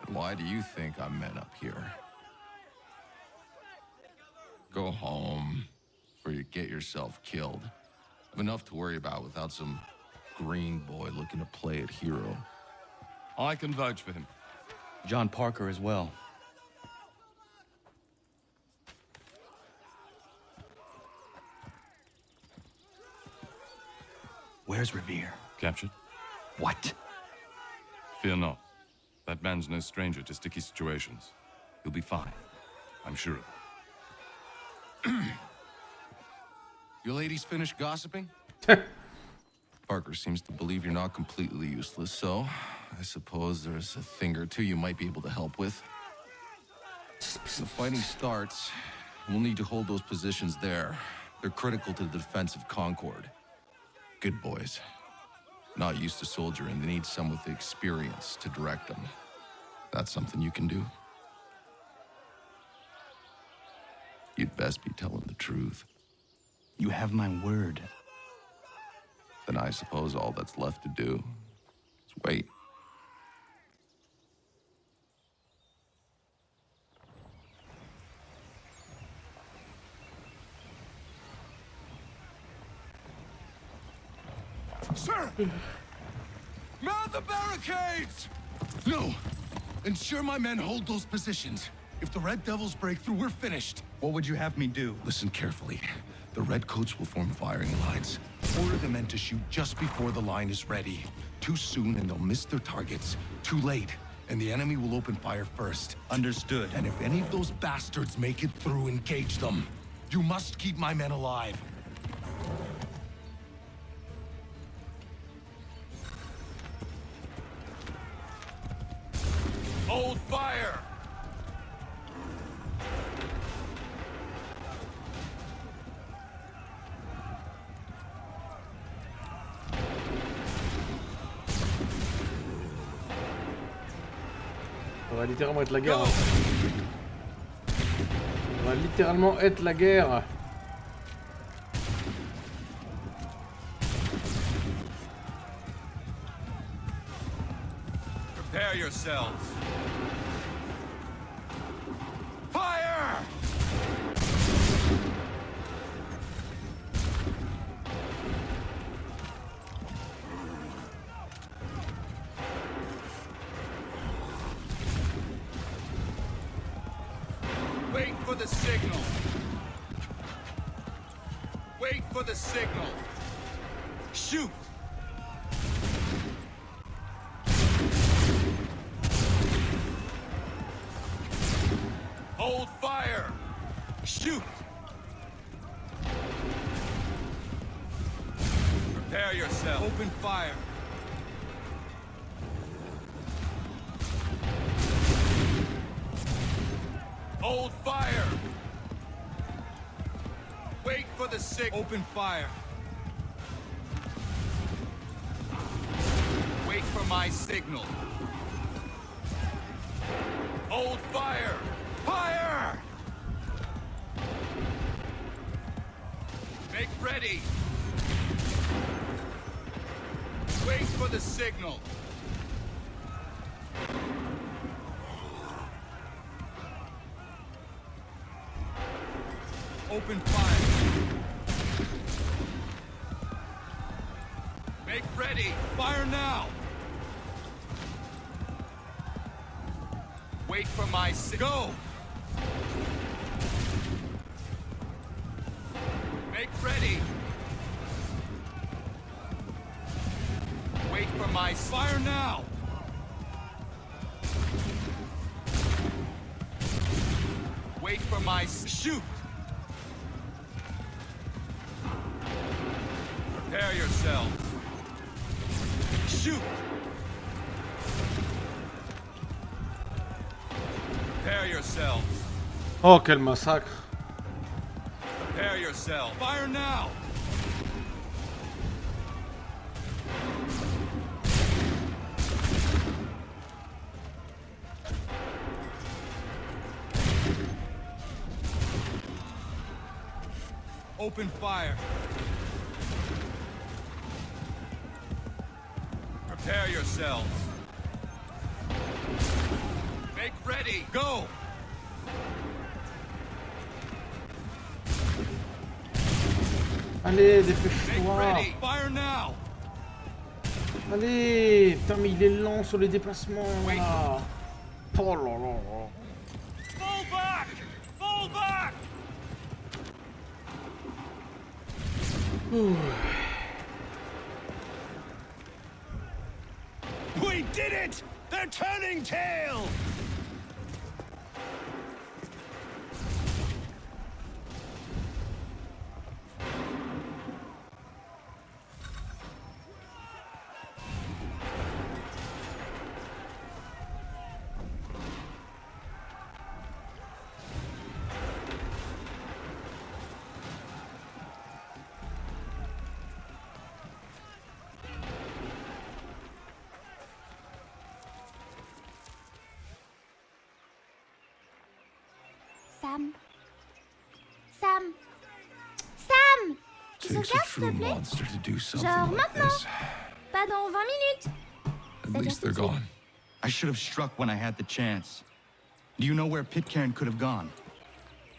And why do you think I'm men up here? Go home, or you get yourself killed. I've enough to worry about without some green boy looking to play it hero. I can vouch for him. John Parker as well. Where's Revere? Captured? What? Fear not. That man's no stranger to sticky situations. He'll be fine. I'm sure of it. You ladies finished gossiping? Parker seems to believe you're not completely useless, so I suppose there's a thing or two you might be able to help with. The fighting starts, we'll need to hold those positions there. They're critical to the defense of Concord. Good boys. Not used to soldiering, they need some with the experience to direct them. That's something you can do. You'd best be telling the truth. You have my word. Then I suppose all that's left to do is wait. Sir! Mount the barricades! No! Ensure my men hold those positions. If the Red Devils break through, we're finished. What would you have me do? Listen carefully. The Redcoats will form firing lines. Order the men to shoot just before the line is ready. Too soon and they'll miss their targets. Too late, and the enemy will open fire first. Understood. And if any of those bastards make it through, engage them. You must keep my men alive. Hold fire! Ça va littéralement être la guerre. Hein. Ça va littéralement être la guerre. Prepare yourselves. Fire! Wait for the signal. Wait for the signal. Shoot! Hold fire! Shoot! Prepare yourself. Open fire. Hold fire! Wait for the signal. Open fire. Wait for my signal. Hold fire! Fire! Make ready! Wait for the signal. Open fire. Make ready. Fire now. Wait for my go. Make ready. Wait for my fire now. Wait for my shoot. Prepare yourselves. Shoot. Prepare yourselves. Oh, quel massacre. Prepare yourself. Fire now. Open fire. Prepare yourselves. Make ready. Go. Allez, dépêche-toi. Fire now. Allez, putain, mais il est lent sur les déplacements. Là. Oh là là. Fall back! Fall back! We did it! They're turning tail! Sam. Sam. Sam! Tu Takes a sauvegardes, s'il true te plaît? monster to do something Genre like maintenant. this. Pas dans 20 minutes. At least they're gone. I should have struck when I had the chance. Do you know where Pitcairn could have gone?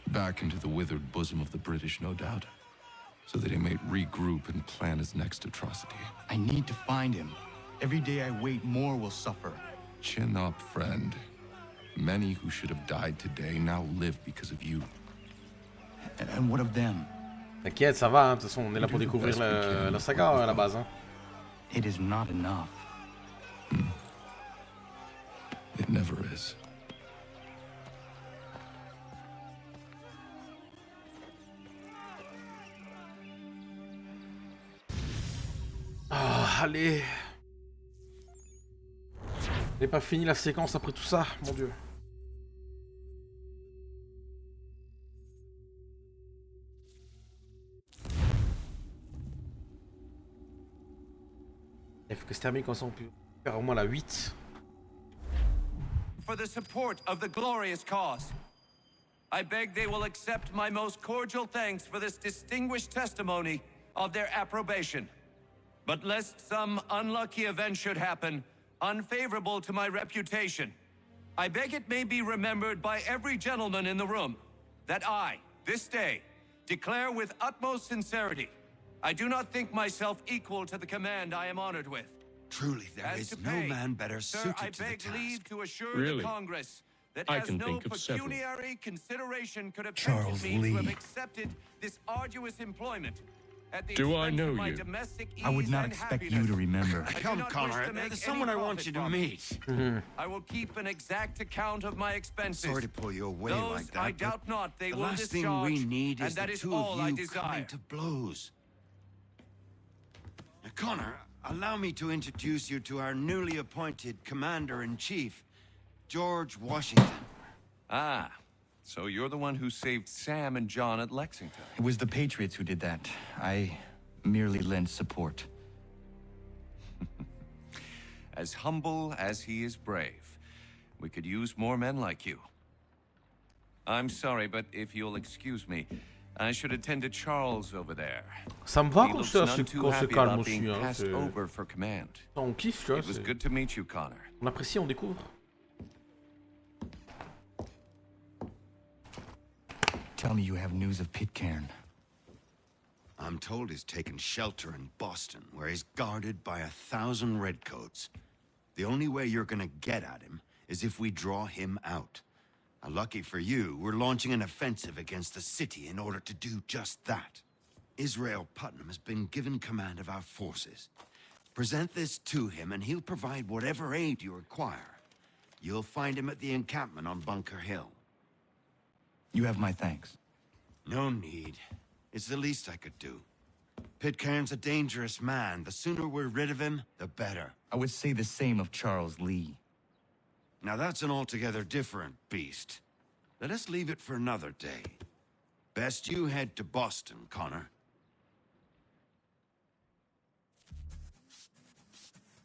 Back into the withered bosom of the British, no doubt. So that he might regroup and plan his next atrocity. I need to find him. Every day I wait, more will suffer. Chin up, friend. Many who should have died today now live because of you. And what of them? T'inquiète, ça va, hein. De toute façon, on est là pour découvrir la saga à la base. Hein. It is not enough. It never is. Ah, allez. J'ai pas fini la séquence après tout ça, mon dieu. faut que se termine comme ça, on peut faire au moins la 8. For the support of the glorious cause. I beg they will accept my most cordial thanks for this distinguished testimony of their approbation. But lest some unlucky event should happen, unfavorable to my reputation, I beg it may be remembered by every gentleman in the room that I, this day, declare with utmost sincerity, I do not think myself equal to the command I am honored with. Truly, there As is to no pay, man better sir, suited I to the beg task. leave to assure Really? the Congress that I as can no think of several. pecuniary consideration could have Charles tempted me to have Lee. accepted this arduous employment at the Do I expense know of my you? domestic I would ease not and expect you happiness. to remember. I do Come, not wish Connor, to make there's someone any I want profit you to from meet. it. I will keep an exact account of my expenses. Sorry to pull you away Those like that, I but doubt not they the will last thing discharge, we need and is that the is two all of I you desire. coming to blows. Now, Connor, allow me to introduce you to our newly appointed Commander-in-Chief, George Washington. Ah, so you're the one who saved Sam and John at Lexington. It was the Patriots who did that. I merely lent support. As humble as he is brave. We could use more men like you. I'm sorry, but if you'll excuse me, I should attend to Charles over there. Ça me va He qu'on looks se, none too qu'on se happy calme about aussi. being Hein, passed over for command. on kiffe, tu vois. It was good to meet you, Connor. On apprécie, on découvre. Tell me you have news of Pitcairn. I'm told he's taken shelter in Boston, where he's guarded by 1,000 redcoats. The only way you're gonna get at him is if we draw him out. Lucky for you, we're launching an offensive against the city in order to do just that. Israel Putnam has been given command of our forces. Present this to him and he'll provide whatever aid you require. You'll find him at the encampment on Bunker Hill. You have my thanks. No need. It's the least I could do. Pitcairn's a dangerous man. The sooner we're rid of him, the better. I would say the same of Charles Lee. Now that's an altogether different beast. Let us leave it for another day. Best you head to Boston, Connor.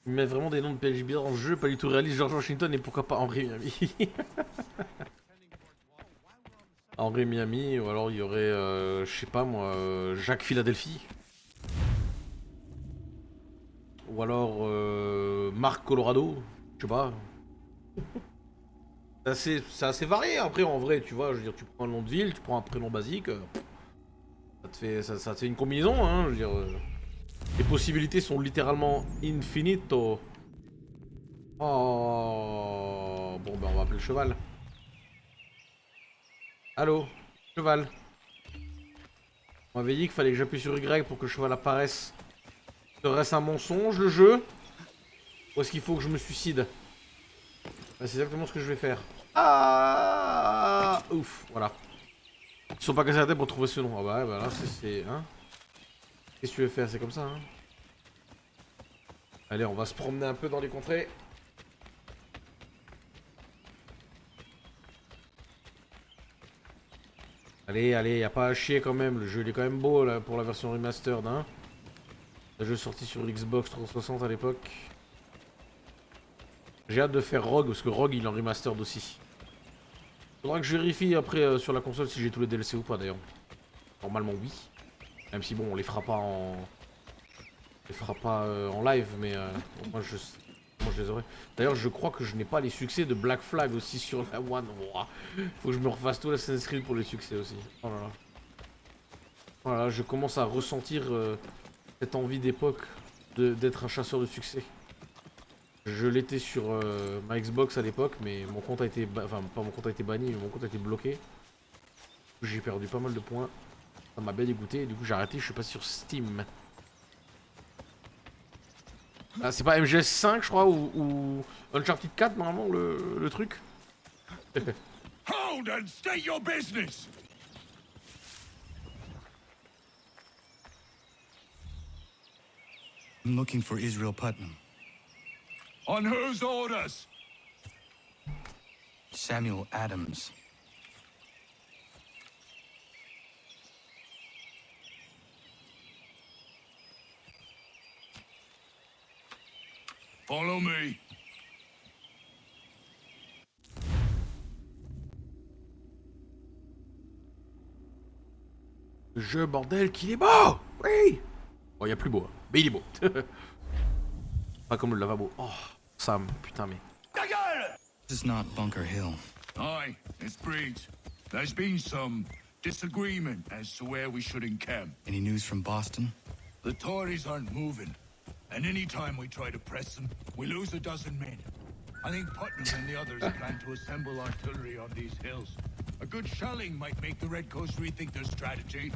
Il met vraiment des noms de PNJ bizarres dans le jeu, pas du tout réaliste. George Washington et pourquoi pas Henry Miami. Henry Miami, ou alors il y aurait, je sais pas moi, Jacques Philadelphie. Ou alors Marc Colorado, je sais pas. C'est assez varié après en vrai, tu vois. Je veux dire, tu prends un nom de ville, tu prends un prénom basique, ça te fait une combinaison, hein. Je veux dire, les possibilités sont littéralement infinito. Oh, bon ben on va appeler le cheval. Allô, cheval. On m'avait dit qu'il fallait que j'appuie sur Y pour que le cheval apparaisse. Serait-ce un mensonge le jeu? Ou est-ce qu'il faut que je me suicide? C'est exactement ce que je vais faire. Ah, ouf, voilà. Ils sont pas cassés la tête pour trouver ce nom. Ah bah, ouais, bah là c'est... Hein, qu'est-ce que tu veux faire? C'est comme ça, hein. Allez, on va se promener un peu dans les contrées. Allez, allez, y a pas à chier quand même. Le jeu il est quand même beau là pour la version remastered, hein. Le jeu est sorti sur Xbox 360 à l'époque. J'ai hâte de faire Rogue parce que Rogue il est en remastered aussi. Faudra que je vérifie après sur la console si j'ai tous les DLC ou pas d'ailleurs. Normalement oui. Même si bon on les fera pas en... On les fera pas en live mais moi je les aurai. D'ailleurs je crois que je n'ai pas les succès de Black Flag aussi sur la One. Ouah. Faut que je me refasse tout l'Assassin's Creed pour les succès aussi. Oh là là. Voilà, je commence à ressentir cette envie d'époque d'être un chasseur de succès. Je l'étais sur ma Xbox à l'époque, mais mon compte a été... Enfin, pas mon compte a été banni, mais mon compte a été bloqué. J'ai perdu pas mal de points. Ça m'a bien dégoûté, et du coup j'ai arrêté, je suis passé sur Steam. Ah, c'est pas MGS 5, je crois, ou Uncharted 4, normalement, le truc. Hold and state your business! I'm looking for Israel Putnam. On whose orders? Samuel Adams. Follow me. Le jeu, bordel, qu'il est beau! Oui! Bon, il y a plus beau, hein. Mais il est beau. Pas comme le lavabo. Oh, Sam, putain, mais... This is not Bunker Hill. Aye, it's Breach. There's been some disagreement as to where we should encamp. Any news from Boston? The Tories aren't moving, and any time we try to press them, we lose a dozen men. I think Putnam and the others plan to assemble artillery on these hills. A good shelling might make the Redcoats rethink their strategy.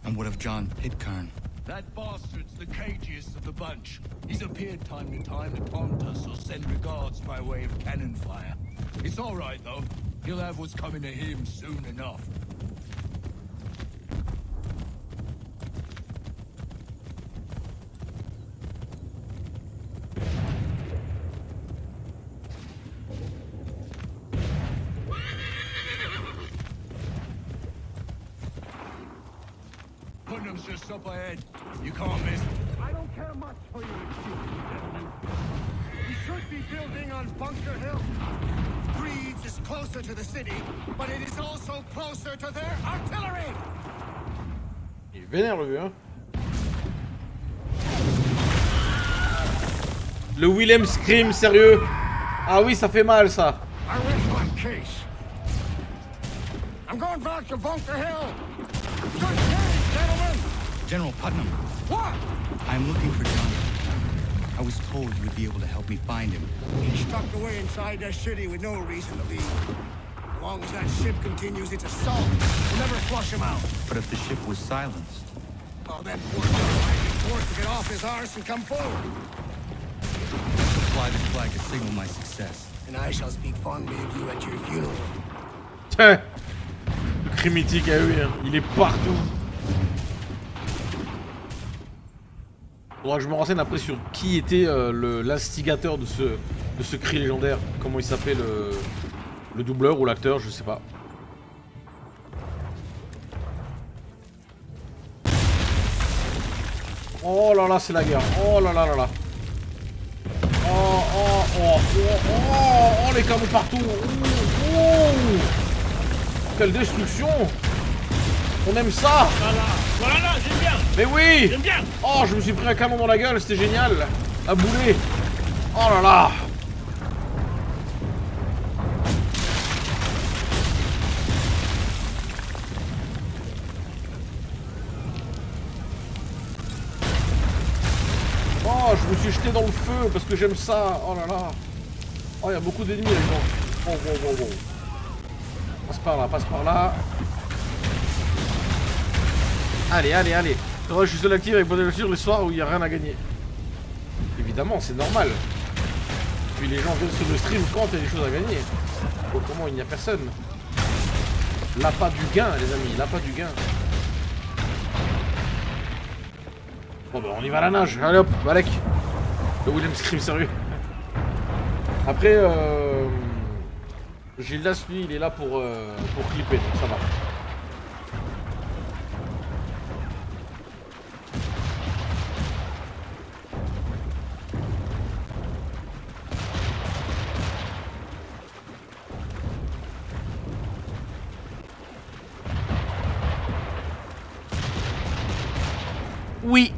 And what of John Pitcairn? That bastard's the cagiest of the bunch. He's appeared time to time to taunt us or send regards by way of cannon fire. It's all right, though. He'll have what's coming to him soon enough. Putnam's just up ahead. You can't miss. I don't care much for your excuses. We should be building on Bunker Hill. Breeds is closer to the city, but it is also closer to their artillery! Il est vénère le vieux, hein. Le Willem Scream, sérieux. Ah oui, ça fait mal, ça. I rest my case. I'm going back to Bunker Hill. Good day, gentlemen! General Putnam. What? I'm looking for John. I was told you would be able to help me find him. He's stuck away inside that city with no reason to leave. As long as that ship continues its assault, we'll never flush him out. But if the ship was silenced... Well, then poor John might be forced to get off his arse and come forward. Fly this flag to signal my success. And I shall speak fondly of you at your funeral. Tiens, le cri mythique à lui, hein. Il est partout. Faudra que je me renseigne après sur qui était l'instigateur de ce cri légendaire. Comment il s'appelle le doubleur ou l'acteur, je sais pas. Oh là là, c'est la guerre. Oh là là là là. Oh, oh, oh, oh, oh, oh, les canons partout. Oh, oh. Quelle destruction. On aime ça. Voilà, j'aime bien. Mais oui. J'aime bien. Oh, je me suis pris un canon dans la gueule, c'était génial. À bouler. Oh là là. Oh, je me suis jeté dans le feu parce que j'aime ça. Oh là là. Oh, il y a beaucoup d'ennemis là-dedans. Oh, oh, oh, oh. Passe par là, passe par là. Allez, allez, allez. Je suis seul actif avec bonne voiture les soirs où il n'y a rien à gagner. Évidemment, c'est normal. Puis les gens viennent sur le stream quand il y a des choses à gagner. Autrement, il n'y a personne. L'appât du gain, les amis, l'appât du gain. Bon bah on y va à la nage, allez hop, Malek. Le Willem Scream sérieux. Après Gildas lui il est là pour clipper, donc ça va. Oui.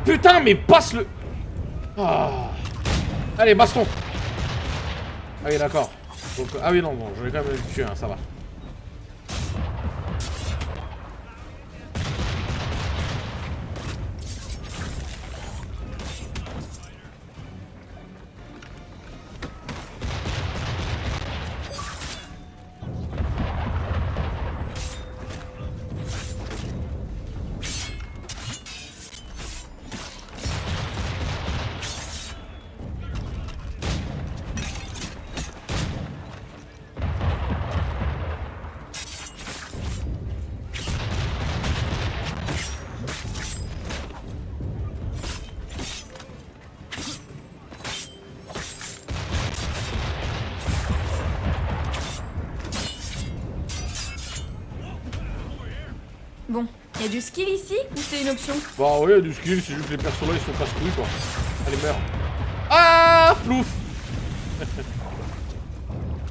Putain, mais passe le... Ah. Allez, baston. Ah oui, d'accord. Donc, ah oui, non, bon, je vais quand même le tuer, hein, ça va. Y'a du skill ici ou c'est une option? Bah ouais, y'a du skill, c'est juste que les persos là ils sont casse-couilles quoi. Allez, meurs. Ah, plouf.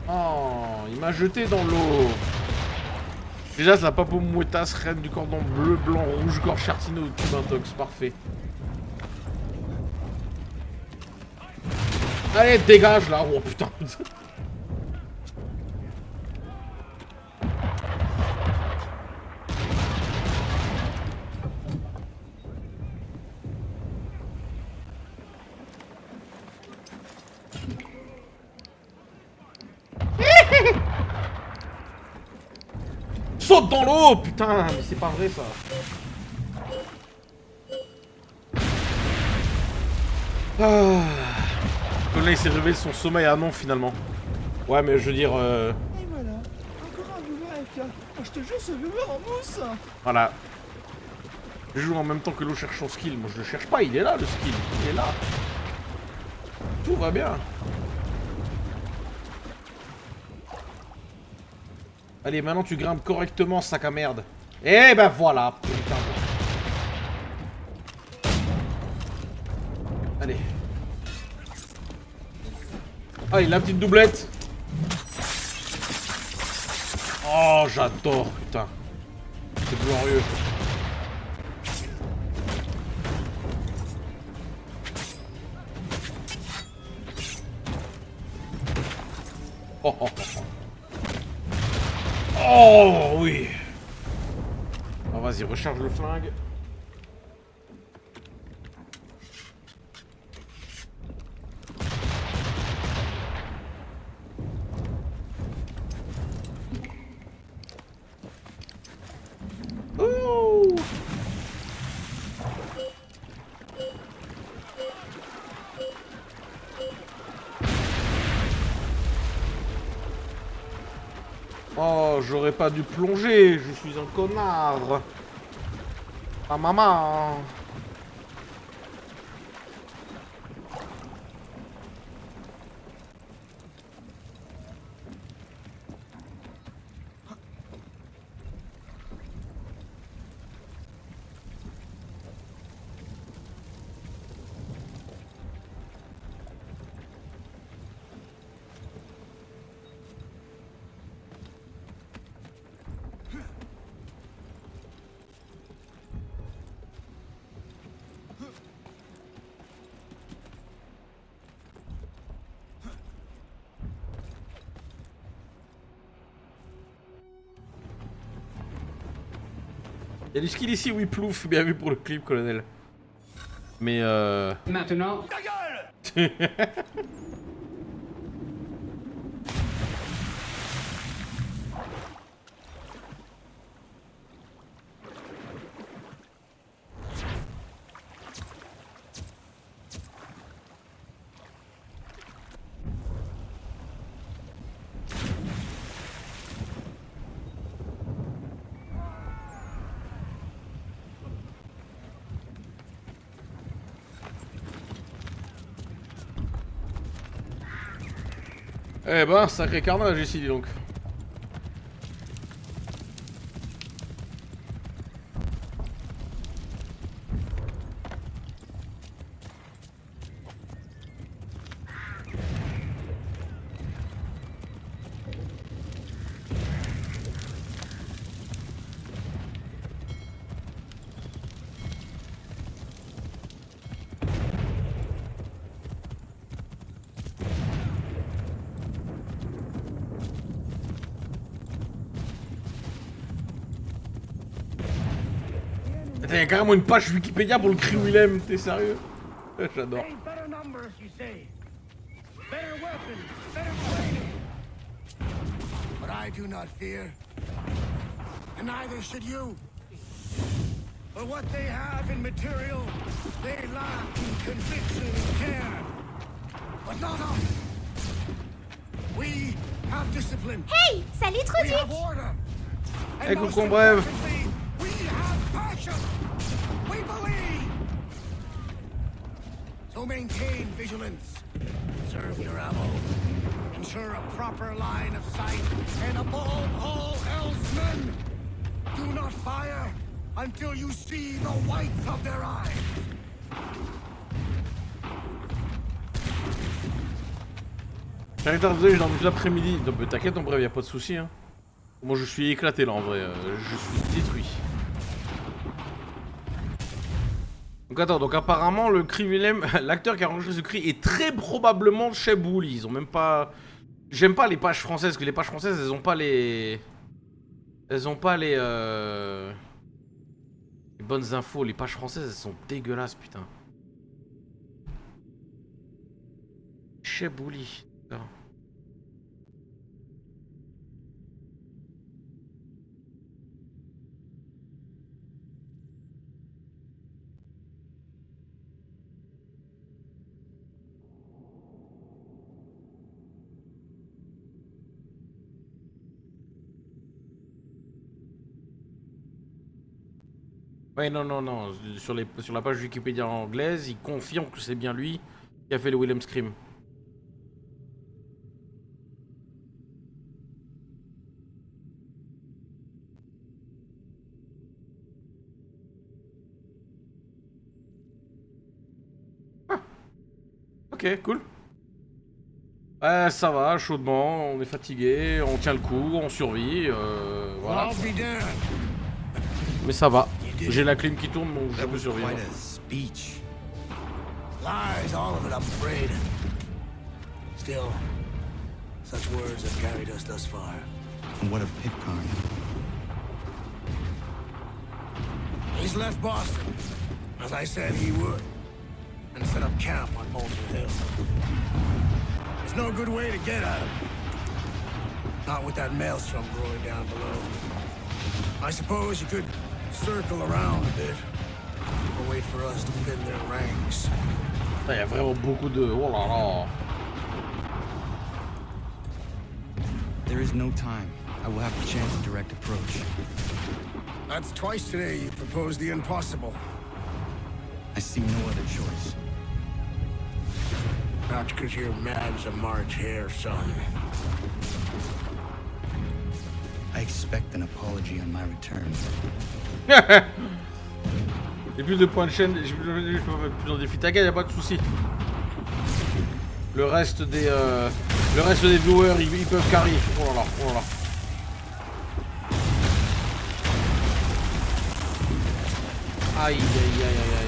Oh, il m'a jeté dans l'eau. Déjà, c'est la papo mouettasse, reine du cordon bleu, blanc, rouge, gorge chartinée au tube intox. Parfait. Allez, dégage là. Oh putain. Saute dans l'eau, putain, mais c'est pas vrai ça. Ah. Comme là il s'est réveillé de son sommeil. Ah non finalement. Ouais mais je veux dire Et voilà, encore un viveur. Oh, je te jure, ce viveur en mousse. Voilà. Je joue en même temps que l'eau cherche son skill. Moi je le cherche pas, il est là le skill. Il est là. Tout va bien. Allez, maintenant tu grimpes correctement, sac à merde. Eh ben voilà, putain. Allez. Allez, la petite doublette. Oh, j'adore, putain. C'est glorieux. Oh, oh, oh. Oh oui. Oh vas-y, recharge le flingue. Ouh. Oh, j'aurais pas dû plonger, je suis un connard. Ah maman. Il y a du skill ici, oui, plouf, bien vu pour le clip, colonel. Mais Maintenant... Ta gueule. Eh ben, sacré carnage ici, dis donc. Attends, y'a carrément une page Wikipédia pour le cri Willem, t'es sérieux? J'adore. Better numbers, you say. Better weapons, better training. But I do not fear. And neither should you. For what they have in material, they lack in conviction and care. But not us. We have discipline. Hey, salut We have Truduc. order. Eh, coucou, bref. We have passion. We believe. So maintain vigilance. Conserve your ammo. Ensure a proper line of sight. And above all else, men, do not fire until you see the whites of their eyes. J'arrête à j'ai dormi toute l'après-midi. T'inquiète, en bref, y'a pas de soucis. Hein. Moi, je suis éclaté là en vrai. Je suis détruit. Donc attends, donc apparemment le cri Willem, l'acteur qui a enregistré ce cri est très probablement chez Bouli. Ils ont même pas. J'aime pas les pages françaises, parce que les pages françaises elles ont pas les. Elles ont pas les. Les bonnes infos. Les pages françaises elles sont dégueulasses, putain. Chez Bouli. Ouais, non, non, non. Sur la page Wikipédia anglaise, il confirme que c'est bien lui qui a fait le Willem Scream. Ah. Ok, cool. Ouais, ça va, chaudement, on est fatigué, on tient le coup, on survit, voilà. Mais ça va. J'ai la clim qui tourne, donc je peux survivre. Speech. Lies, all of it, I'm afraid. Still, such words have carried us thus far. And what of Pitcairn? He's left Boston, as I said he would, and set up camp on Molten Hill. There's no good way to get at him. Not with that maelstrom growing down below. I suppose you could circle around a bit, or wait for us to thin their ranks. Il y a vraiment beaucoup de... Oh là là. There is no time. I will have to chance a direct approach. That's twice today you proposed the impossible. I see no other choice. Not because you're mad as a March hare, son. I expect an apology on my return. J'ai plus de points de chaîne, j'ai plus en défi. T'inquiète, y'a pas de soucis. Le reste des viewers, ils peuvent carry. Oh là là, oh là là. Aïe, aïe, aïe, aïe, aïe.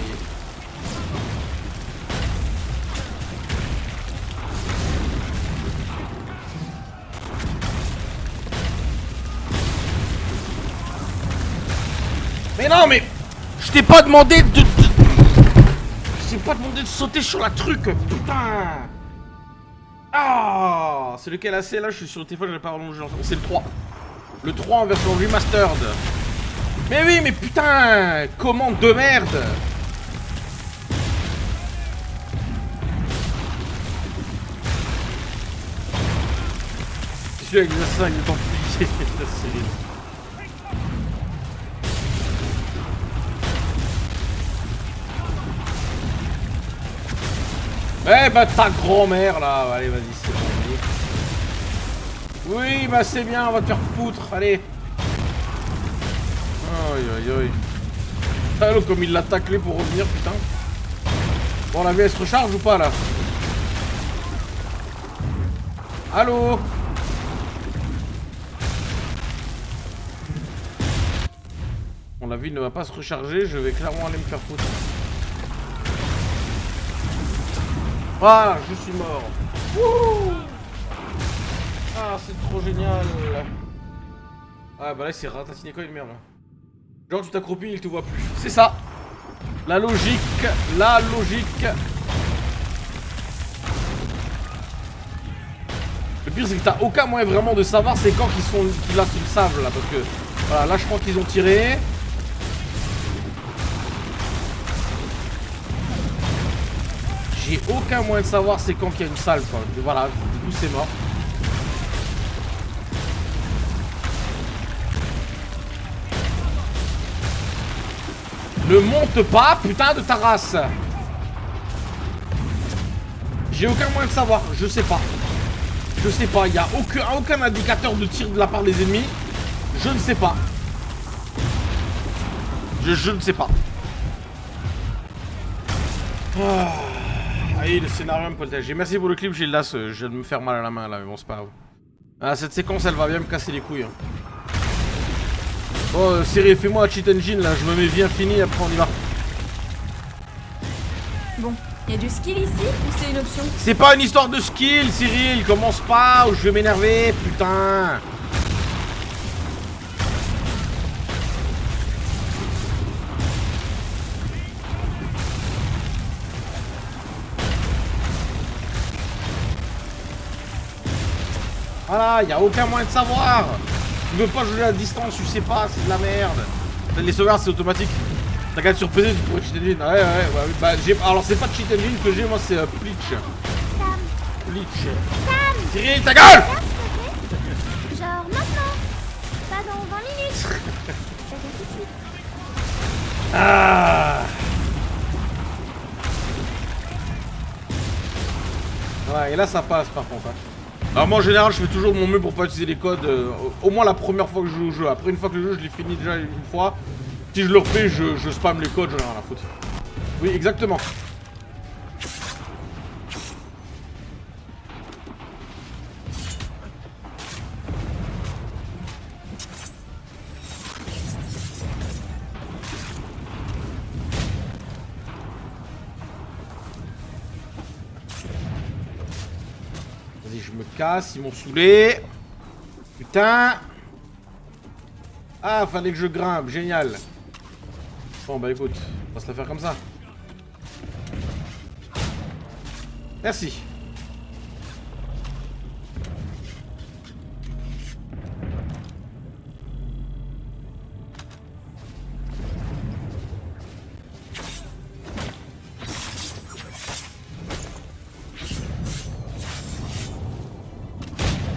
Mais non, mais je t'ai pas demandé de... Je t'ai pas demandé de sauter sur la truc, putain. Ah, c'est lequel AC là? Je suis sur le téléphone, j'ai pas rallongé. C'est le 3. Le 3 en version Remastered. Mais oui, mais putain, commande de merde. C'est celui avec les assassins avec le temps plié. Eh bah ta grand-mère là, allez vas-y c'est bon. Oui bah c'est bien, on va te faire foutre, allez. Aïe aïe aïe. Ah l'autre comme il l'a taclé pour revenir putain. Bon la VS se recharge ou pas là? Allô? Bon la vie ne va pas se recharger, je vais clairement aller me faire foutre. Voilà, je suis mort. Wouh! Ah, c'est trop génial. Ah, bah là, c'est ratatiné quoi une merde. Genre, tu t'accroupis, il te voit plus. C'est ça. La logique. La logique. Le pire, c'est que t'as aucun moyen vraiment de savoir c'est quand qu'ils là, le savent là. Parce que, voilà, là, je crois qu'ils ont tiré. J'ai aucun moyen de savoir c'est quand qu'il y a une salle quoi. Et voilà, du coup c'est mort. Ne monte pas, putain de ta race. J'ai aucun moyen de savoir, je sais pas. Je sais pas, il n'y a aucun indicateur de tir de la part des ennemis. Je ne sais pas. Je ne sais pas. Ah, allez, le scénario un peu le merci pour le clip, Gildas. Je viens de me faire mal à la main là, mais bon, c'est pas grave. Ah, cette séquence, elle va bien me casser les couilles. Hein. Bon, Cyril, fais-moi un cheat engine là, je me mets vie infinie, après on y va. Bon, y a du skill ici ou c'est une option? C'est pas une histoire de skill, Cyril, commence pas ou je vais m'énerver, putain. Voilà, y a aucun moyen de savoir. Tu veux pas jouer à distance, tu sais pas, c'est de la merde. Les sauvegardes c'est automatique. T'as qu'à être sur PC, tu pourrais cheat engine. Ouais, bah alors c'est pas cheat engine que j'ai, moi c'est Bleach. Bleach. Cyril, ta gueule. Genre maintenant. Pas dans 20 minutes. Ça vient tout de suite. Ah. Ouais, et là ça passe par contre. Hein. Alors moi en général je fais toujours mon mieux pour pas utiliser les codes, au moins la première fois que je joue au jeu. Après une fois que le jeu je l'ai fini déjà une fois, si je le refais je spam les codes, j'en ai rien à foutre. Oui exactement. Je me casse, ils m'ont saoulé. Putain. Ah, fallait que je grimpe, génial. Bon bah écoute, on va se la faire comme ça. Merci.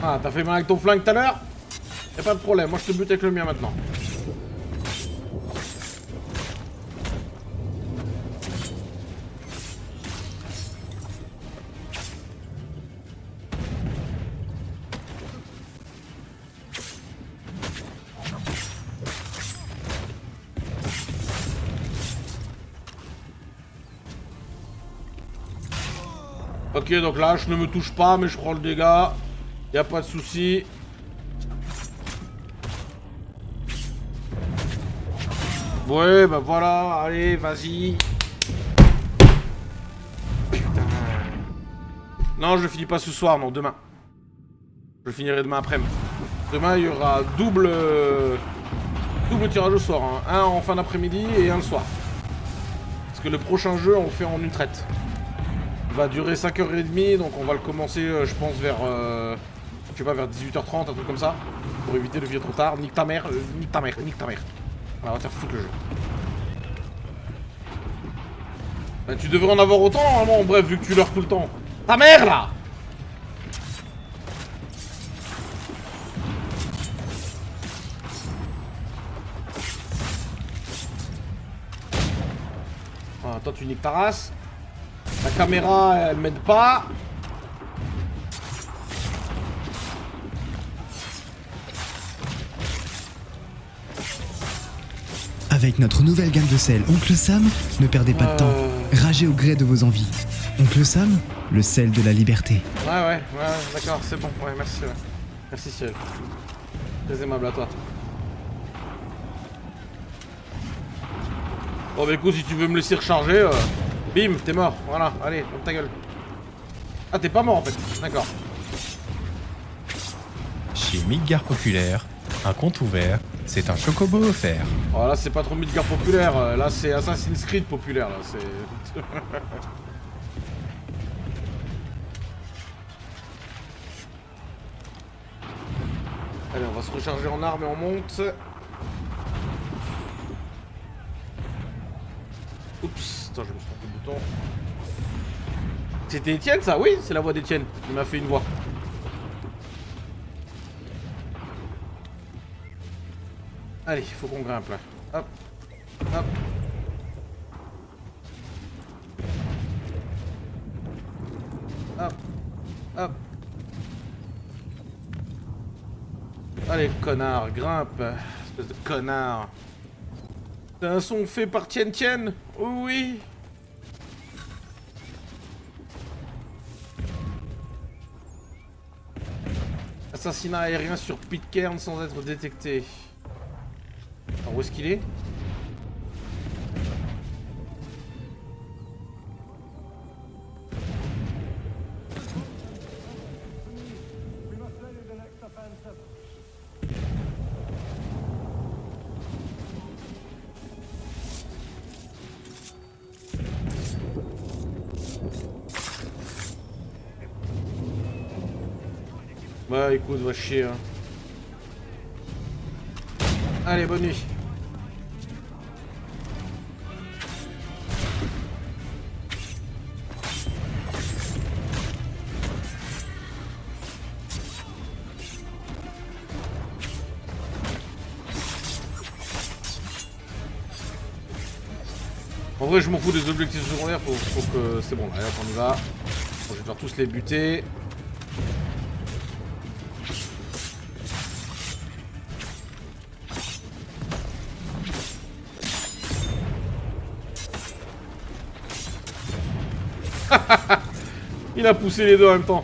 Ah, t'as fait mal avec ton flingue tout à l'heure? Y'a pas de problème, moi je te bute avec le mien maintenant. Ok, donc là, je ne me touche pas, mais je prends le dégât. Y'a pas de souci. Ouais, bah voilà, allez, vas-y. Putain. Non, je finis pas ce soir, non, demain. Je finirai demain après-midi. Demain, il y aura double tirage au sort. Hein. Un en fin d'après-midi et un le soir. Parce que le prochain jeu, on le fait en une traite. Il va durer 5h30, donc on va le commencer, je pense, vers... je sais pas, vers 18h30, un truc comme ça. Pour éviter de finir trop tard. Nique ta mère, nique ta mère, nique ta mère. Voilà, on va te faire foutre le jeu. Ben, tu devrais en avoir autant, normalement, bref, vu que tu leurres tout le temps. Ta mère, là! Voilà, toi, tu niques ta race. La caméra, elle m'aide pas. Avec notre nouvelle gamme de sel Oncle Sam, ne perdez pas de temps. Ragez au gré de vos envies. Oncle Sam, le sel de la liberté. Ouais, d'accord, c'est bon. Ouais, merci. Merci, Ciel. Très aimable à toi. Bon, bah écoute, si tu veux me laisser recharger, bim, t'es mort. Voilà, allez, ferme ta gueule. Ah, t'es pas mort en fait. D'accord. Chez Midgard Populaire, un compte ouvert, c'est un chocobo offert. Oh là, c'est pas trop Midgard Populaire. Là, c'est Assassin's Creed Populaire. Là, c'est. Allez, on va se recharger en armes et on monte. Oups, attends, je me suis trompé de bouton. C'était Étienne, ça? Oui, c'est la voix d'Étienne. Il m'a fait une voix. Allez, il faut qu'on grimpe là. Hop, hop. Hop, hop. Allez, connard, grimpe. Espèce de connard. C'est un son fait par Tien Tien. Oui. Assassinat aérien sur Pitcairn sans être détecté. Alors où est-ce qu'il est? Bah écoute, va chier. Hein. Allez, bonne nuit. En vrai, je m'en fous des objectifs secondaires, faut que c'est bon. Allez, hop, on y va. Bon, je vais devoir tous les buter. Il a poussé les deux en même temps.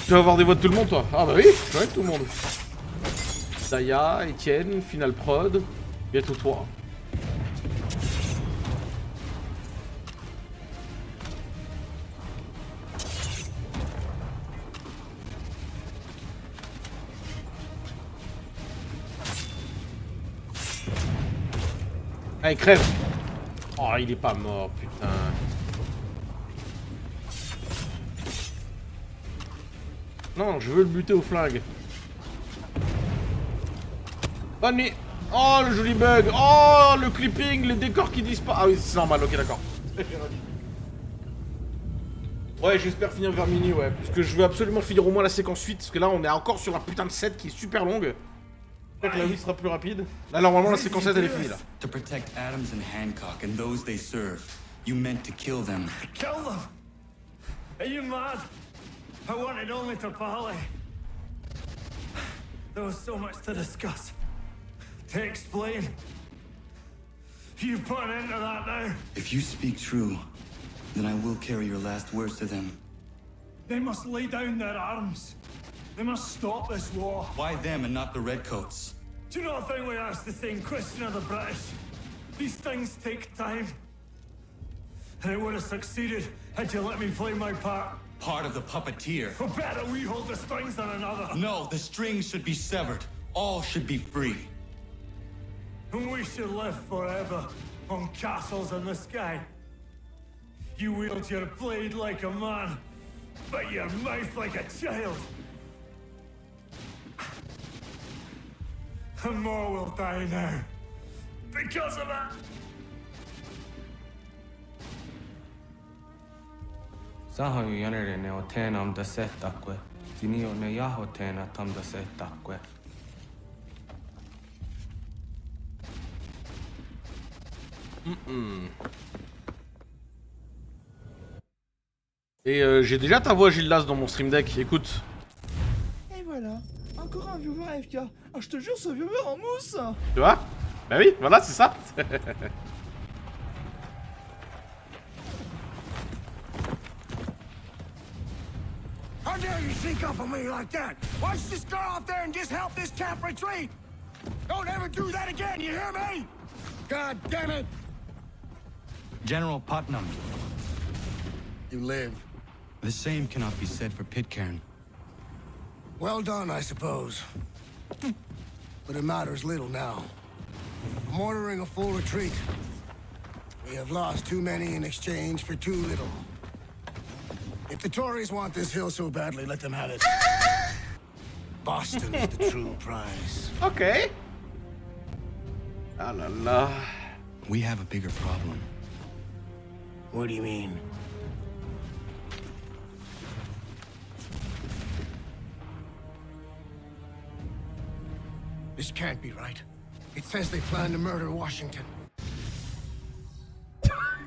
Tu vas avoir des voix de tout le monde, toi? Ah bah oui, je vais avec tout le monde. Daya, Etienne, Final Prod, bientôt toi. Allez, crève! Oh, il est pas mort, putain. Non, je veux le buter au flingue. Bonne nuit. Oh, le joli bug. Oh, le clipping, les décors qui disparaissent. Ah oui, c'est normal, ok, d'accord. Ouais, j'espère finir vers minuit, ouais. Parce que je veux absolument finir au moins la séquence 8. Parce que là, on est encore sur la putain de 7 qui est super longue. J'espère que la 8 sera plus rapide. Là, normalement, la séquence 7, elle est finie, là. To protect Adams and Hancock and those they serve, you meant to kill them. Kill them? Are you mad? I wanted only to parley. There was so much to discuss, to explain. You put an end to that now. If you speak true, then I will carry your last words to them. They must lay down their arms. They must stop this war. Why them and not the Redcoats? Do you not think we asked the same question of the British? These things take time. And it would have succeeded had you let me play my part. Part of the puppeteer. Or better, we hold the strings than another. No, the strings should be severed. All should be free. And we should live forever on castles in the sky. You wield your blade like a man, but your mouth like a child. And more will die now. Because of that. Saho yanere ne otenam da setakwe. Tinio ne yahotena tam da setakwe. Et j'ai déjà ta voix, Gildas, dans mon stream deck. Écoute. Et voilà, encore un viewer AFK. Ah, je te jure, ce viewer en mousse. Tu vois? Bah oui, voilà, c'est ça. How dare you sneak up on me like that? Why don't you just go out there and just help this camp retreat? Don't ever do that again, you hear me? God damn it! General Putnam. You live. The same cannot be said for Pitcairn. Well done, I suppose. But it matters little now. I'm ordering a full retreat. We have lost too many in exchange for too little. If the Tories want this hill so badly, let them have it. Boston is the true prize. Okay. Ah la la. We have a bigger problem. What do you mean? This can't be right. It says they plan to murder Washington.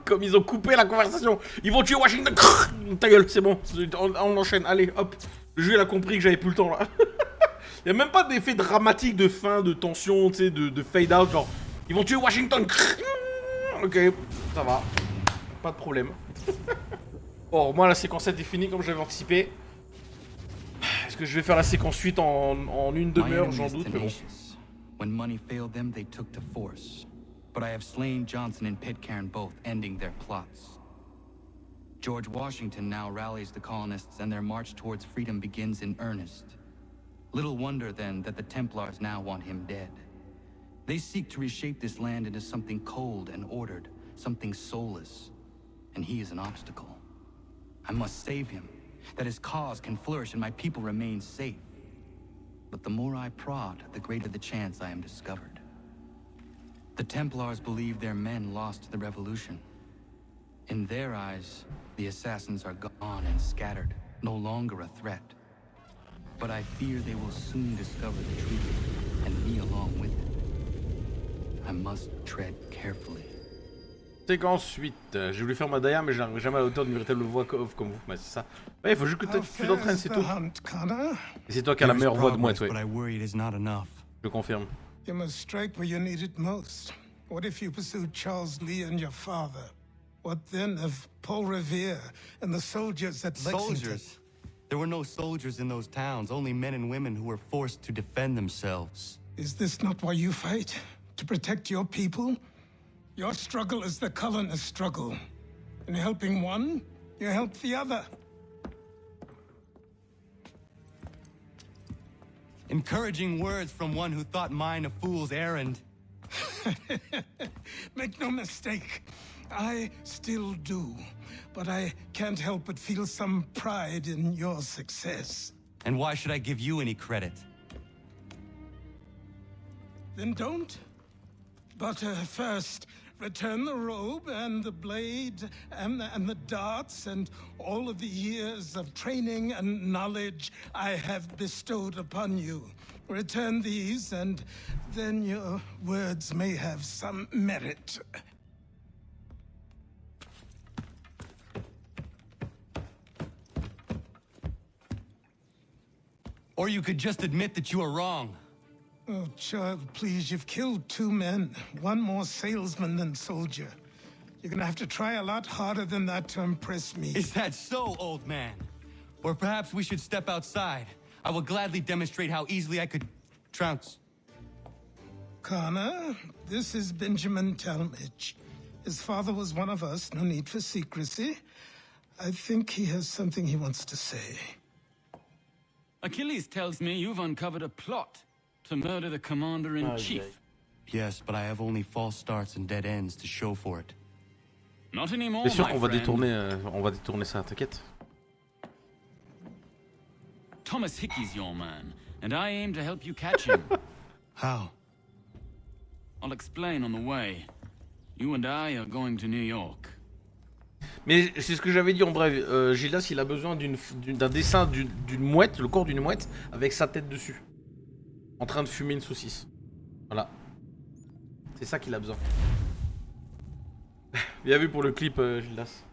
Comme ils ont coupé la conversation. Ils vont tuer Washington. Ta gueule, c'est bon. On enchaîne. Allez, hop. Le jeu, il a compris que j'avais plus le temps, là. Il n'y a même pas d'effet dramatique de fin, de tension, tu sais, de fade out. Genre, ils vont tuer Washington. Ok, ça va. Pas de problème. Bon, moi, la séquence 7 est finie comme j'avais anticipé. Est-ce que je vais faire la séquence 8 en une demi-heure? J'en doute, mais bon. When money failed them, they took to force. But I have slain Johnson and Pitcairn both, ending their plots. George Washington now rallies the colonists and their march towards freedom begins in earnest. Little wonder then that the Templars now want him dead. They seek to reshape this land into something cold and ordered, something soulless. And he is an obstacle. I must save him, that his cause can flourish and my people remain safe. But the more I prod, the greater the chance I am discovered. The Templars believe their men lost the revolution. In their eyes, the assassins are gone and scattered, no longer a threat. But I fear they will soon discover the truth, and me along with it. I must tread carefully. Séquence 8. J'ai voulu faire ma Daya, mais j'arrive jamais à la hauteur d'une véritable voix off comme vous. Bah, c'est ça. Ouais, il faut juste que tu t'entraînes, c'est tout. Et c'est toi qui as la meilleure voix de mouette, ouais. Je confirme. You must strike where you need it most. What if you pursued Charles Lee and your father? What then of Paul Revere and the soldiers at Lexington? Soldiers? There were no soldiers in those towns, only men and women who were forced to defend themselves. Is this not why you fight? To protect your people? Your struggle is the colonist struggle. In helping one, you help the other. Encouraging words from one who thought mine a fool's errand. Make no mistake, I still do. But I can't help but feel some pride in your success. And why should I give you any credit? Then don't. But first, return the robe and the blade and the darts and all of the years of training and knowledge I have bestowed upon you. Return these, and then your words may have some merit. Or you could just admit that you are wrong. Oh, child, please, you've killed 2 men. One more salesman than soldier. You're gonna have to try a lot harder than that to impress me. Is that so, old man? Or perhaps we should step outside. I will gladly demonstrate how easily I could trounce. Connor, this is Benjamin Talmadge. His father was one of us, no need for secrecy. I think he has something he wants to say. Achilles tells me you've uncovered a plot to murder the commander-in-chief. Yes, but I have only false starts and dead ends to show for it. Not anymore, C'est sûr my qu'on va friend. on va détourner ça, t'inquiète. Thomas Hickey's your man, and I aim to help you catch him. How? I'll explain on the way. You and I are going to New York. Mais c'est ce que j'avais dit en bref. Gildas, il a besoin d'un dessin d'une mouette, le corps d'une mouette, avec sa tête dessus. En train de fumer une saucisse. Voilà. C'est ça qu'il a besoin. Bien vu pour le clip, Gildas.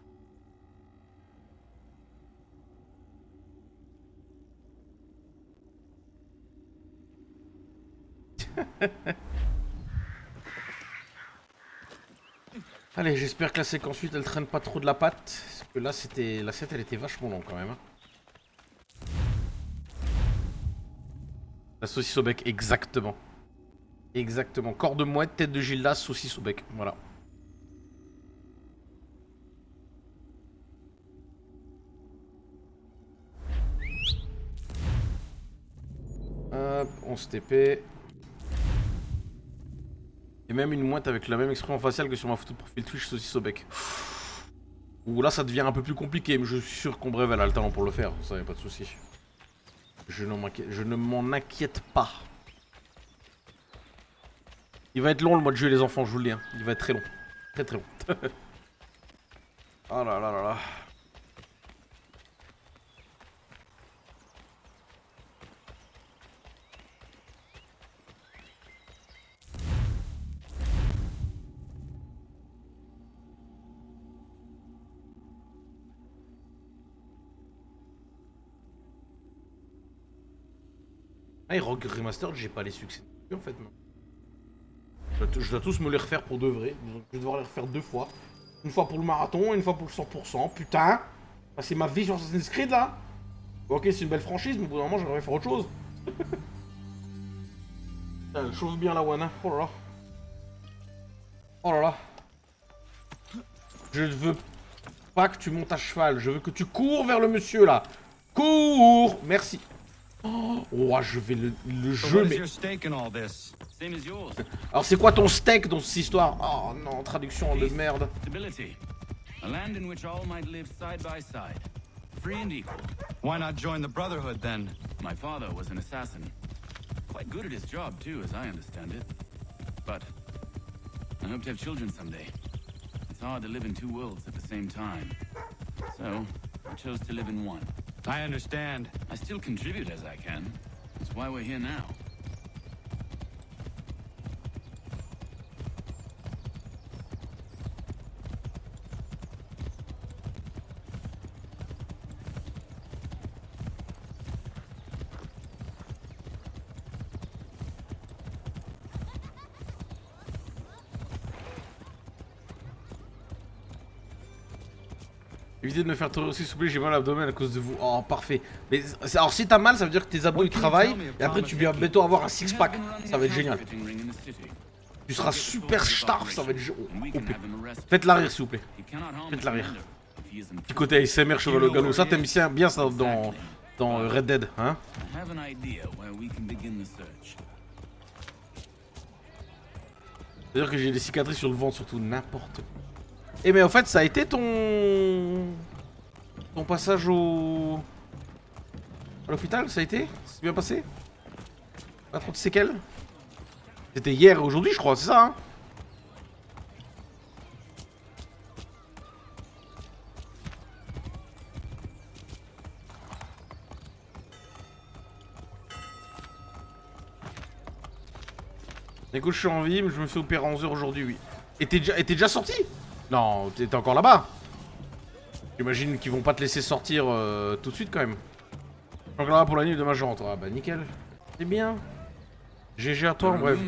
Allez, j'espère que la séquence 8 elle traîne pas trop de la patte. Parce que là, c'était. La 7 elle était vachement longue quand même. Hein. La saucisse au bec, exactement. Exactement. Corps de mouette, tête de Gildas, saucisse au bec. Voilà. Hop, on se TP. Et même une mouette avec la même expression faciale que sur ma photo de profil Twitch saucisse au bec. Ouh, là ça devient un peu plus compliqué, mais je suis sûr qu'on brève elle a le talent pour le faire, ça y'a pas de souci. Je ne m'en inquiète pas. Il va être long le mois de juillet les enfants, je vous le dis. Hein. Il va être très long. Très très long. Oh là là là là. Ah, et Rogue Remastered, j'ai pas les succès en fait. Je dois tous me les refaire pour de vrai. Donc je vais devoir les refaire 2 fois. Une fois pour le marathon et une fois pour le 100%. Putain! Ah, c'est ma vie sur Assassin's Creed là? Ok, c'est une belle franchise, mais au bout d'un moment, j'aimerais faire autre chose. Putain, elle chauffe bien la one, hein. Oh là là. Oh là là. Je veux pas que tu montes à cheval. Je veux que tu cours vers le monsieur là. Cours! Merci. Oh, je vais le jeu, mais... Alors c'est quoi ton steak dans cette histoire? Oh non, traduction de merde. A land in which all might live side by side, free and equal. Why not join the Brotherhood then? My father was an assassin. Quite good at his job too, as I understand it. But I hope to have children someday. It's hard to live in 2 worlds at the same time. So I chose to live in one. I understand. I still contribute as I can. That's why we're here now. Évitez de me faire tourner aussi, s'il vous plaît, j'ai mal à l'abdomen à cause de vous. Oh, parfait. Mais alors, si t'as mal, ça veut dire que tes abdos ils travaillent. Et après, tu viens bientôt avoir un six-pack. Ça va être génial. Tu seras super starf, ça va être OP. Faites l'arrière, s'il vous plaît. Faites l'arrière. Petit côté ASMR, cheval au galop. Ça, t'aimes bien ça dans Red Dead, hein? C'est-à-dire que j'ai des cicatrices sur le ventre, surtout n'importe quoi. Eh mais en fait ça a été ton passage à l'hôpital, ça a été? C'est bien passé? Pas trop de séquelles? C'était hier et aujourd'hui je crois, c'est ça hein? Écoute, je suis en vie mais je me fais opérer en 11h aujourd'hui, oui. Et t'es déjà sorti? Non, t'es encore là-bas. J'imagine qu'ils vont pas te laisser sortir tout de suite quand même. Donc là pour la nuit de ma jante. Ah bah nickel. C'est bien. GG à toi en bref.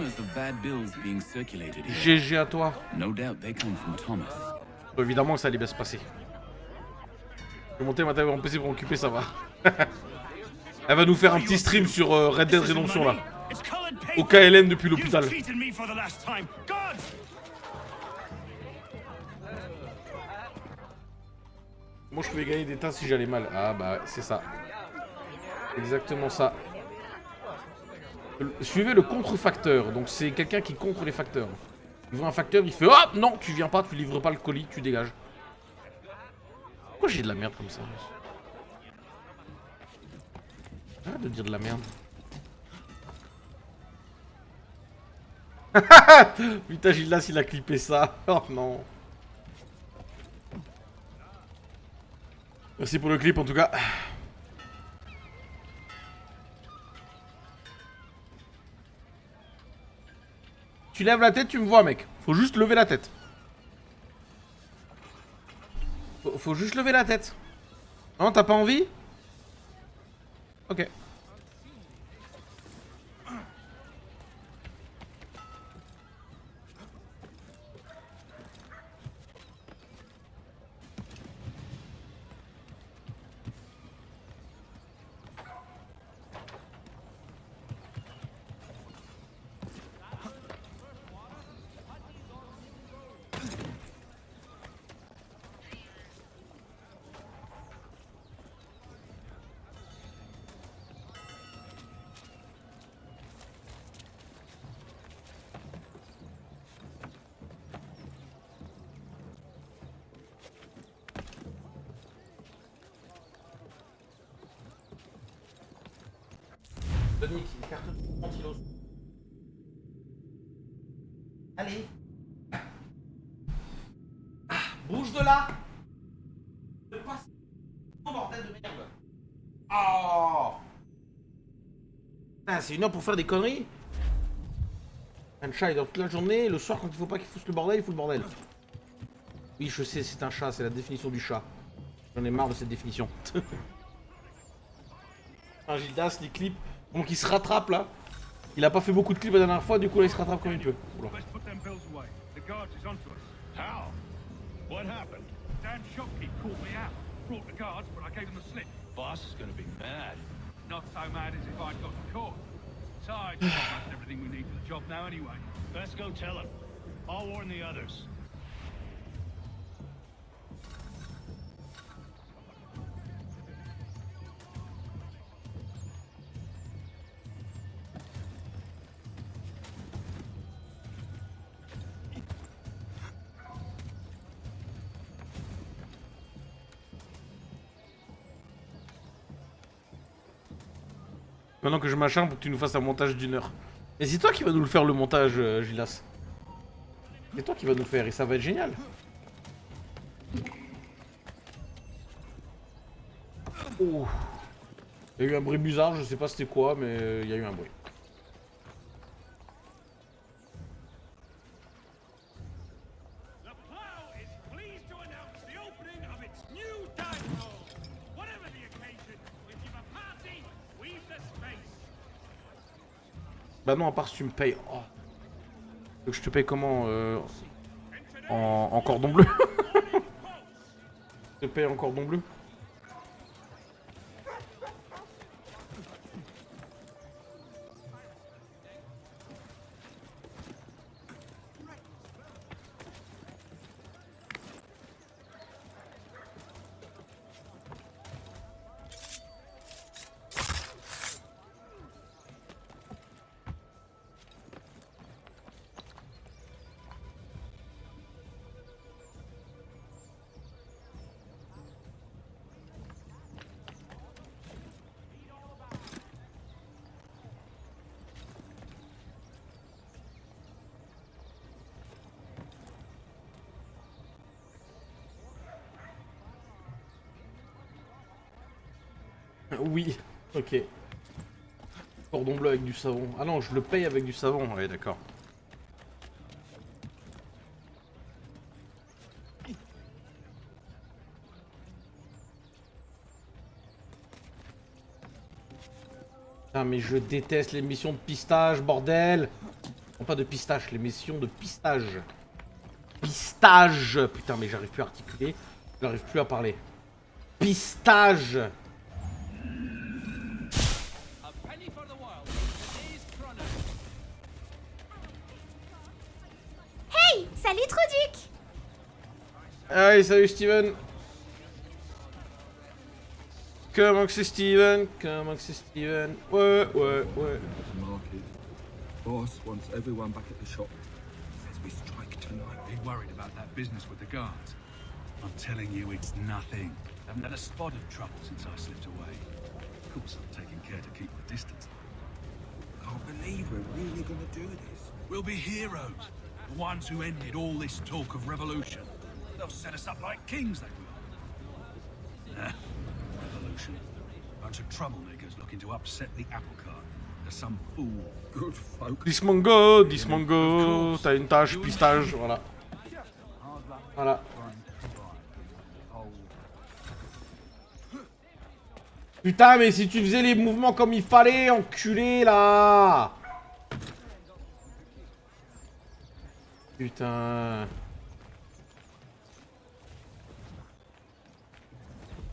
GG à toi. Évidemment que ça allait bien se passer. Je vais monter ma table en PC pour m'occuper, ça va. Elle va nous faire un petit stream sur Red Dead Redemption là. Au KLM depuis l'hôpital. Moi je pouvais gagner des tas si j'allais mal. Ah bah c'est ça. Exactement ça. Suivez le contrefacteur. Donc c'est quelqu'un qui contre les facteurs. Il voit un facteur, il fait ah non tu viens pas, tu livres pas le colis, tu dégages. Pourquoi j'ai de la merde comme ça? Arrête de dire de la merde. Putain Gildas il a clippé ça. Oh non. Merci pour le clip en tout cas. Tu lèves la tête, tu me vois mec. Faut juste lever la tête. Faut juste lever la tête. Non, t'as pas envie? Ok. carte anti-los. Allez. Ah, bouge de là. Ne passe pas, bordel de merde. Oh. Ah, c'est une heure pour faire des conneries. Un chat il dort toute la journée, le soir quand il faut pas qu'il foute le bordel, il fout le bordel. Oui, je sais, c'est un chat, c'est la définition du chat. J'en ai marre de cette définition. Un Gildas, les clips. Donc il se rattrape là. Il a pas fait beaucoup de clips la dernière fois, du coup là il se rattrape comme il peut. Oula. What happened? Damn shopkeep caught me out. Brought the guards, but I gave them the slip. Boss is gonna be mad. Not so mad as if I'd got caught. Besides, we've got everything we need for the job now anyway. Let's go tell him. I'll warn the others. Maintenant que je m'acharne pour que tu nous fasses un montage d'1 heure. Et c'est toi qui vas nous le faire le montage, Gilas. C'est toi qui vas nous le faire et ça va être génial. Oh. Il y a eu un bruit bizarre, je sais pas c'était quoi, mais il y a eu un bruit. Bah non, à part si tu me payes. Oh. Donc je te paye comment en cordon bleu. Je te paye en cordon bleu. Oui, ok. Cordon bleu avec du savon. Ah non, je le paye avec du savon. Ouais, d'accord. Putain, mais je déteste les missions de pistage, bordel. Non, pas de pistache, les missions de pistage. Pistage. Putain, mais j'arrive plus à articuler. J'arrive plus à parler. Pistage. Hey, salut Truduc. Allez, salut Steven. Comment que c'est Steven? Comment que c'est Steven? Ouais. Market. Boss wants everyone back at the shop. Says we strike tonight. Be worried about that business with the guards. I'm telling you, it's nothing. Haven't had a spot of trouble since I slipped away. Of course, I'm taking care to keep my distance. Can't believe we're really gonna do this. We'll be heroes. The ones who ended all this talk of revolution. They'll set us up like kings, they will. Nah, revolution. Bunch of troublemakers looking to upset the apple cart. There's some fool. Good folk. Dismongo, t'as une tâche, pistage, voilà. Voilà. Putain, mais si tu faisais les mouvements comme il fallait, enculé, là. Putain.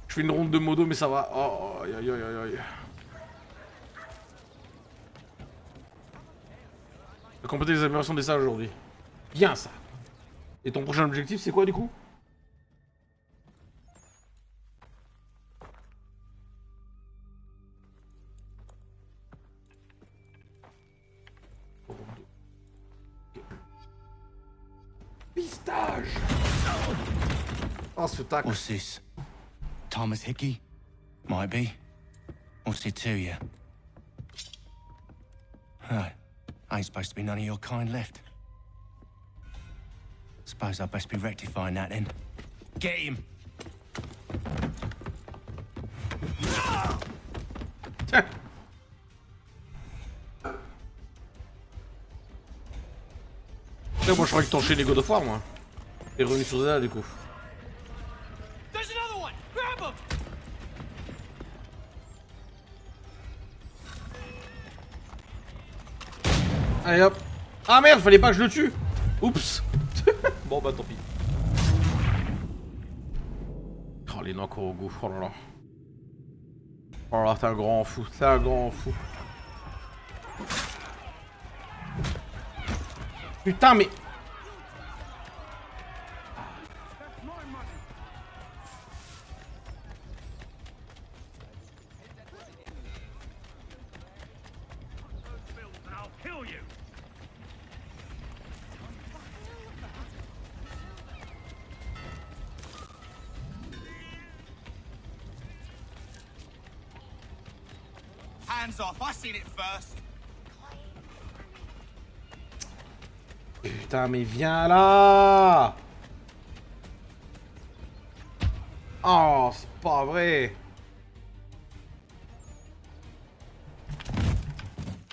Je fais une ronde de modo, mais ça va. Oh, aïe, aïe, aïe, aïe. J'ai complété les améliorations des salles aujourd'hui. Bien, ça. Et ton prochain objectif, c'est quoi, du coup? Pistage. Oh, ce tac. What's this? Thomas Hickey? Might be. What's it to you? Right. Ain't supposed to be none of your kind left. Suppose I'd best be rectifying that then. Get him! Moi je croyais que t'enchaînais les God of War, moi. T'es revenu sur Zelda du coup. Allez hop. Ah merde, fallait pas que je le tue. Oups. Bon bah tant pis. Oh les noix encore au goût, oh là là. Oh là là, t'es un grand fou, t'es un grand fou. Putain mais... Hands off, I seen it first. Putain mais viens là. Oh, c'est pas vrai.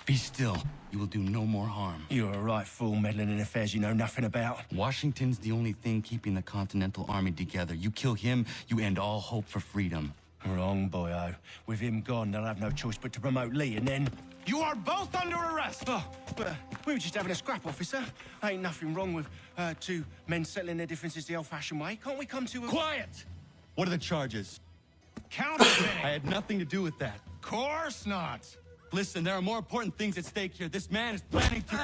Be still. You will do no more harm. You're a right fool meddling in affairs you know nothing about. Washington's the only thing keeping the Continental Army together. You kill him, you end all hope for freedom. Wrong, boyo. With him gone, they'll have no choice but to promote Lee, and then... You are both under arrest! Oh, but we were just having a scrap, officer. Ain't nothing wrong with two men settling their differences the old-fashioned way. Can't we come to a... Quiet! What are the charges? Counterfeiting! I had nothing to do with that. Course not! Listen, there are more important things at stake here. This man is planning to...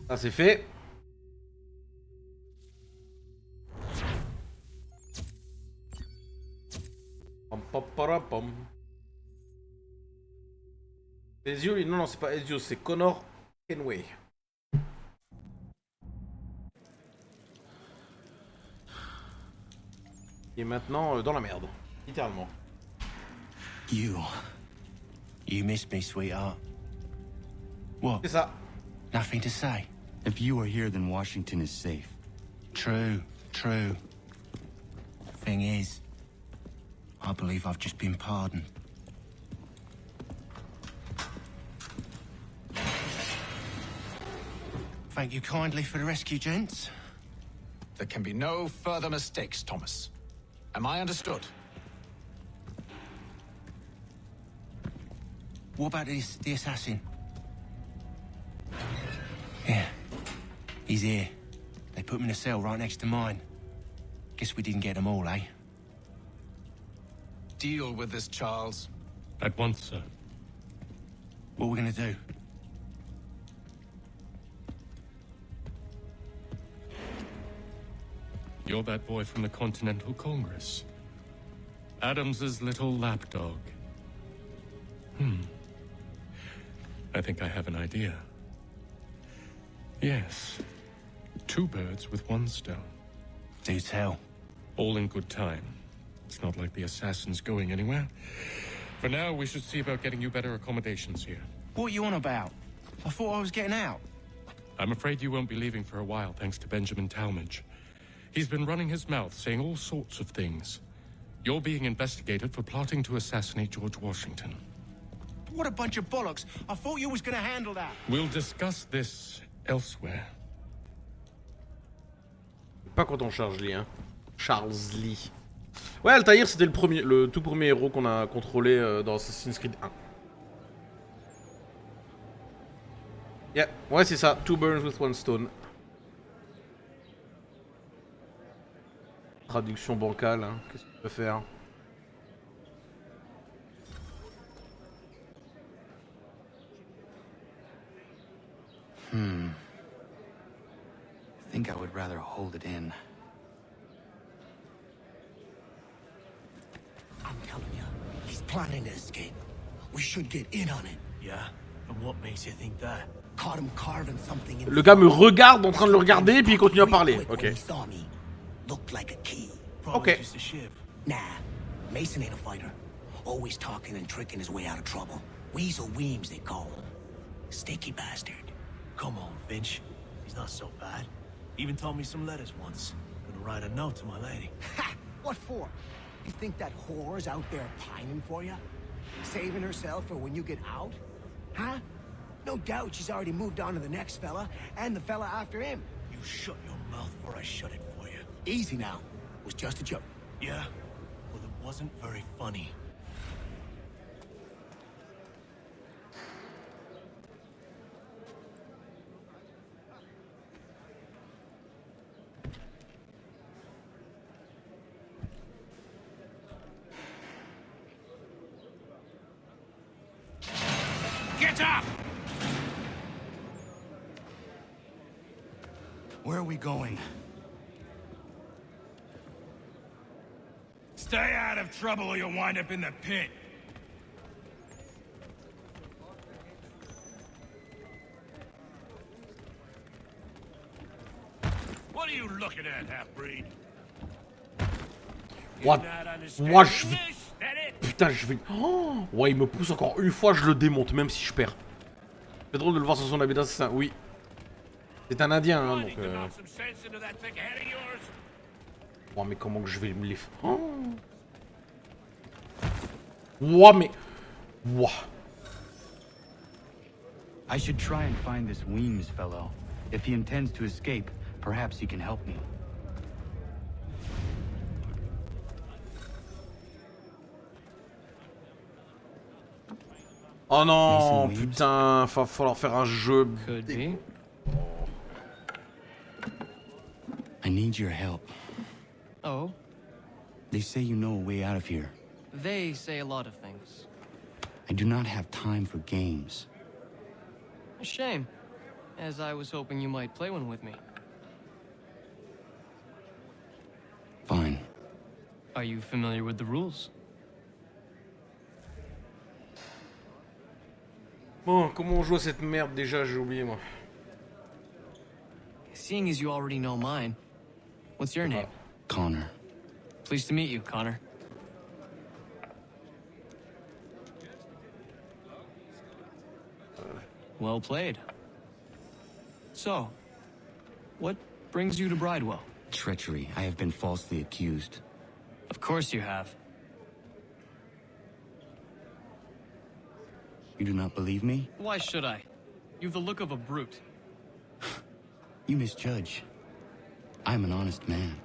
Ça c'est fait. Ezio, non, non, c'est pas Ezio, c'est Connor Kenway. Il est maintenant dans la merde, littéralement. You missed me, sweetheart. What? C'est ça. Nothing to say. If you are here, then Washington is safe. True. Thing is, I believe I've just been pardoned. Thank you kindly for the rescue, gents. There can be no further mistakes, Thomas. Am I understood? What about the assassin? Yeah, he's here. They put him in a cell right next to mine. Guess we didn't get them all, eh? Deal with this, Charles. At once, sir. What are we gonna do? You're that boy from the Continental Congress. Adams's little lapdog. I think I have an idea. Yes. 2 birds with 1 stone. Do tell. All in good time. It's not like the assassin's going anywhere. For now, we should see about getting you better accommodations here. What are you on about? I thought I was getting out. I'm afraid you won't be leaving for a while, thanks to Benjamin Talmadge. He's been running his mouth, saying all sorts of things. You're being investigated for plotting to assassinate George Washington. What a bunch of bollocks. I thought you was gonna handle that. We'll discuss this elsewhere. Pas content Charles Lee, hein. Charles Lee. Ouais, Altaïr, c'était le tout premier héros qu'on a contrôlé dans Assassin's Creed 1. Yeah, ouais, c'est ça. 2 birds with 1 stone. Traduction bancale, hein. Qu'est-ce que tu peux faire? I think I would rather hold it in. I'm telling you, he's planning to escape. We should get in on it. Yeah? And what makes you think that? Caught him carving something in Le gars me regarde en train de le regarder, puis il continue à parler. Ok. Looked like a key. Probably Okay. just a shiv. Nah, Mason ain't a fighter. Always talking and tricking his way out of trouble. Weasel Weems, they call him. Sticky bastard. Come on, Finch. He's not so bad. Even taught me some letters once. Gonna write a note to my lady. Ha! What for? You think that whore's out there pining for you? Saving herself for when you get out? Huh? No doubt she's already moved on to the next fella, and the fella after him. You shut your mouth before I shut it for you. Easy now. It was just a joke. Yeah? Well, it wasn't very funny. Get up! Where are we going? Stay out of trouble or you'll wind up in the pit. What are you looking at, half-breed? What? Moi, je vais... Putain, je vais... Oh ouais, il me pousse encore une fois, je le démonte, même si je perds. C'est drôle de le voir sur son habit d'assassin, oui. C'est un Indien, hein, donc... Oh, mais comment que je vais me les... Oh. Ouah, mais... Ouah. I should try and find this Weems fellow. If he intends to escape, perhaps he can help me. Oh non, putain, va falloir faire un jeu. I need your help. Oh? They say you know a way out of here. They say a lot of things. I do not have time for games. A shame, as I was hoping you might play one with me. Fine. Are you familiar with the rules? Bon, comment on joue à cette merde déjà, j'ai oublié moi. Seeing as you already know mine, what's your name? Connor. Pleased to meet you, Connor. Well played. So, what brings you to Bridewell? Treachery. I have been falsely accused. Of course you have. You do not believe me? Why should I? You've the look of a brute. You misjudge. I'm an honest man.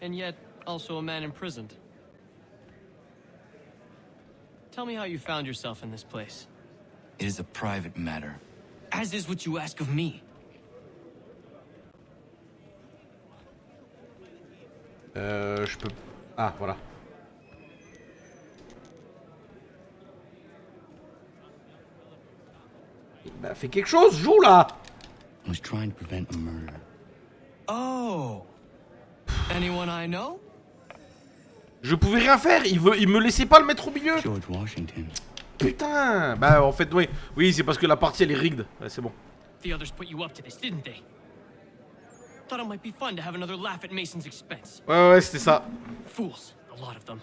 And yet, also a man imprisoned. Tell me how you found yourself in this place. It is a private matter. As is what you ask of me. Je peux... Ah, voilà. Bah, fais quelque chose, joue là! I was trying to prevent a murder. Oh! Anyone I know? Je pouvais rien faire, il me laissait pas le mettre au milieu. George Washington. Putain! Bah, en fait, oui. Oui, c'est parce que la partie, elle est rigged. Ouais, c'est bon. The others put you up to this, didn't they? Thought it might be fun to have another laugh at Mason's expense. Ouais, c'était ça. Fools, a lot of them.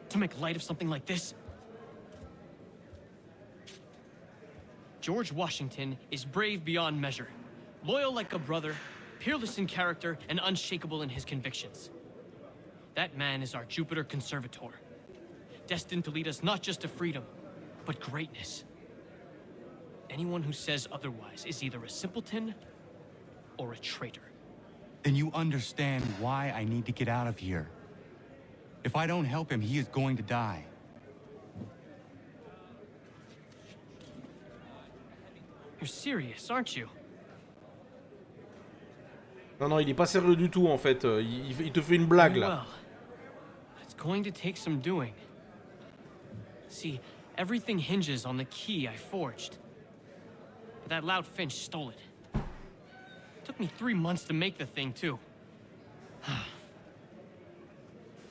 To make light of something like this. George Washington is brave beyond measure, loyal like a brother, peerless in character, and unshakable in his convictions. That man is our Jupiter Conservator, destined to lead us not just to freedom, but greatness. Anyone who says otherwise is either a simpleton or a traitor. Then you understand why I need to get out of here. If I don't help him, he is going to die. You're serious, aren't you? Non, non, il est pas sérieux du tout en fait. Il te fait une blague là. Well, it's going to take some doing. See, everything hinges on the key I forged. But that loud Finch stole it. Took me 3 months to make the thing, too.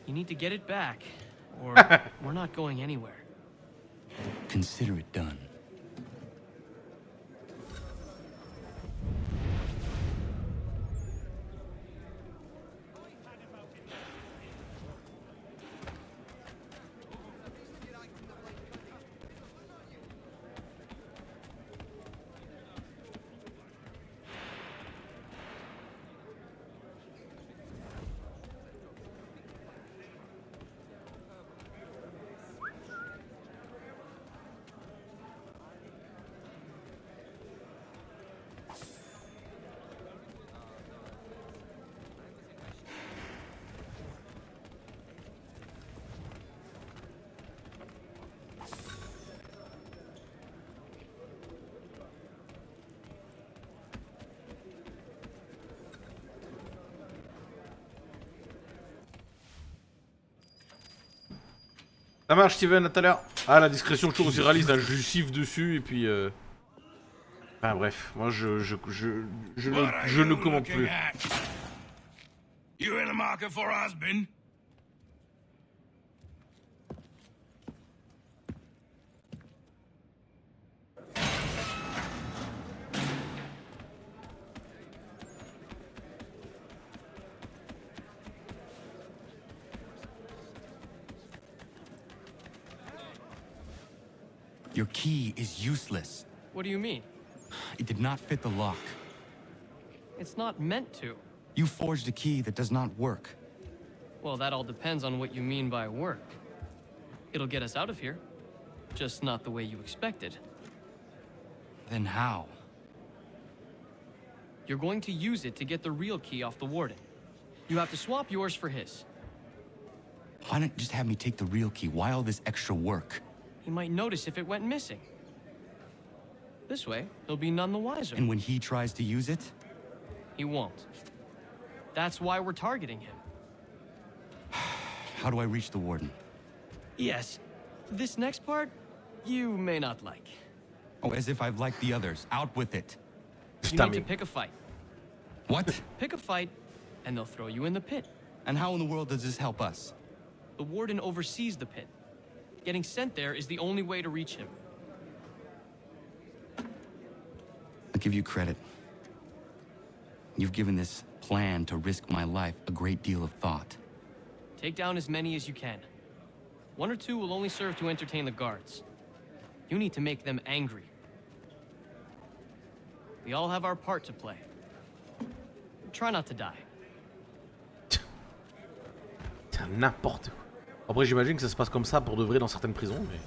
You need to get it back, or we're not going anywhere. Consider it done. Ça marche, Steven, à tout à l'heure. Ah, la discrétion, toujours aussi réaliste, là, je siffle dessus, et puis... Enfin, bref, moi, je ne commente plus. You in the market for husband? Your key is useless. What do you mean? It did not fit the lock. It's not meant to. You forged a key that does not work. Well, that all depends on what you mean by work. It'll get us out of here. Just not the way you expected. Then how? You're going to use it to get the real key off the warden. You have to swap yours for his. Why not just have me take the real key? Why all this extra work? He might notice if it went missing. This way, he'll be none the wiser. And when he tries to use it? He won't. That's why we're targeting him. How do I reach the warden? Yes. This next part, you may not like. Oh, as if I've liked the others. Out with it. You need to pick a fight. What? Pick a fight, and they'll throw you in the pit. And how in the world does this help us? The warden oversees the pit. Getting sent there is the only way to reach him. I'll give you credit. You've given this plan to risk my life a great deal of thought. Take down as many as you can. 1 or 2 will only serve to entertain the guards. You need to make them angry. We all have our part to play. Try not to die. C'est n'importe quoi. Après, j'imagine que ça se passe comme ça pour de vrai dans certaines prisons, mais...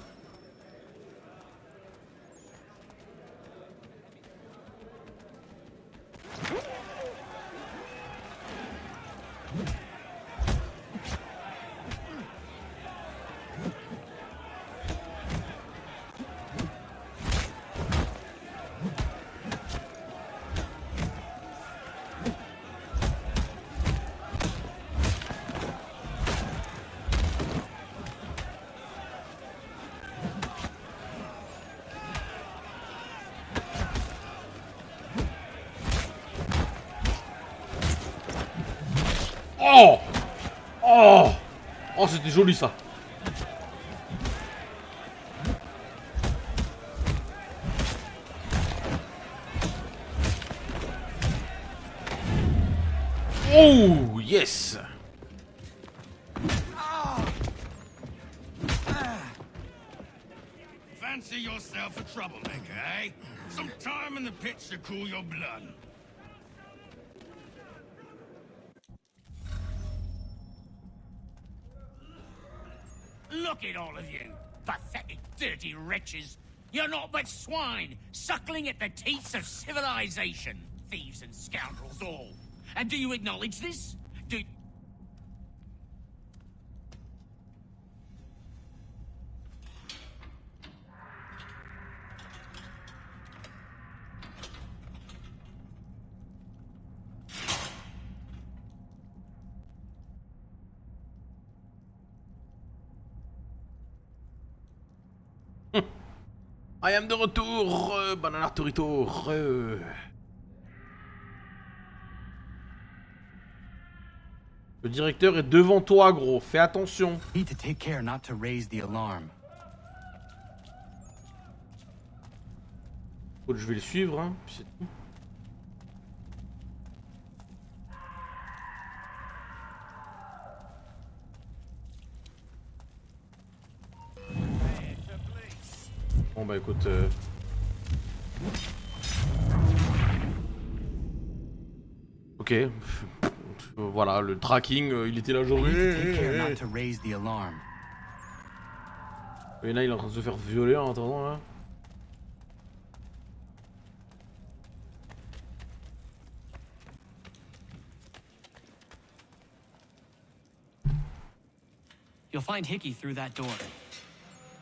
Oh! Oh! Oh, c'était joli ça. Oh, yes! Fancy yourself a troublemaker, eh? Some time in the pits to cool your blood. Look at all of you, pathetic, dirty wretches. You're not but swine, suckling at the teats of civilization. Thieves and scoundrels all. And do you acknowledge this? Do... I am de retour, Banana Torito. Le directeur est devant toi, gros. Fais attention. Need to take care not to raise the alarm. Je vais le suivre, hein. Puis c'est tout. Bon bah écoute... Ok. Voilà, le tracking, il était là aujourd'hui. Et là, il est en train de se faire violer en attendant, là. You'll find Hickey through that door.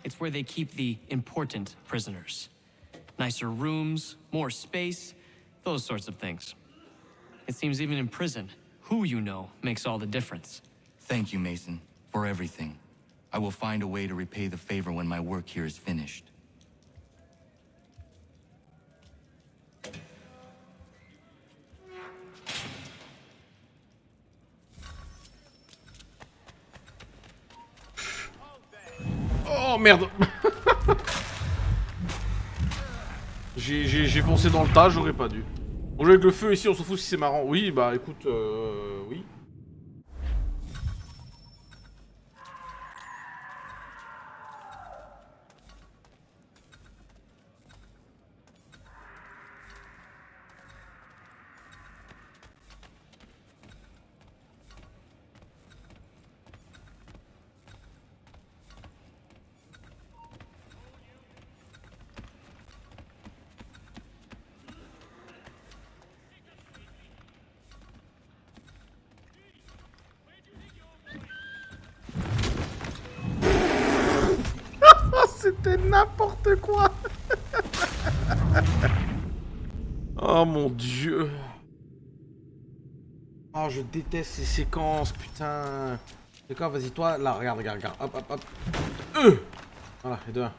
It's where they keep the important prisoners. Nicer rooms, more space, those sorts of things. It seems even in prison, who you know makes all the difference. Thank you, Mason, for everything. I will find a way to repay the favor when my work here is finished. Oh merde. J'ai foncé dans le tas, j'aurais pas dû. On joue avec le feu ici, on s'en fout si c'est marrant. Oui, bah écoute, oui. C'était n'importe quoi. Oh mon dieu. Oh, je déteste ces séquences, putain. D'accord, vas-y, toi, là, regarde, regarde, regarde. Hop, hop, hop. Voilà, et de 1.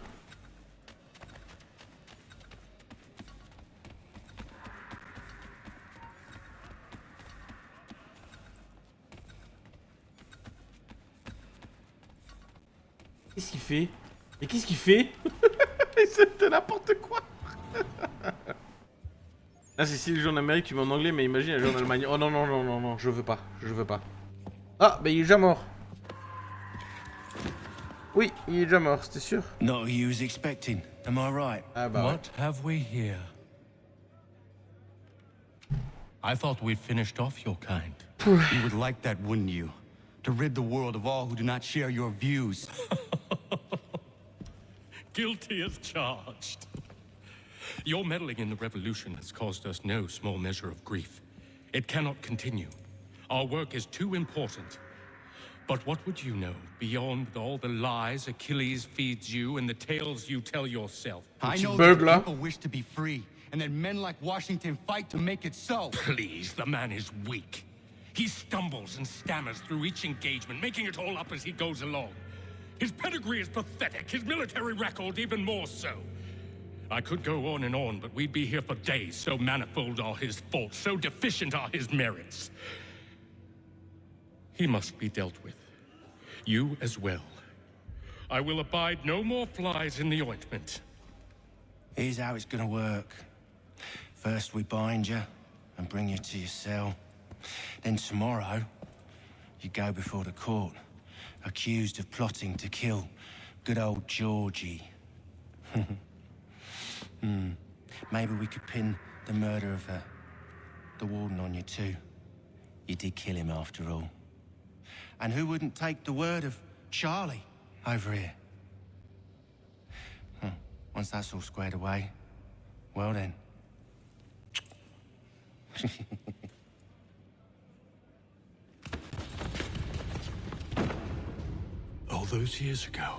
Qu'est-ce qu'il fait? Et qu'est-ce qu'il fait? C'était n'importe quoi. Là, c'est si le jeu en Amérique, tu mets en anglais, mais imagine un jeu en Allemagne. Oh non, non, non, non, non, je veux pas, je veux pas. Ah, bah il est déjà mort. Oui, il est déjà mort, c'était sûr. Not who you was expecting, am I right? Ah bah What have we here? I thought we'd finished off your kind. You would like that, wouldn't you? To rid the world of all who do not share your views. Guilty as charged. Your meddling in the revolution has caused us no small measure of grief. It cannot continue. Our work is too important. But what would you know beyond all the lies Achilles feeds you and the tales you tell yourself? I know that people wish to be free, and that men like Washington fight to make it so. Please, the man is weak. He stumbles and stammers through each engagement, making it all up as he goes along. His pedigree is pathetic, his military record even more so. I could go on and on, but we'd be here for days, so manifold are his faults, so deficient are his merits. He must be dealt with. You as well. I will abide no more flies in the ointment. Here's how it's gonna work. First we bind you and bring you to your cell. Then tomorrow, you go before the court, accused of plotting to kill good old Georgie. Maybe we could pin the murder of the warden on you too. You did kill him after all. And who wouldn't take the word of Charlie over here? Once that's all squared away, well then. All those years ago,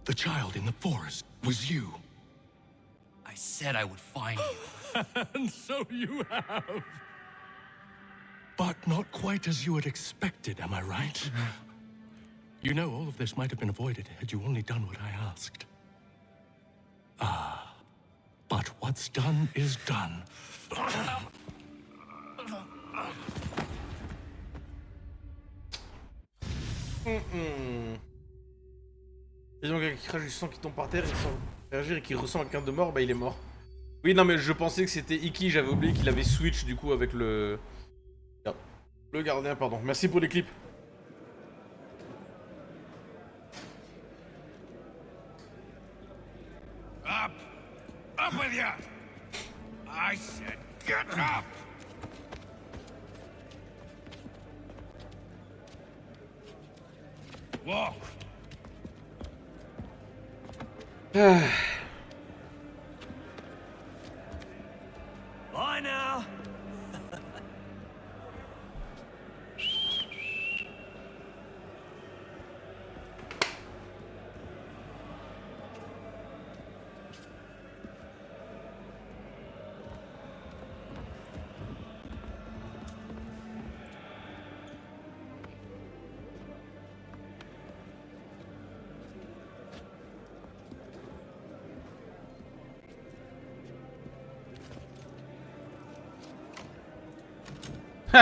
the child in the forest was you. I said I would find you. And so you have. But not quite as you had expected, am I right? You know, all of this might have been avoided had you only done what I asked. Ah, but what's done is done. Et donc, qui crache du sang qui tombe par terre, il sent réagir et qui ressent quelqu'un de mort, bah il est mort. Oui, non, mais je pensais que c'était Iki, j'avais oublié qu'il avait switch du coup avec le gardien, pardon. Merci pour les clips. Up! Up with you! I said get up! Walk! Bye now!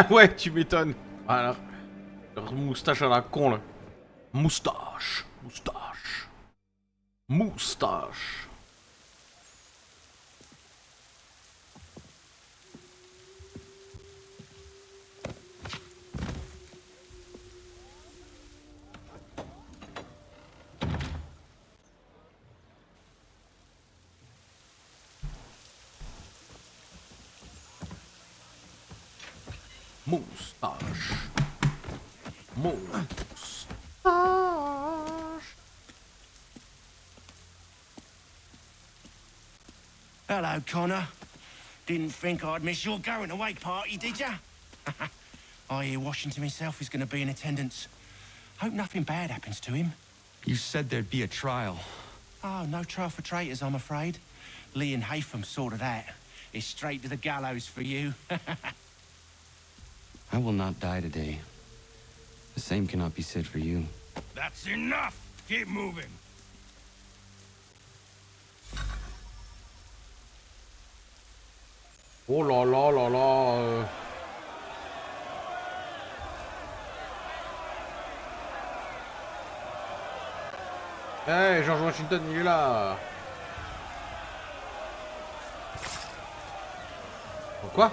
Ouais, tu m'étonnes. Voilà. Leur moustache à la con, là. Moustache. Moustache. Moustache. Moustache. Moustache. Hello, Connor. Didn't think I'd miss your going away party, did ya? I hear Washington himself is going to be in attendance. Hope nothing bad happens to him. You said there'd be a trial. Oh, no trial for traitors, I'm afraid. Lee and Haytham sorted that. It's straight to the gallows for you. I will not die today. The same cannot be said for you. That's enough! Keep moving! Oh là là là là. Hey, George Washington, il est là. Pourquoi?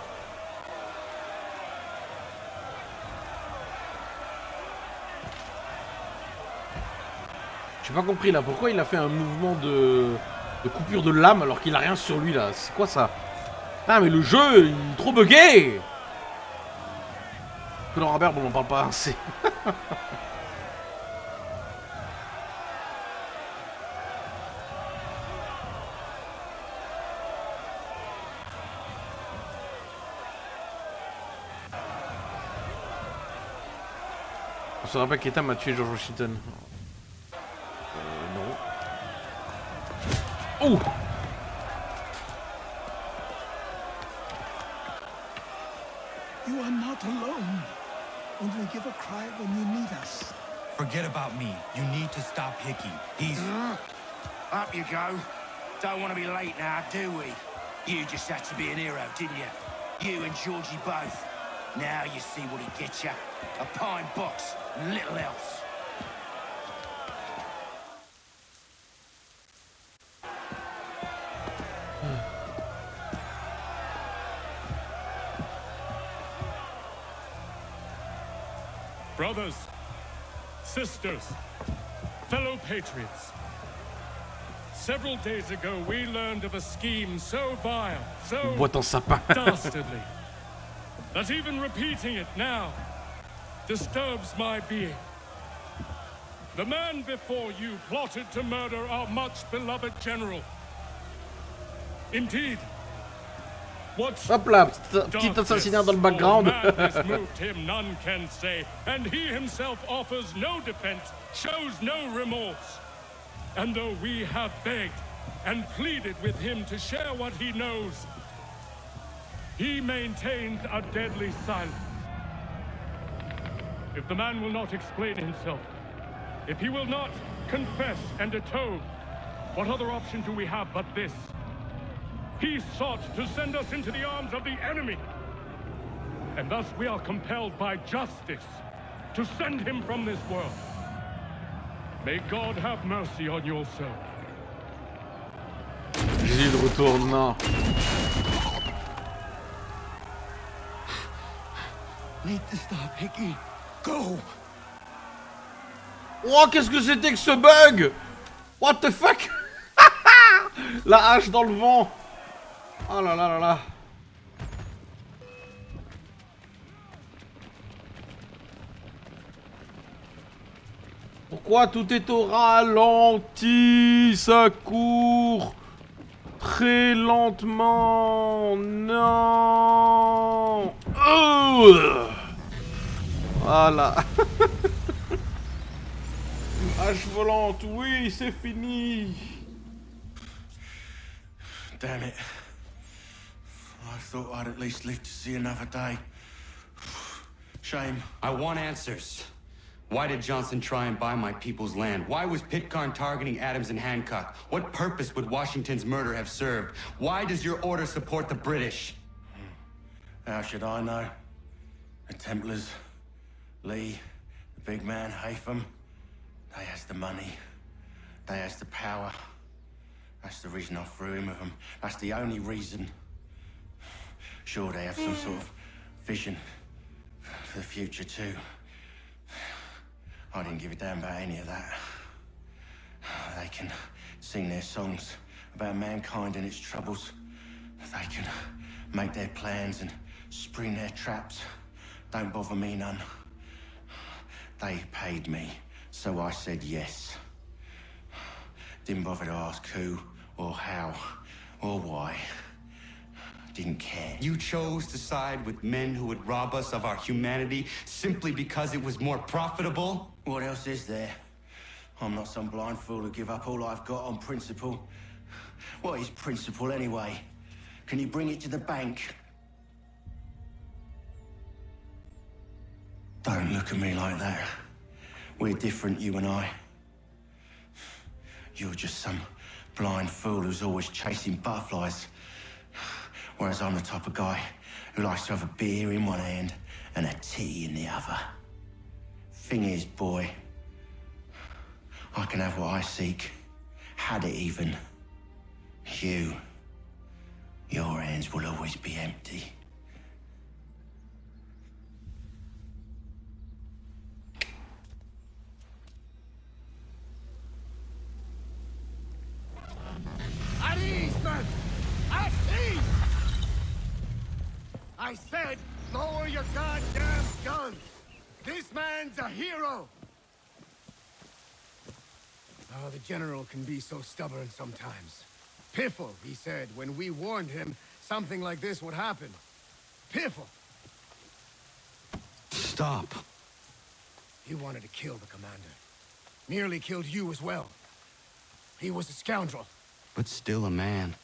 J'ai pas compris là, pourquoi il a fait un mouvement de coupure de lame alors qu'il a rien sur lui là? C'est quoi ça? Ah mais le jeu, il est trop bugué! Que dans Robert, on n'en parle pas assez. On se rappelle qu'Etam a tué George Washington. Non. Oh! You are not alone. Only give a cry when you need us. Forget about me. You need to stop Hickey. He's... Up you go. Don't want to be late now, do we? You just had to be an hero, didn't you? You and Georgie both. Now you see what he gets you. A pine box, little else. Brothers, sisters, fellow patriots. Several days ago, we learned of a scheme so vile, so dastardly, that even repeating it now disturbs my being. The man before you plotted to murder our much-beloved general. Indeed, hop là, petit assassinat dans le background. Madness moved him, none can say, and he himself offers no defense, shows no remorse. And though we have begged and pleaded with him to share what he knows, he maintains a deadly silence. If the man will not explain himself, if he will not confess and atone, what other option do we have but this? He sought to send us into the arms of the enemy. And thus we are compelled by justice to send him from this world. May God have mercy on your soul. Jésus de retour, non. Need to stop, Hickey. Go! Oh, qu'est-ce que c'était que ce bug? What the fuck? La hache dans le vent. Oh là là là là. Pourquoi tout est au ralenti? Ça court très lentement. Non. Voilà. Hache volante, oui, c'est fini. Damn it. I thought I'd at least live to see another day. Shame. I want answers. Why did Johnson try and buy my people's land? Why was Pitcairn targeting Adams and Hancock? What purpose would Washington's murder have served? Why does your order support the British? How should I know? The Templars, Lee, the big man, Haytham, they has the money. They has the power. That's the reason I threw in with them. That's the only reason. Sure, they have some sort of vision for the future too. I didn't give a damn about any of that. They can sing their songs about mankind and its troubles. They can make their plans and spring their traps. Don't bother me none. They paid me, so I said yes. Didn't bother to ask who, or how, or why. Didn't care. You chose to side with men who would rob us of our humanity simply because it was more profitable? What else is there? I'm not some blind fool who give up all I've got on principle. What is principle anyway? Can you bring it to the bank? Don't look at me like that. We're different, you and I. You're just some blind fool who's always chasing butterflies. Whereas I'm the type of guy who likes to have a beer in one hand and a tea in the other. Thing is, boy, I can have what I seek. Had it even. Your hands will always be empty. At ease, men! At ease! I said, lower your goddamn guns! This man's a hero! Oh, the General can be so stubborn sometimes. Piffle, he said, when we warned him something like this would happen. Piffle! Stop. He wanted to kill the commander. Nearly killed you as well. He was a scoundrel. But still a man.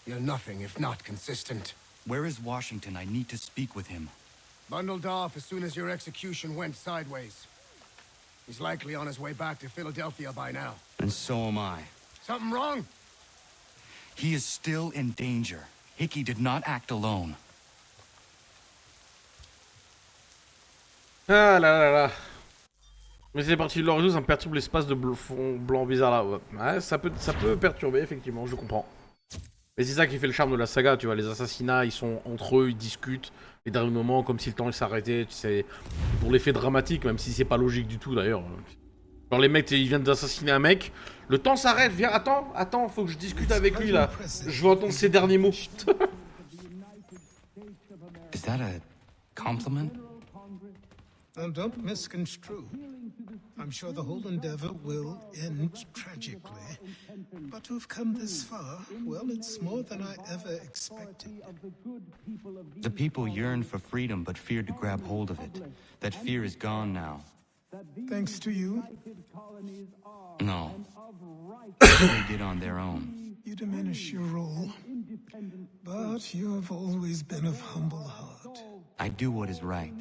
You're nothing if not consistent. Where is Washington? I need to speak with him. Bundled off as soon as your execution went sideways. He's likely on his way back to Philadelphia by now. And so am I. Something wrong? He is still in danger. Hickey did not act alone. Ah là là là. Mais c'est parti de leur réseau, ça me perturbe l'espace de fond blanc bizarre là. Ouais, ça peut perturber, effectivement, je comprends. Mais c'est ça qui fait le charme de la saga, tu vois. Les assassinats, ils sont entre eux, ils discutent. Les derniers moments, comme si le temps s'arrêtait, tu sais. Pour l'effet dramatique, même si c'est pas logique du tout d'ailleurs. Genre les mecs, ils viennent d'assassiner un mec. Le temps s'arrête, viens, attends, faut que je discute avec lui là. Je veux entendre ses derniers mots. Is that a compliment? Don't misconstrue. I'm sure the whole endeavor will end tragically. But to have come this far, well, it's more than I ever expected. The people yearn for freedom but feared to grab hold of it. That fear is gone now. Thanks to you? No. They did on their own. You diminish your role. But you have always been of humble heart. I do what is right.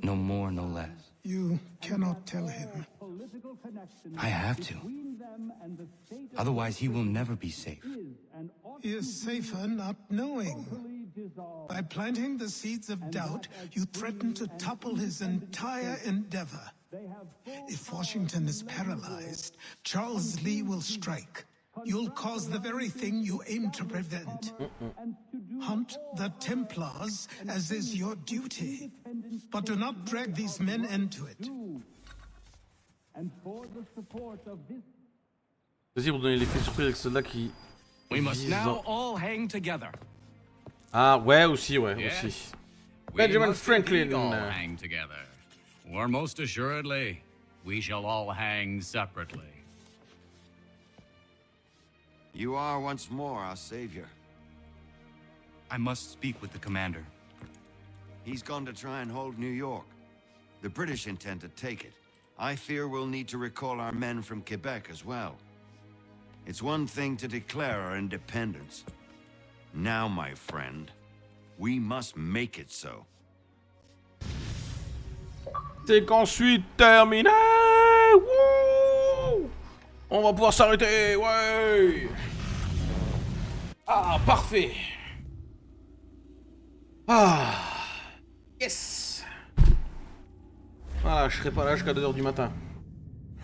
No more, no less. You cannot tell him. I have to. Otherwise, he will never be safe. He is safer not knowing. By planting the seeds of doubt, you threaten to topple his entire endeavor. If Washington is paralyzed, Charles Lee will strike. You'll cause the very thing you aim to prevent. Hunt the Templars, as is your duty. But do not drag these men into it. Vas-y, pour donner l'effet surprise avec ceux-là qui... We must now all hang together. Ah, ouais, aussi, ouais, Yes. aussi. We Benjamin must Franklin. indeed all hang together. Or most assuredly, we shall all hang separately. You are once more our savior. I must speak with the commander. He's gone to try and hold New York. The British intend to take it. I fear we'll need to recall our men from Quebec as well. It's one thing to declare our independence. Now, my friend, we must make it so. C'est qu'ensuite terminé. Wouh! On va pouvoir s'arrêter, ouais. Ah, parfait. Ah. Yes. Voilà, je serai pas là jusqu'à 2h du matin.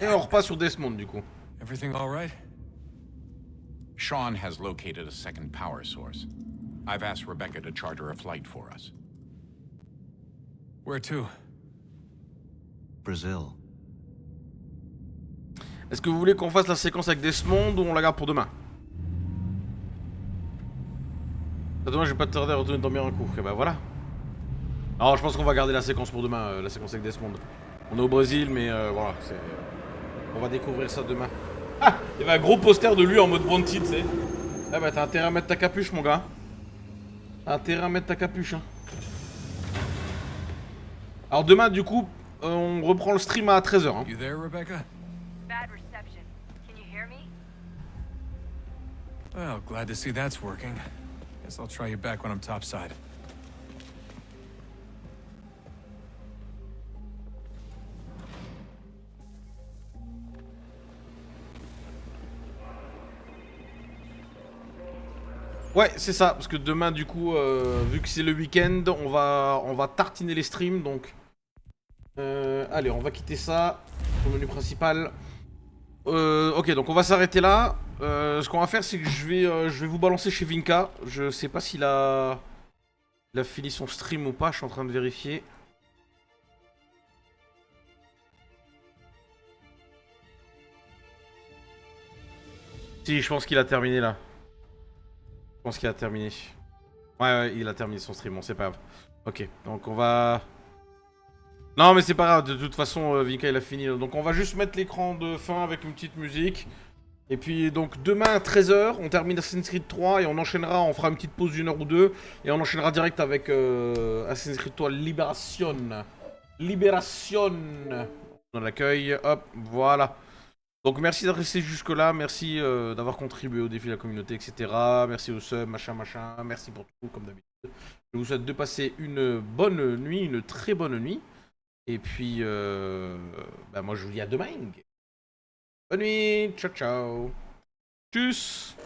Et on repasse sur Desmond du coup. Everything all right? Sean has located a second power source. I've asked Rebecca to charter a flight for us. Where to? Brazil. Est-ce que vous voulez qu'on fasse la séquence avec Desmond ou on la garde pour demain? Demain, je vais pas te tarder à retourner dormir un coup. Et bah voilà. Alors, je pense qu'on va garder la séquence pour demain, la séquence avec Desmond. On est au Brésil, mais voilà, on va découvrir ça demain. Ah, il y avait un gros poster de lui en mode wanted, tu sais. Ah bah, t'as intérêt à mettre ta capuche, mon gars. T'as intérêt à mettre ta capuche, hein. Alors, demain, du coup, on reprend le stream à 13h. Hein. You there, Rebecca? Bad reception. Can you hear me? Well, glad to see that's working. Guess I'll try you back when I'm topside. Ouais, c'est ça, parce que demain, du coup, vu que c'est le week-end, on va tartiner les streams, donc... allez, on va quitter ça, au menu principal. Ok, donc on va s'arrêter là. Ce qu'on va faire, c'est que je vais vous balancer chez Vinka. Je sais pas s'il a fini son stream ou pas, je suis en train de vérifier. Si, je pense qu'il a terminé là. Je pense qu'il a terminé. Ouais, il a terminé son stream, bon, c'est pas grave. Ok, donc on va... Non, mais c'est pas grave, de toute façon, Vinka, il a fini. Donc on va juste mettre l'écran de fin avec une petite musique. Et puis, donc, demain à 13h, on termine Assassin's Creed 3 et on enchaînera, on fera une petite pause d'1 heure ou deux. Et on enchaînera direct avec Assassin's Creed 3 Libération. Libération. On l'accueille, hop, voilà. Donc merci d'être resté jusque là, merci d'avoir contribué au défi de la communauté, etc. Merci au sub, machin, merci pour tout, comme d'habitude. Je vous souhaite de passer une bonne nuit, une très bonne nuit. Et puis, bah moi je vous dis à demain. Bonne nuit, ciao ciao. Tchuss.